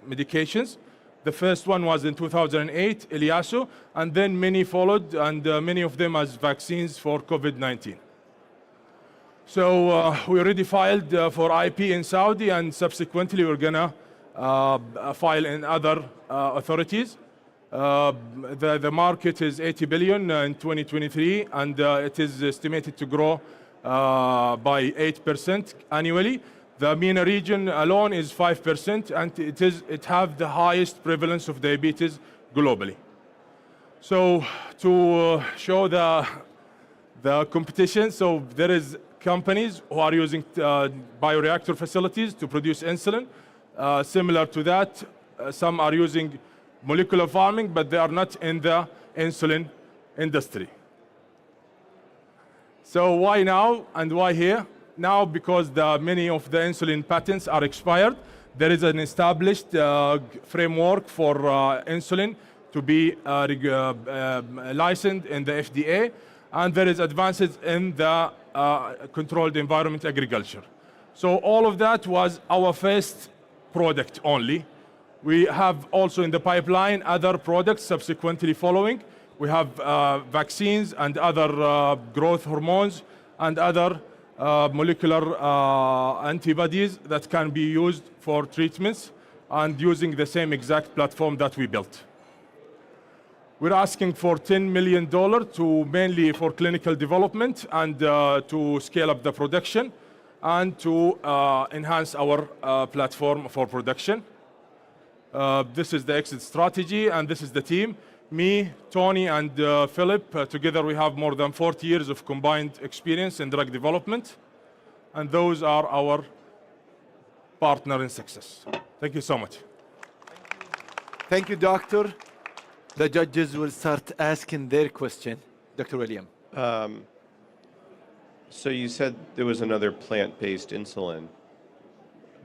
medications. The first one was in 2008, Eliaso, and then many followed, and many of them as vaccines for COVID-19. So we already filed for IP in Saudi, and subsequently we're going to file in other authorities. The market is 80 billion in 2023, and it is estimated to grow by 8% annually. The MENA region alone is 5%, and it have the highest prevalence of diabetes globally. So to show the competition, so there is companies who are using bioreactor facilities to produce insulin. Similar to that, some are using molecular farming, but they are not in the insulin industry. So why now and why here? Now because many of the insulin patents are expired. There is an established framework for insulin to be licensed in the FDA, and there is advances in the controlled environment agriculture. So all of that was our first product only. We have also in the pipeline other products subsequently following. We have vaccines and other growth hormones and other molecular antibodies that can be used for treatments and using the same exact platform that we built. We're asking for $10 million to mainly for clinical development and to scale up the production and to enhance our platform for production. This is the exit strategy, and this is the team. Me, Tony, and Philip, together we have more than 40 years of combined experience in drug development, and those are our partner in success. Thank you so much. Thank you, Doctor. The judges will start asking their question. Dr. William. So you said there was another plant-based insulin.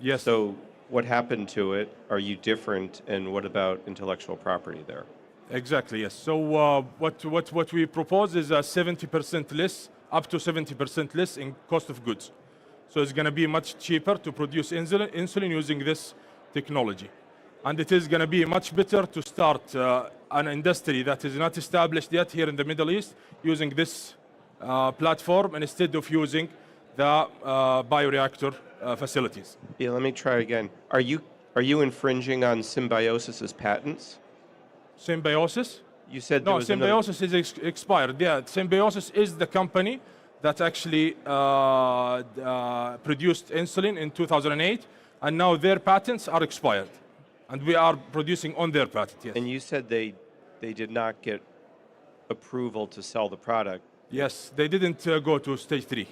Yes. So what happened to it? Are you different? And what about intellectual property there? Exactly, yes. So what we propose is a 70% less, up to 70% less in cost of goods. So it's going to be much cheaper to produce insulin using this technology. And it is going to be much better to start an industry that is not established yet here in the Middle East using this platform instead of using the bioreactor facilities. Yeah, let me try again. Are you infringing on Symbiosis's patents? Symbiosis? You said no. Symbiosis is expired. Yeah, Symbiosis is the company that actually produced insulin in 2008, and now their patents are expired, and we are producing on their patent. Yes. And you said they did not get approval to sell the product. Yes, they didn't go to stage 3,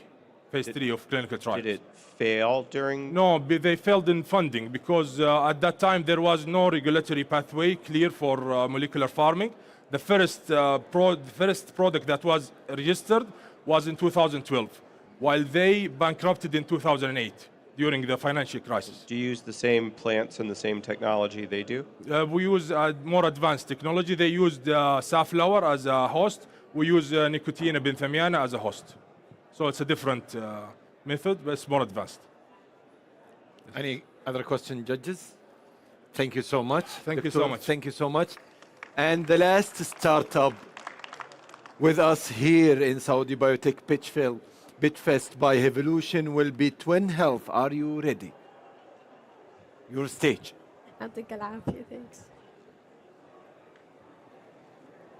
phase 3 of clinical trials. Did it fail during? No, they failed in funding because at that time there was no regulatory pathway clear for molecular farming. The first product that was registered was in 2012, while they bankrupted in 2008 during the financial crisis. Do you use the same plants and the same technology they do? We use more advanced technology. They used safflower as a host. We use Nicotiana benthamiana as a host. So it's a different method, but it's more advanced. Any other question, judges? Thank you so much. Thank you so much. Thank you so much. And the last startup with us here in Saudi Biotech Pitchfest by Hevolution will be Twin Health. Are you ready? Your stage. يعطيك العافية. Thanks.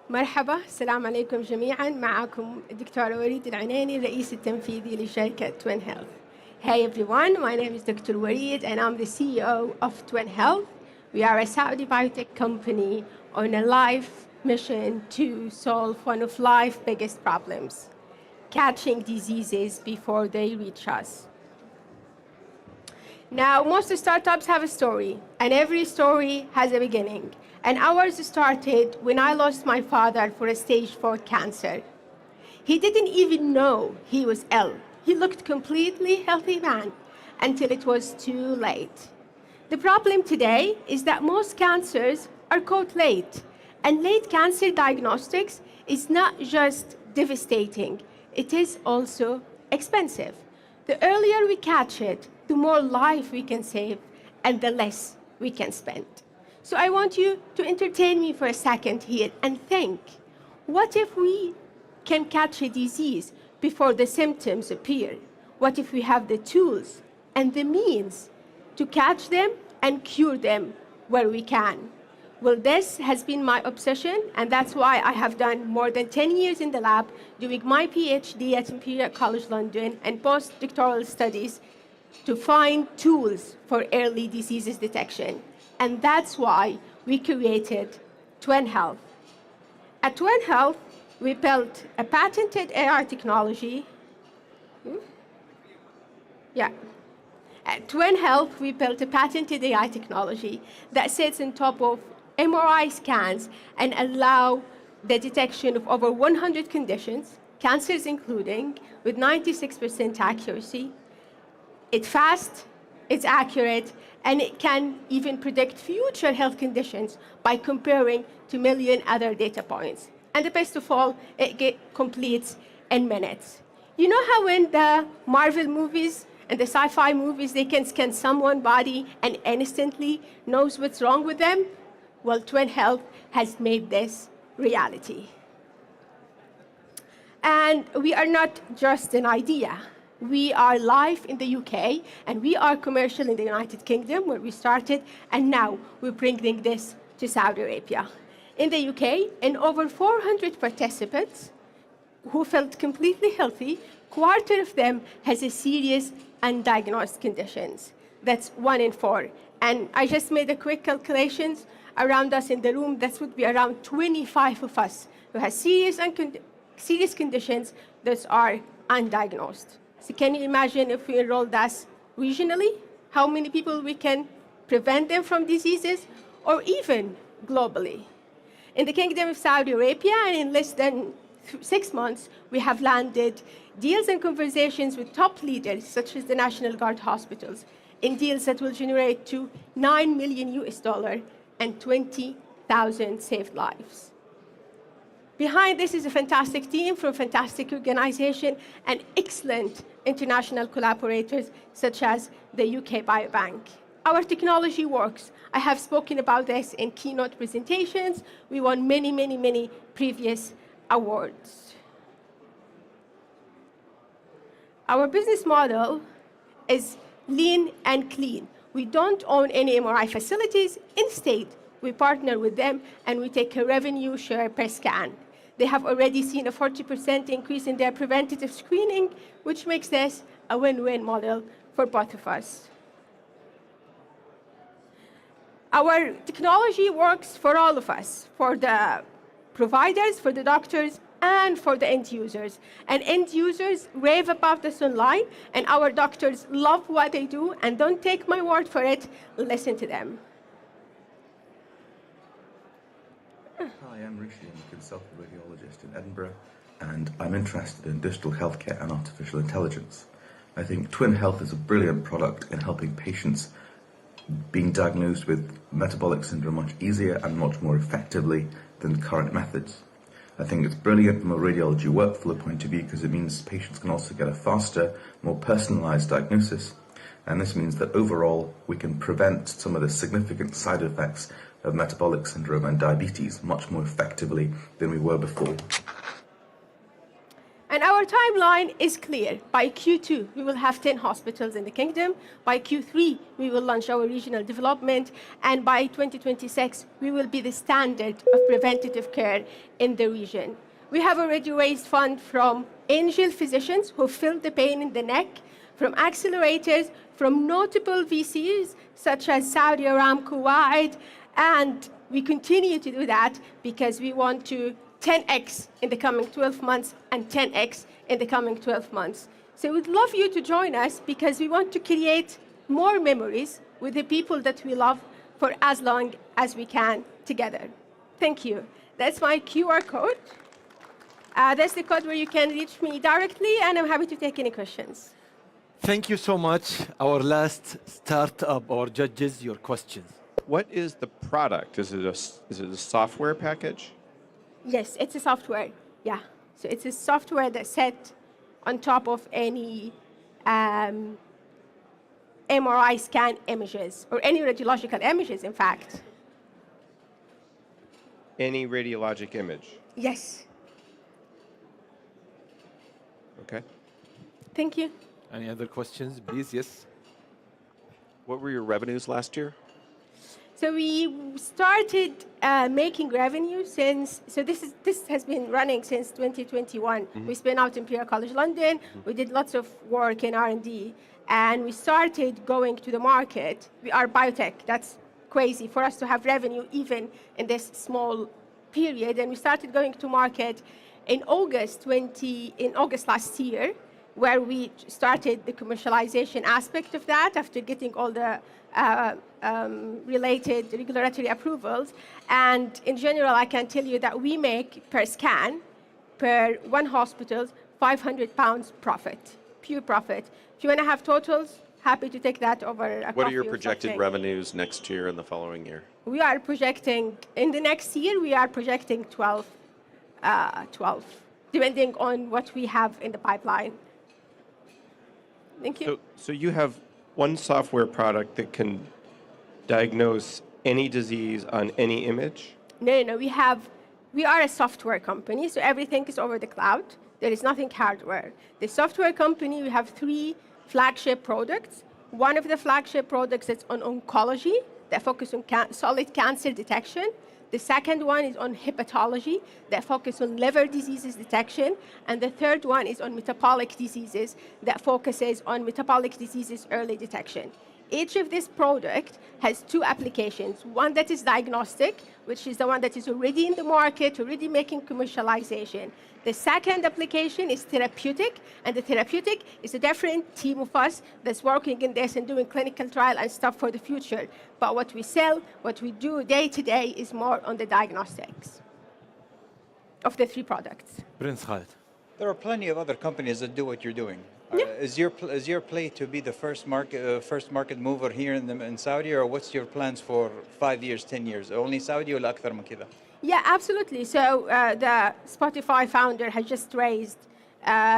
مرحبا، السلام عليكم جميعا. معكم الدكتور وليد العناني، الرئيس التنفيذي لشركة Twin Health. Hey everyone, my name is Dr. Walid and I'm the CEO of Twin Health. We are a Saudi biotech company on a life mission to solve one of life's biggest problems, catching diseases before they reach us. Now, most startups have a story, and every story has a beginning. And ours started when I lost my father for a stage 4 cancer. He didn't even know he was ill. He looked completely healthy man until it was too late. The problem today is that most cancers are caught late, and late cancer diagnostics is not just devastating, it is also expensive. The earlier we catch it, the more life we can save and the less we can spend. So I want you to entertain me for a second here and think, what if we can catch a disease before the symptoms appear? What if we have the tools and the means to catch them and cure them where we can? Well, this has been my obsession, and that's why I have done more than 10 years in the lab doing my PhD at Imperial College London and postdoctoral studies to find tools for early diseases detection. And that's why we created Twin Health. At Twin Health, we built a patented AI technology. At Twin Health, we built a patented AI technology that sits on top of MRI scans and allow the detection of over 100 conditions, cancers including, with 96% accuracy. It's fast, it's accurate, and it can even predict future health conditions by comparing to a million other data points. And the best of all, it completes in minutes. You know how in the Marvel movies and the sci-fi movies, they can scan someone's body and instantly knows what's wrong with them? Well, Twin Health has made this reality. And we are not just an idea. We are live in the UK, and we are commercial in the United Kingdom, where we started, and now we're bringing this to Saudi Arabia. In the UK, in over 400 participants who felt completely healthy, quarter of them has a serious undiagnosed conditions. That's 1 in 4. And I just made a quick calculations around us in the room. That would be around 25 of us who has serious conditions that are undiagnosed. So can you imagine if we enrolled us regionally, how many people we can prevent them from diseases, or even globally? In the Kingdom of Saudi Arabia, and in less than 6 months, we have landed deals and conversations with top leaders, such as the National Guard hospitals, in deals that will generate to $9 million and 20,000 saved lives. Behind this is a fantastic team from a fantastic organization and excellent international collaborators, such as the UK Biobank. Our technology works. I have spoken about this in keynote presentations. We won many, many, many previous awards. Our business model is lean and clean. We don't own any MRI facilities. Instead, we partner with them and we take a revenue share per scan. They have already seen a 40% increase in their preventative screening, which makes this a win-win model for both of us. Our technology works for all of us, for the providers, for the doctors, and for the end users. And end users rave about this online, and our doctors love what they do, and don't take my word for it, listen to them. Hi, I'm Rishi. I'm a consultant radiologist in Edinburgh, and I'm interested in digital healthcare and artificial intelligence. I think Twin Health is a brilliant product in helping patients being diagnosed with metabolic syndrome much easier and much more effectively than current methods. I think it's brilliant from a radiology workflow point of view because it means patients can also get a faster, more personalized diagnosis, and this means that overall we can prevent some of the significant side effects of metabolic syndrome and diabetes much more effectively than we were before. And our timeline is clear. By Q2, we will have 10 hospitals in the kingdom. By Q3, we will launch our regional development. And by 2026, we will be the standard of preventative care in the region. We have already raised funds from angel physicians who feel the pain in the neck, from accelerators, from notable VCs such as Saudi Aramco Wide, and we continue to do that because we want to 10x in the coming 12 months and 10x in the coming 12 months. So we'd love you to join us because we want to create more memories with the people that we love for as long as we can together. Thank you. That's my QR code. That's the code where you can reach me directly, and I'm happy to take any questions. Thank you so much. Our last startup, our judges, your questions. What is the product? Is it a software package? Yes, it's a software. Yeah. So it's a software that's set on top of any MRI scan images or any radiological images, in fact. Any radiologic image? Yes. Okay. Thank you. Any other questions, please? Yes. What were your revenues last year? So we started making revenue since, so this has been running since 2021. We spun out Imperial College London. We did lots of work in R&D, and we started going to the market. We are biotech. That's crazy for us to have revenue even in this small period. And we started going to market in August last year, where we started the commercialization aspect of that after getting all the related regulatory approvals. And in general, I can tell you that we make per scan, per one hospital, £500 profit, pure profit. If you want to have totals, happy to take that over a What are coffee your or projected something. revenues next year and the following year? We are projecting, in the next year, we are projecting 12, depending on what we have in the pipeline. Thank you. So you have one software product that can diagnose any disease on any image? No. We are a software company, so everything is over the cloud. There is nothing hardware. The software company, we have 3 flagship products. One of the flagship products is on oncology, that focus on solid cancer detection. The second one is on hepatology, that focus on liver diseases detection. And the third one is on metabolic diseases, that focuses on metabolic diseases early detection. Each of these products has 2 applications. One that is diagnostic, which is the one that is already in the market, already making commercialization. The second application is therapeutic, and the therapeutic is a different team of us that's working in this and doing clinical trial and stuff for the future. But what we sell, what we do day to day is more on the diagnostics of the 3 products. Prince Khalid. There are plenty of other companies that do what you're doing. Is your play to be the first market mover here in Saudi, or what's your plans for 5 years, 10 years? Only Saudi ولا أكثر من كذا? Yeah, absolutely. So the Spotify founder has just raised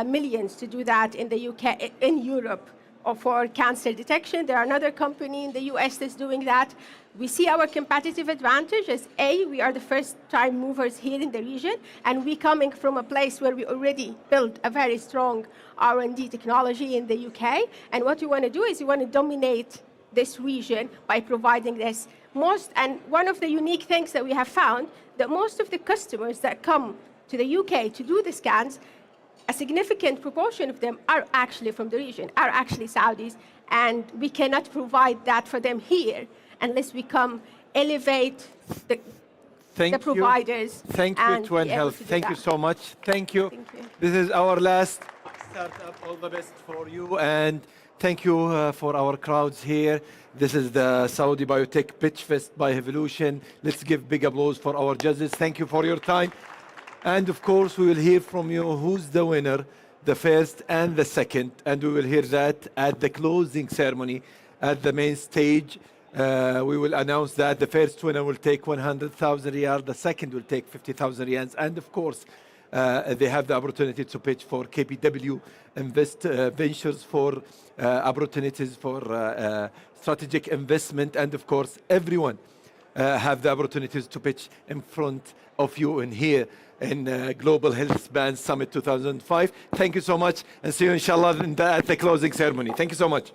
millions to do that in the UK, in Europe, or for cancer detection. There are another company in the US that's doing that. We see our competitive advantage as we are the first time movers here in the region, and we coming from a place where we already built a very strong R&D technology in the UK. And what we want to do is we want to dominate this region by providing this and one of the unique things that we have found, that most of the customers that come to the UK to do the scans, a significant proportion of them are actually from the region, are actually Saudis, and we cannot provide that for them here unless we elevate the providers. Thank you, Twin Health. Thank you so much. Thank you. This is our last startup. All the best for you, and thank you for our crowds here. This is the Saudi Biotech Pitchfest by Hevolution. Let's give big applause for our judges. Thank you for your time. And of course, we will hear from you who's the winner, the first and the second. And we will hear that at the closing ceremony at the main stage. We will announce that the first winner will take 100,000 riyal, the second will take 50,000 riyals. And of course, they have the opportunity to pitch for KPW Invest Ventures, for opportunities for strategic investment. And of course, everyone have the opportunities to pitch in front of you in here in Global Healthspan Summit 2005. Thank you so much, and see you inshallah at the closing ceremony. Thank you so much.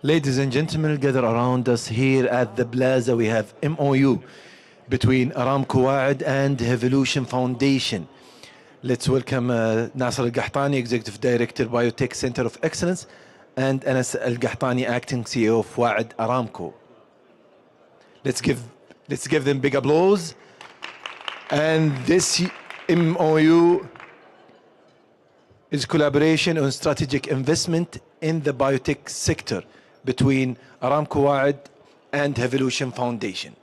Ladies and gentlemen, gather around us here at the Plaza. We have MOU between Aramco Wa'ad and Hevolution Foundation. Let's welcome Nasser Al-Qahtani, Executive Director, Biotech Center of Excellence, and Anas Al-Qahtani, Acting CEO of Wa'ad Aramco. Let's give them big applause. And this MOU is collaboration on strategic investment in the biotech sector between Aramco Wa'ad and Hevolution Foundation.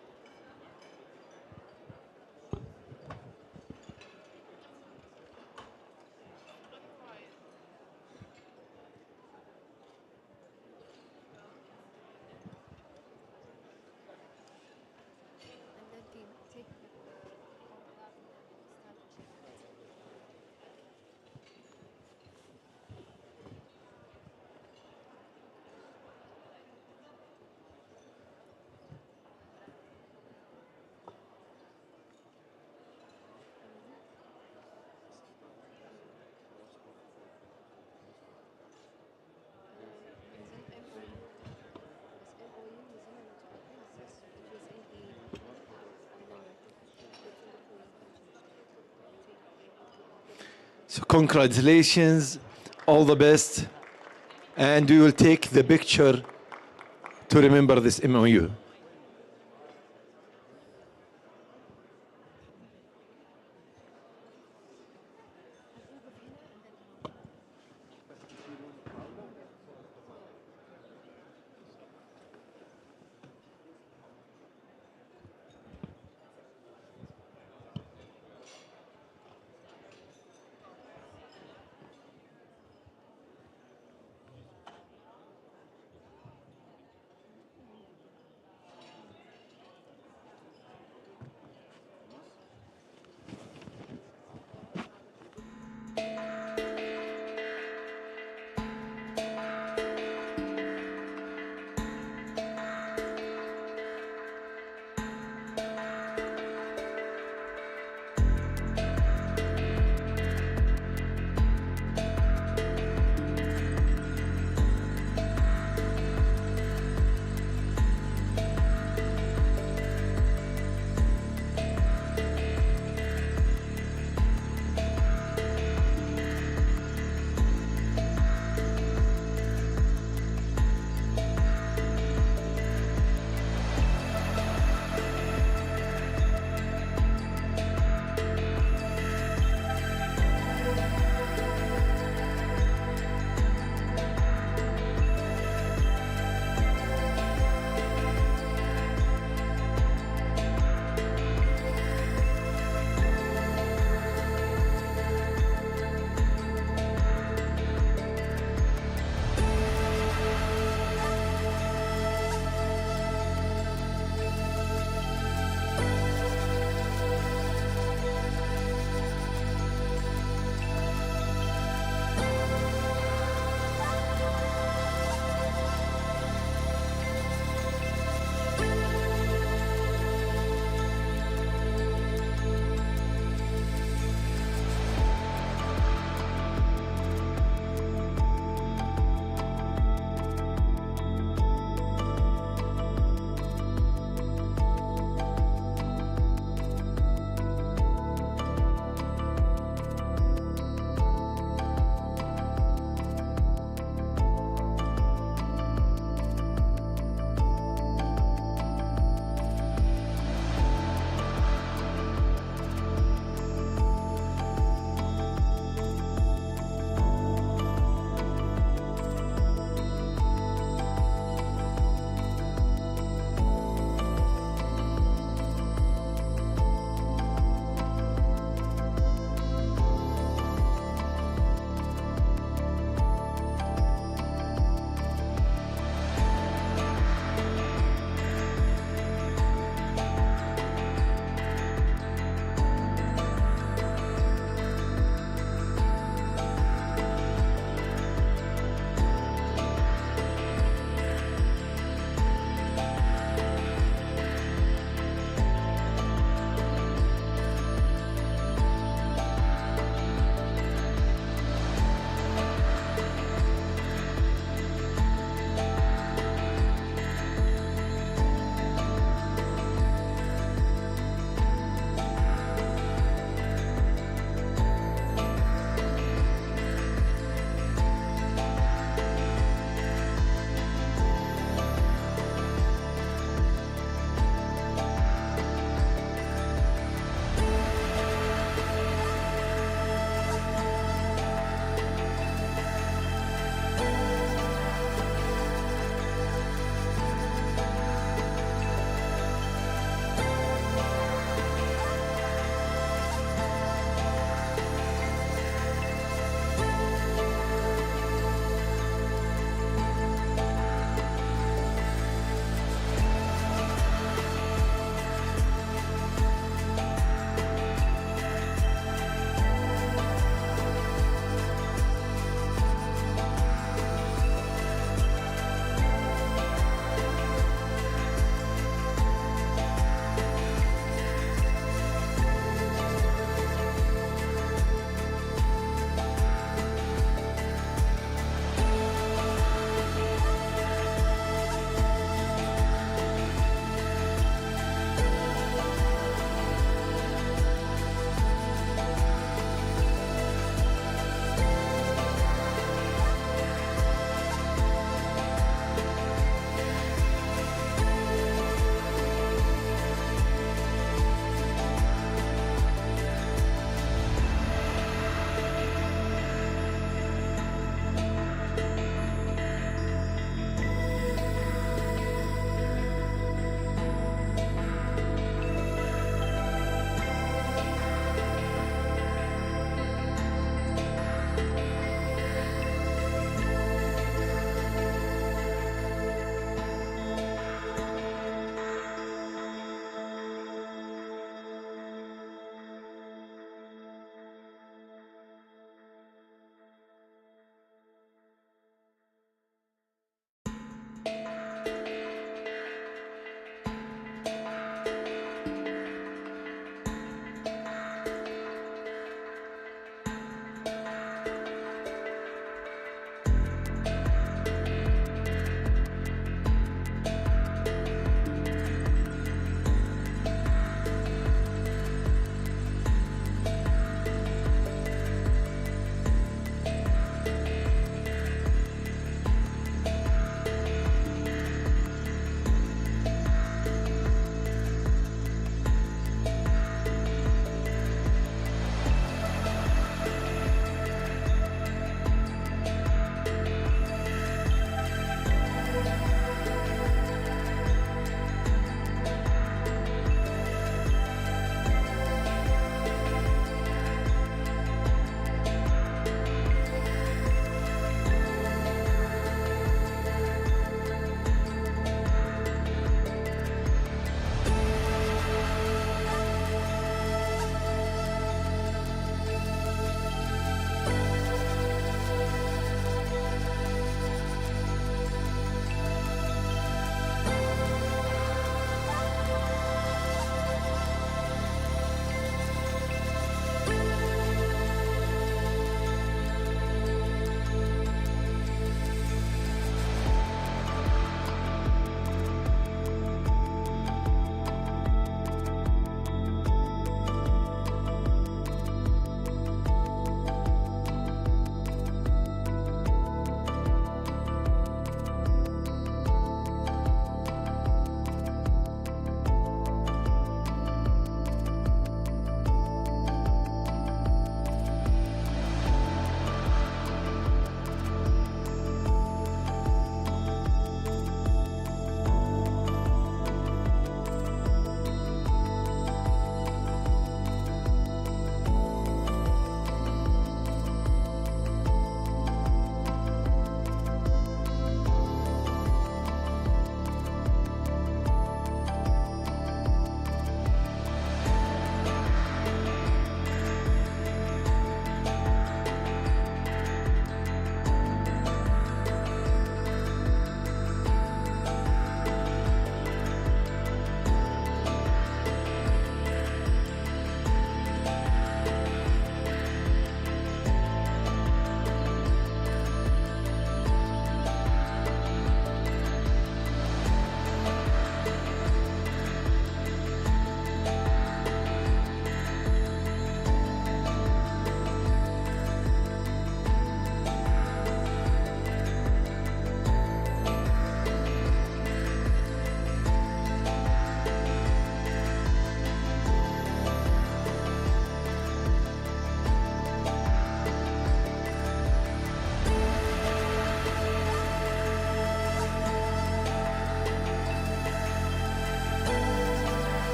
So congratulations, all the best, and we will take the picture to remember this MOU.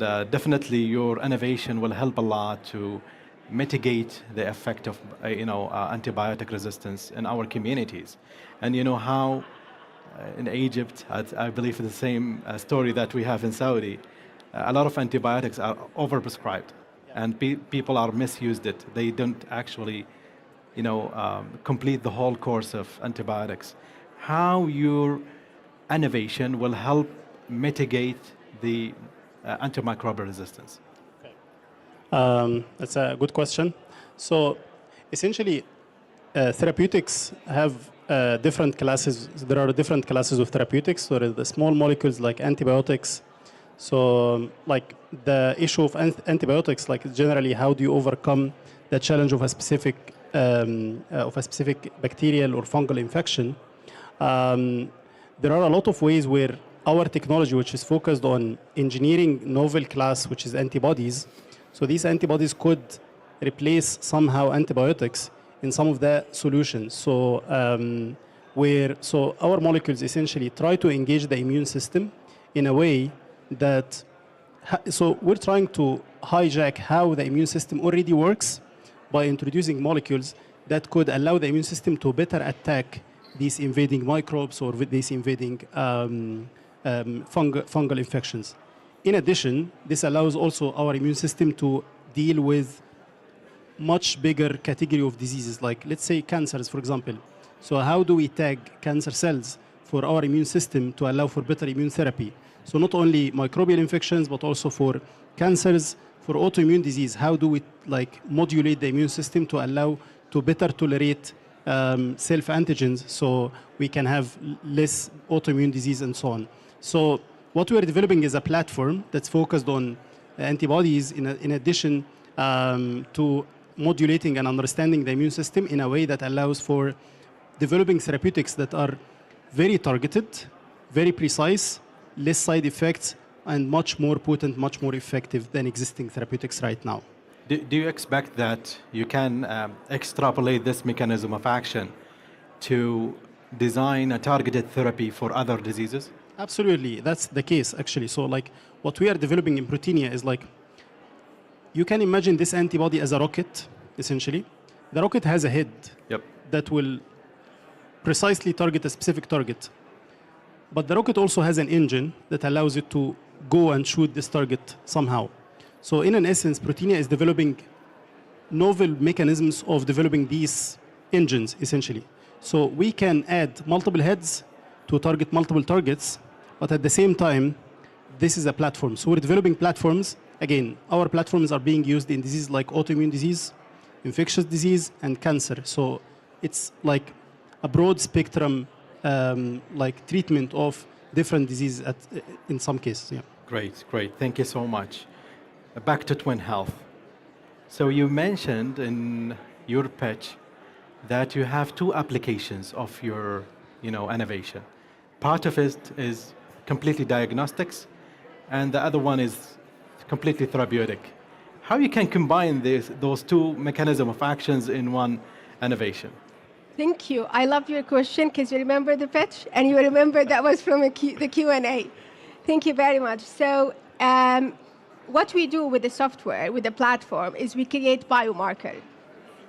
And definitely your innovation will help a lot to mitigate the effect of antibiotic resistance in our communities. And you know how in Egypt, I believe it's the same story that we have in Saudi, a lot of antibiotics are overprescribed, and people are misused it. They don't actually complete the whole course of antibiotics. How your innovation will help mitigate the antimicrobial resistance? That's a good question. So essentially, therapeutics have different classes. There are different classes of therapeutics. There are the small molecules like antibiotics. So like the issue of antibiotics, like generally how do you overcome the challenge of a specific bacterial or fungal infection? There are a lot of ways where our technology, which is focused on engineering novel class, which is antibodies, so these antibodies could replace somehow antibiotics in some of the solutions. So our molecules essentially try to engage the immune system in a way that, so we're trying to hijack how the immune system already works by introducing molecules that could allow the immune system to better attack these invading microbes or with these invading fungal infections. In addition, this allows also our immune system to deal with much bigger category of diseases, like let's say cancers, for example. So how do we tag cancer cells for our immune system to allow for better immune therapy? So not only microbial infections, but also for cancers, for autoimmune disease, how do we modulate the immune system to allow to better tolerate self-antigens so we can have less autoimmune disease and so on. So what we're developing is a platform that's focused on antibodies in addition to modulating and understanding the immune system in a way that allows for developing therapeutics that are very targeted, very precise, less side effects, and much more potent, much more effective than existing therapeutics right now. Do you expect that you can extrapolate this mechanism of action to design a targeted therapy for other diseases? Absolutely, that's the case actually. So like what we are developing in Protinia is like, you can imagine this antibody as a rocket, essentially. The rocket has a head that will precisely target a specific target. But the rocket also has an engine that allows it to go and shoot this target somehow. So in an essence, Protinia is developing novel mechanisms of developing these engines, essentially. So we can add multiple heads to target multiple targets, but at the same time, this is a platform. So we're developing platforms. Again, our platforms are being used in diseases like autoimmune disease, infectious disease, and cancer. So it's like a broad spectrum treatment of different diseases in some cases. Yeah. Great. Thank you so much. Back to Twin Health. So you mentioned in your pitch that you have two applications of your innovation. Part of it is completely diagnostics, and the other one is completely therapeutic. How you can combine those two mechanisms of actions in one innovation? Thank you. I love your question because you remember the pitch and you remember that was from the Q&A. Thank you very much. So what we do with the software, with the platform, is we create biomarker.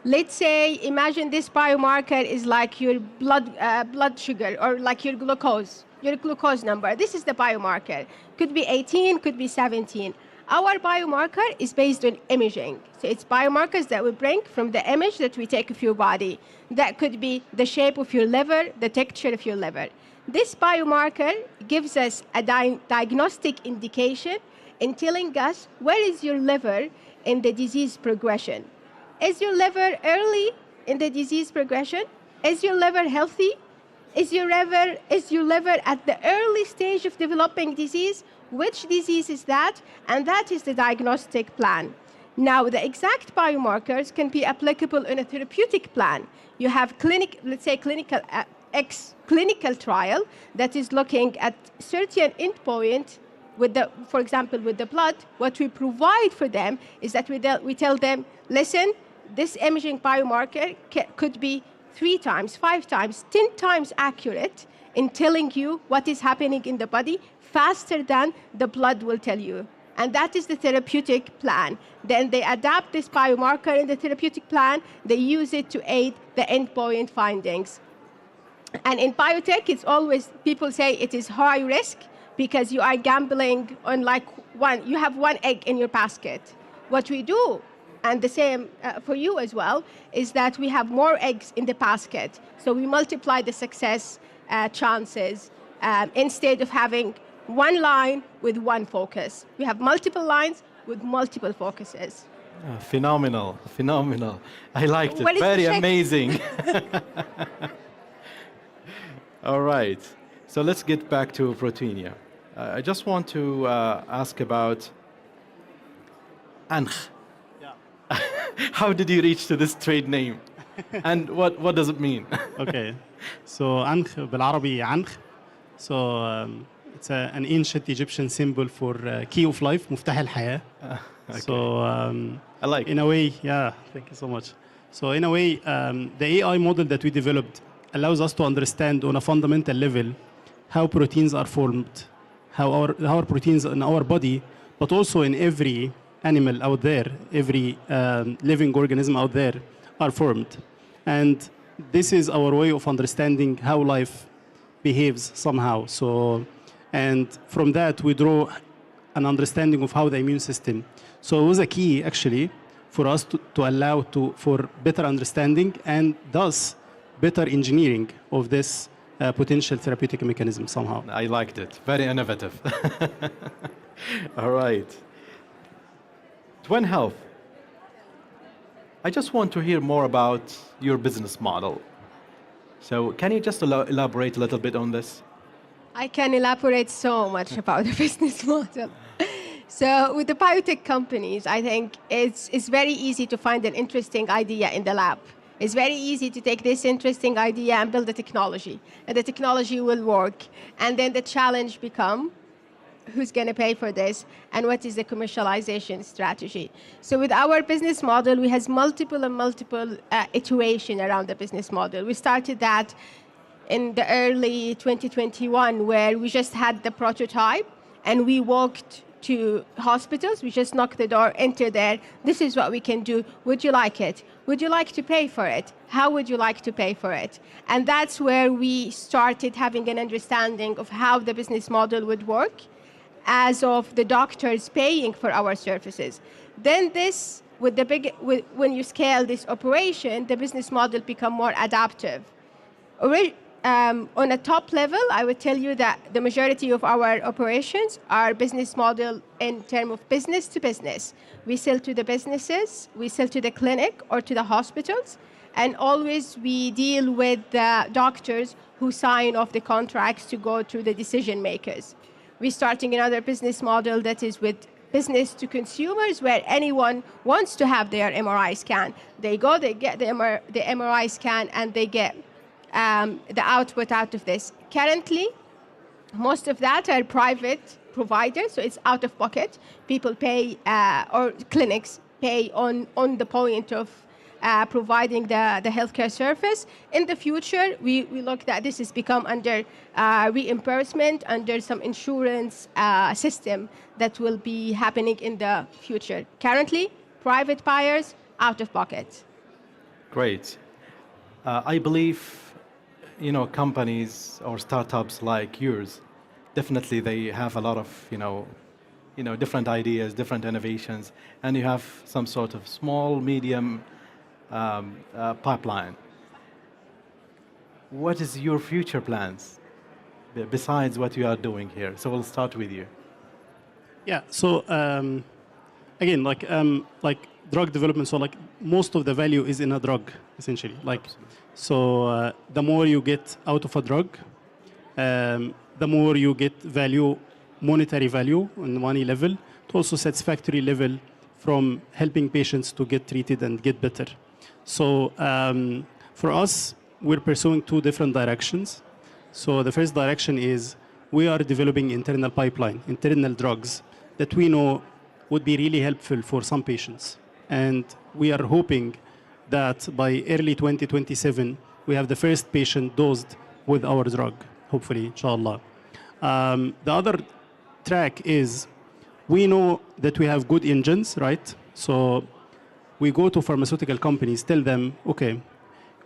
Let's say, imagine this biomarker is like your blood sugar or like your glucose number. This is the biomarker. Could be 18, could be 17. Our biomarker is based on imaging. So it's biomarkers that we bring from the image that we take of your body. That could be the shape of your liver, the texture of your liver. This biomarker gives us a diagnostic indication in telling us where is your liver in the disease progression. Is your liver early in the disease progression? Is your liver healthy? Is your liver at the early stage of developing disease? Which disease is that? And that is the diagnostic plan. Now, the exact biomarkers can be applicable in a therapeutic plan. You have clinical trial that is looking at certain endpoint for example, with the blood. What we provide for them is that we tell them, listen, this imaging biomarker could be 3 times, 5 times, 10 times accurate in telling you what is happening in the body faster than the blood will tell you. And that is the therapeutic plan. Then they adapt this biomarker in the therapeutic plan. They use it to aid the endpoint findings. And in biotech, it's always, people say it is high risk because you are gambling on you have one egg in your basket. What we do, and the same for you as well, is that we have more eggs in the basket. So we multiply the success chances instead of having one line with one focus. We have multiple lines with multiple focuses. Phenomenal, phenomenal. I liked it. What is Very the trick? amazing. All right. So let's get back to Proteinia. I just want to ask about Ankh. Yeah. How did you reach to this trade name? And what does it mean? Okay. So Ankh بالعربي عنخ. So it's an ancient Egyptian symbol for key of life, مفتاح الحياة. Okay. So I like in a way, yeah, thank you so much. So in a way, the AI model that we developed allows us to understand on a fundamental level how proteins are formed, how our proteins in our body, but also in every animal out there, every living organism out there are formed. And this is our way of understanding how life behaves somehow. So, and from that we draw an understanding of how the immune system. So it was a key actually for us to allow for better understanding and thus better engineering of this potential therapeutic mechanism somehow. I liked it. Very innovative. All right. Twin Health. I just want to hear more about your business model. So can you just elaborate a little bit on this? I can elaborate so much about the business model. So with the biotech companies, I think it's very easy to find an interesting idea in the lab. It's very easy to take this interesting idea and build a technology, and the technology will work. And then the challenge becomes, who's going to pay for this, and what is the commercialization strategy? So with our business model, we have multiple iteration around the business model. We started that in the early 2021, where we just had the prototype, and we walked to hospitals. We just knocked the door, enter there. This is what we can do. Would you like it? Would you like to pay for it? How would you like to pay for it? And that's where we started having an understanding of how the business model would work as of the doctors paying for our services. Then this, when you scale this operation, the business model become more adaptive. On a top level, I would tell you that the majority of our operations are business model in terms of business to business. We sell to the businesses, we sell to the clinic or to the hospitals, and always we deal with the doctors who sign off the contracts to go to the decision makers. We're starting another business model that is with business to consumers, where anyone wants to have their MRI scan. They go, they get the MRI scan, and they get the output out of this. Currently, most of that are private providers, so it's out of pocket. People pay, or clinics pay on the point of providing the healthcare service. In the future, we look that this has become under reimbursement, under some insurance system that will be happening in the future. Currently, private buyers, out of pocket. Great. I believe companies or startups like yours, definitely they have a lot of different ideas, different innovations, and you have some sort of small, medium pipeline. What is your future plans besides what you are doing here? So we'll start with you. Yeah. So again, like drug development. So like most of the value is in a drug, essentially. Like, so the more you get out of a drug, the more you get value, monetary value on money level, to also satisfactory level from helping patients to get treated and get better. So for us, we're pursuing two different directions. So the first direction is we are developing internal pipeline, internal drugs that we know would be really helpful for some patients. And we are hoping that by early 2027, we have the first patient dosed with our drug, hopefully, inshallah. The other track is we know that we have good engines, right? So we go to pharmaceutical companies, tell them, okay,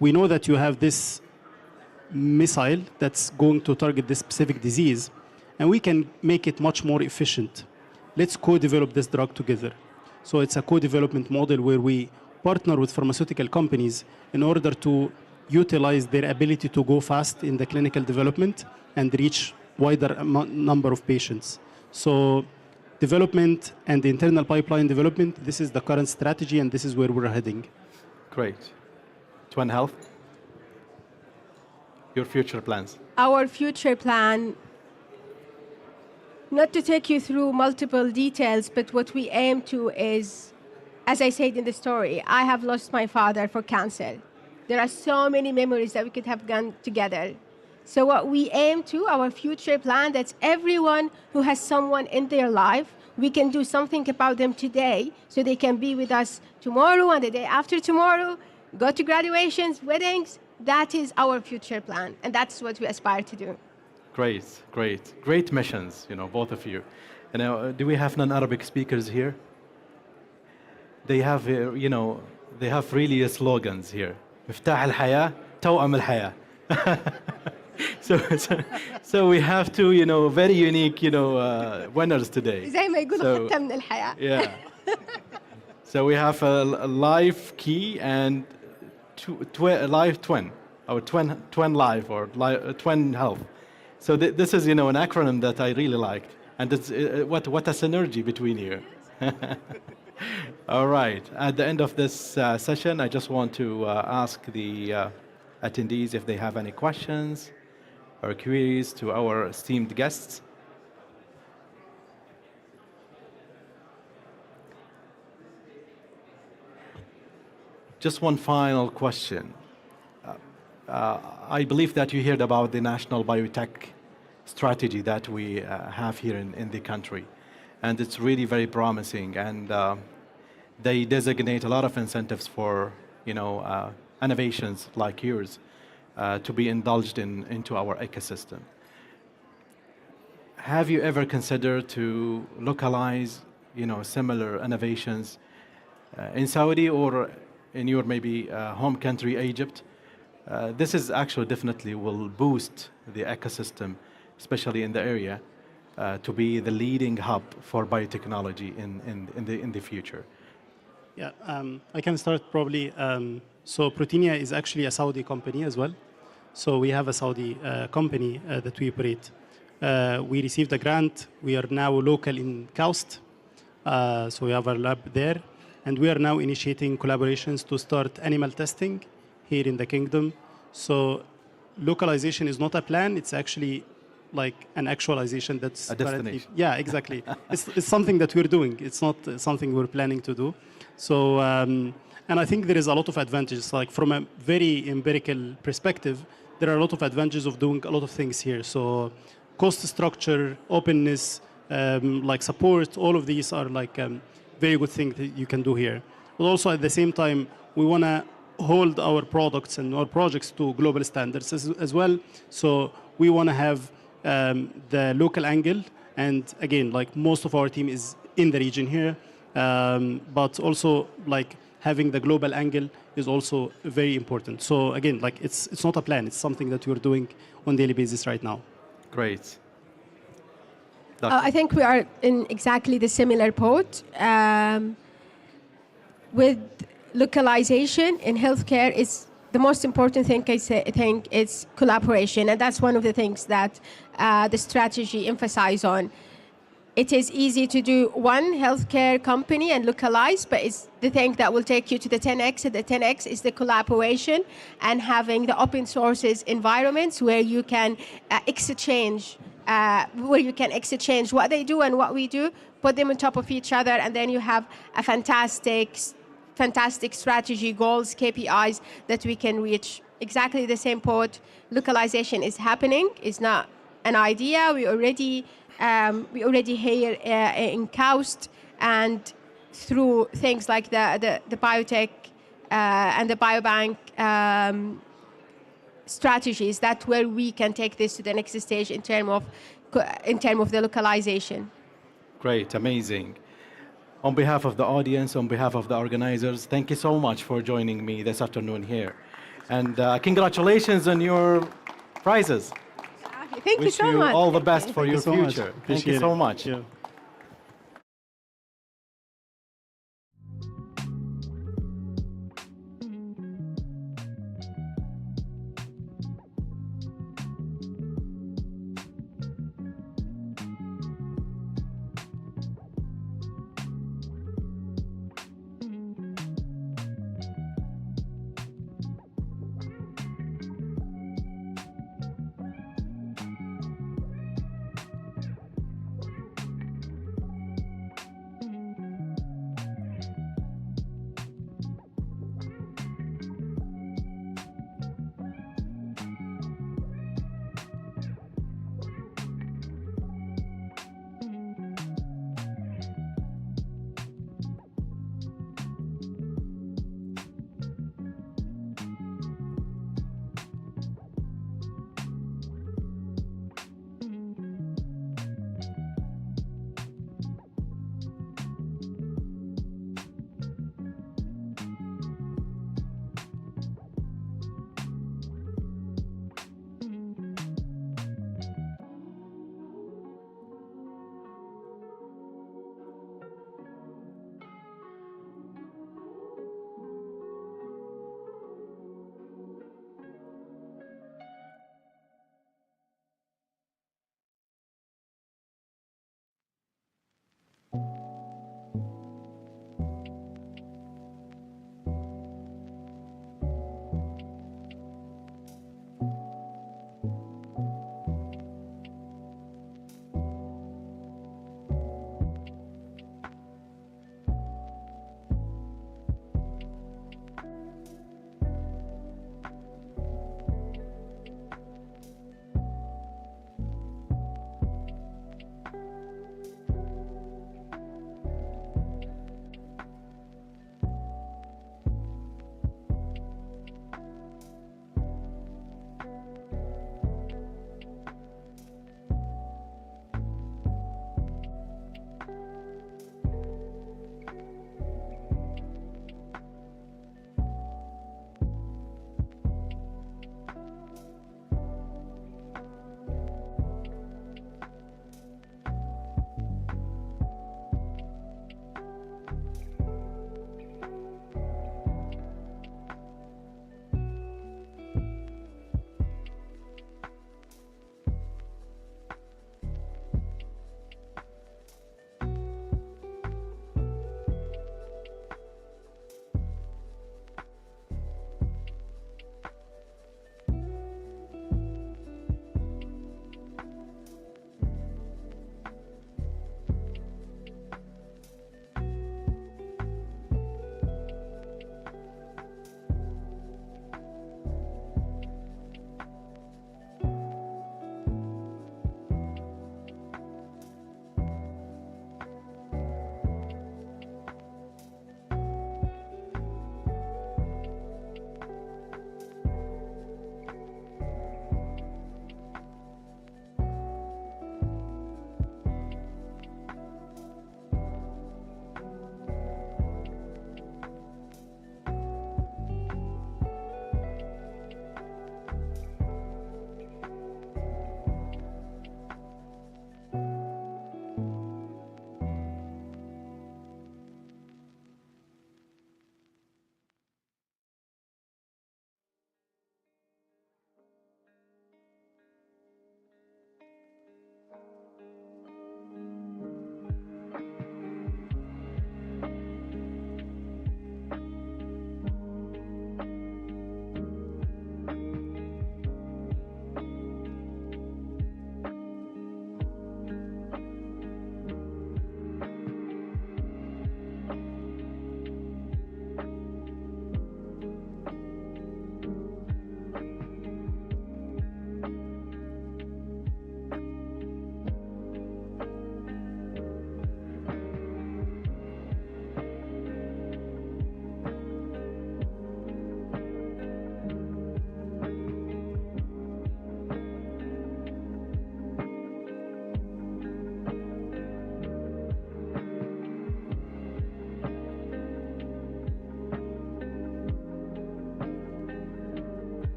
we know that you have this missile that's going to target this specific disease, and we can make it much more efficient. Let's co-develop this drug together. So it's a co-development model where we partner with pharmaceutical companies in order to utilize their ability to go fast in the clinical development and reach wider number of patients. So development and the internal pipeline development, this is the current strategy, and this is where we're heading. Great. Twin Health, your future plans? Our future plan, not to take you through multiple details, but what we aim to is, as I said in the story, I have lost my father for cancer. There are so many memories that we could have gone together. So what we aim to, our future plan, that's everyone who has someone in their life, we can do something about them today so they can be with us tomorrow and the day after tomorrow, go to graduations, weddings. That is our future plan, and that's what we aspire to do. Great, great. Great missions, both of you. Do we have non-Arabic speakers here? They have, they have really slogans here. مفتاح الحياة, توأم الحياة. So we have two, very unique, winners today. زي ما يقولوا حتى من الحياة. Yeah. So we have a life key and life twin, or twin life, or twin health. So this is, an acronym that I really liked, and it's what a synergy between you. All right. At the end of this session, I just want to ask the attendees if they have any questions or queries to our esteemed guests. Just one final question. I believe that you heard about the national biotech strategy that we have here in the country. And it's really very promising. And they designate a lot of incentives for, innovations like yours to be indulged into our ecosystem. Have you ever considered to localize, similar innovations in Saudi or in your maybe home country, Egypt? This is actually definitely will boost the ecosystem, especially in the area, to be the leading hub for biotechnology in the future. Yeah, I can start probably. So Protinia is actually a Saudi company as well. So we have a Saudi company that we operate. We received a grant. We are now local in KAUST. So we have a lab there. And we are now initiating collaborations to start animal testing here in the kingdom. So localization is not a plan. It's actually like an actualization that's a destination. Yeah, exactly. it's something that we're doing. It's not something we're planning to do. So, and I think there is a lot of advantages. Like from a very empirical perspective, there are a lot of advantages of doing a lot of things here. So cost structure, openness, like support, all of these are like very good things that you can do here. But also at the same time, we want to hold our products and our projects to global standards as well. So we want to have the local angle. And again, like most of our team is in the region here. But also like having the global angle is also very important. So again, like it's not a plan. It's something that we're doing on a daily basis right now. Great. I think we are in exactly the similar boat. With localization in healthcare, is the most important thing I think is collaboration, and that's one of the things that the strategy emphasizes on. It is easy to do one healthcare company and localize, but it's the thing that will take you to the 10x, and the 10x is the collaboration and having the open sources environments where you can exchange what they do and what we do, put them on top of each other, and then you have a fantastic strategy, goals, KPIs that we can reach. Exactly the same point. Localization is happening. It's not an idea. We already here in KAUST, and through things like the Biotech and the biobank strategies, that's where we can take this to the next stage in terms of the localization. Great, amazing. On behalf of the audience, on behalf of the organizers, thank you so much for joining me this afternoon here. And congratulations on your prizes. Thank you Wish so you much. all the best for Thank your you so much. future. Thank you Appreciate so it. much. Yeah.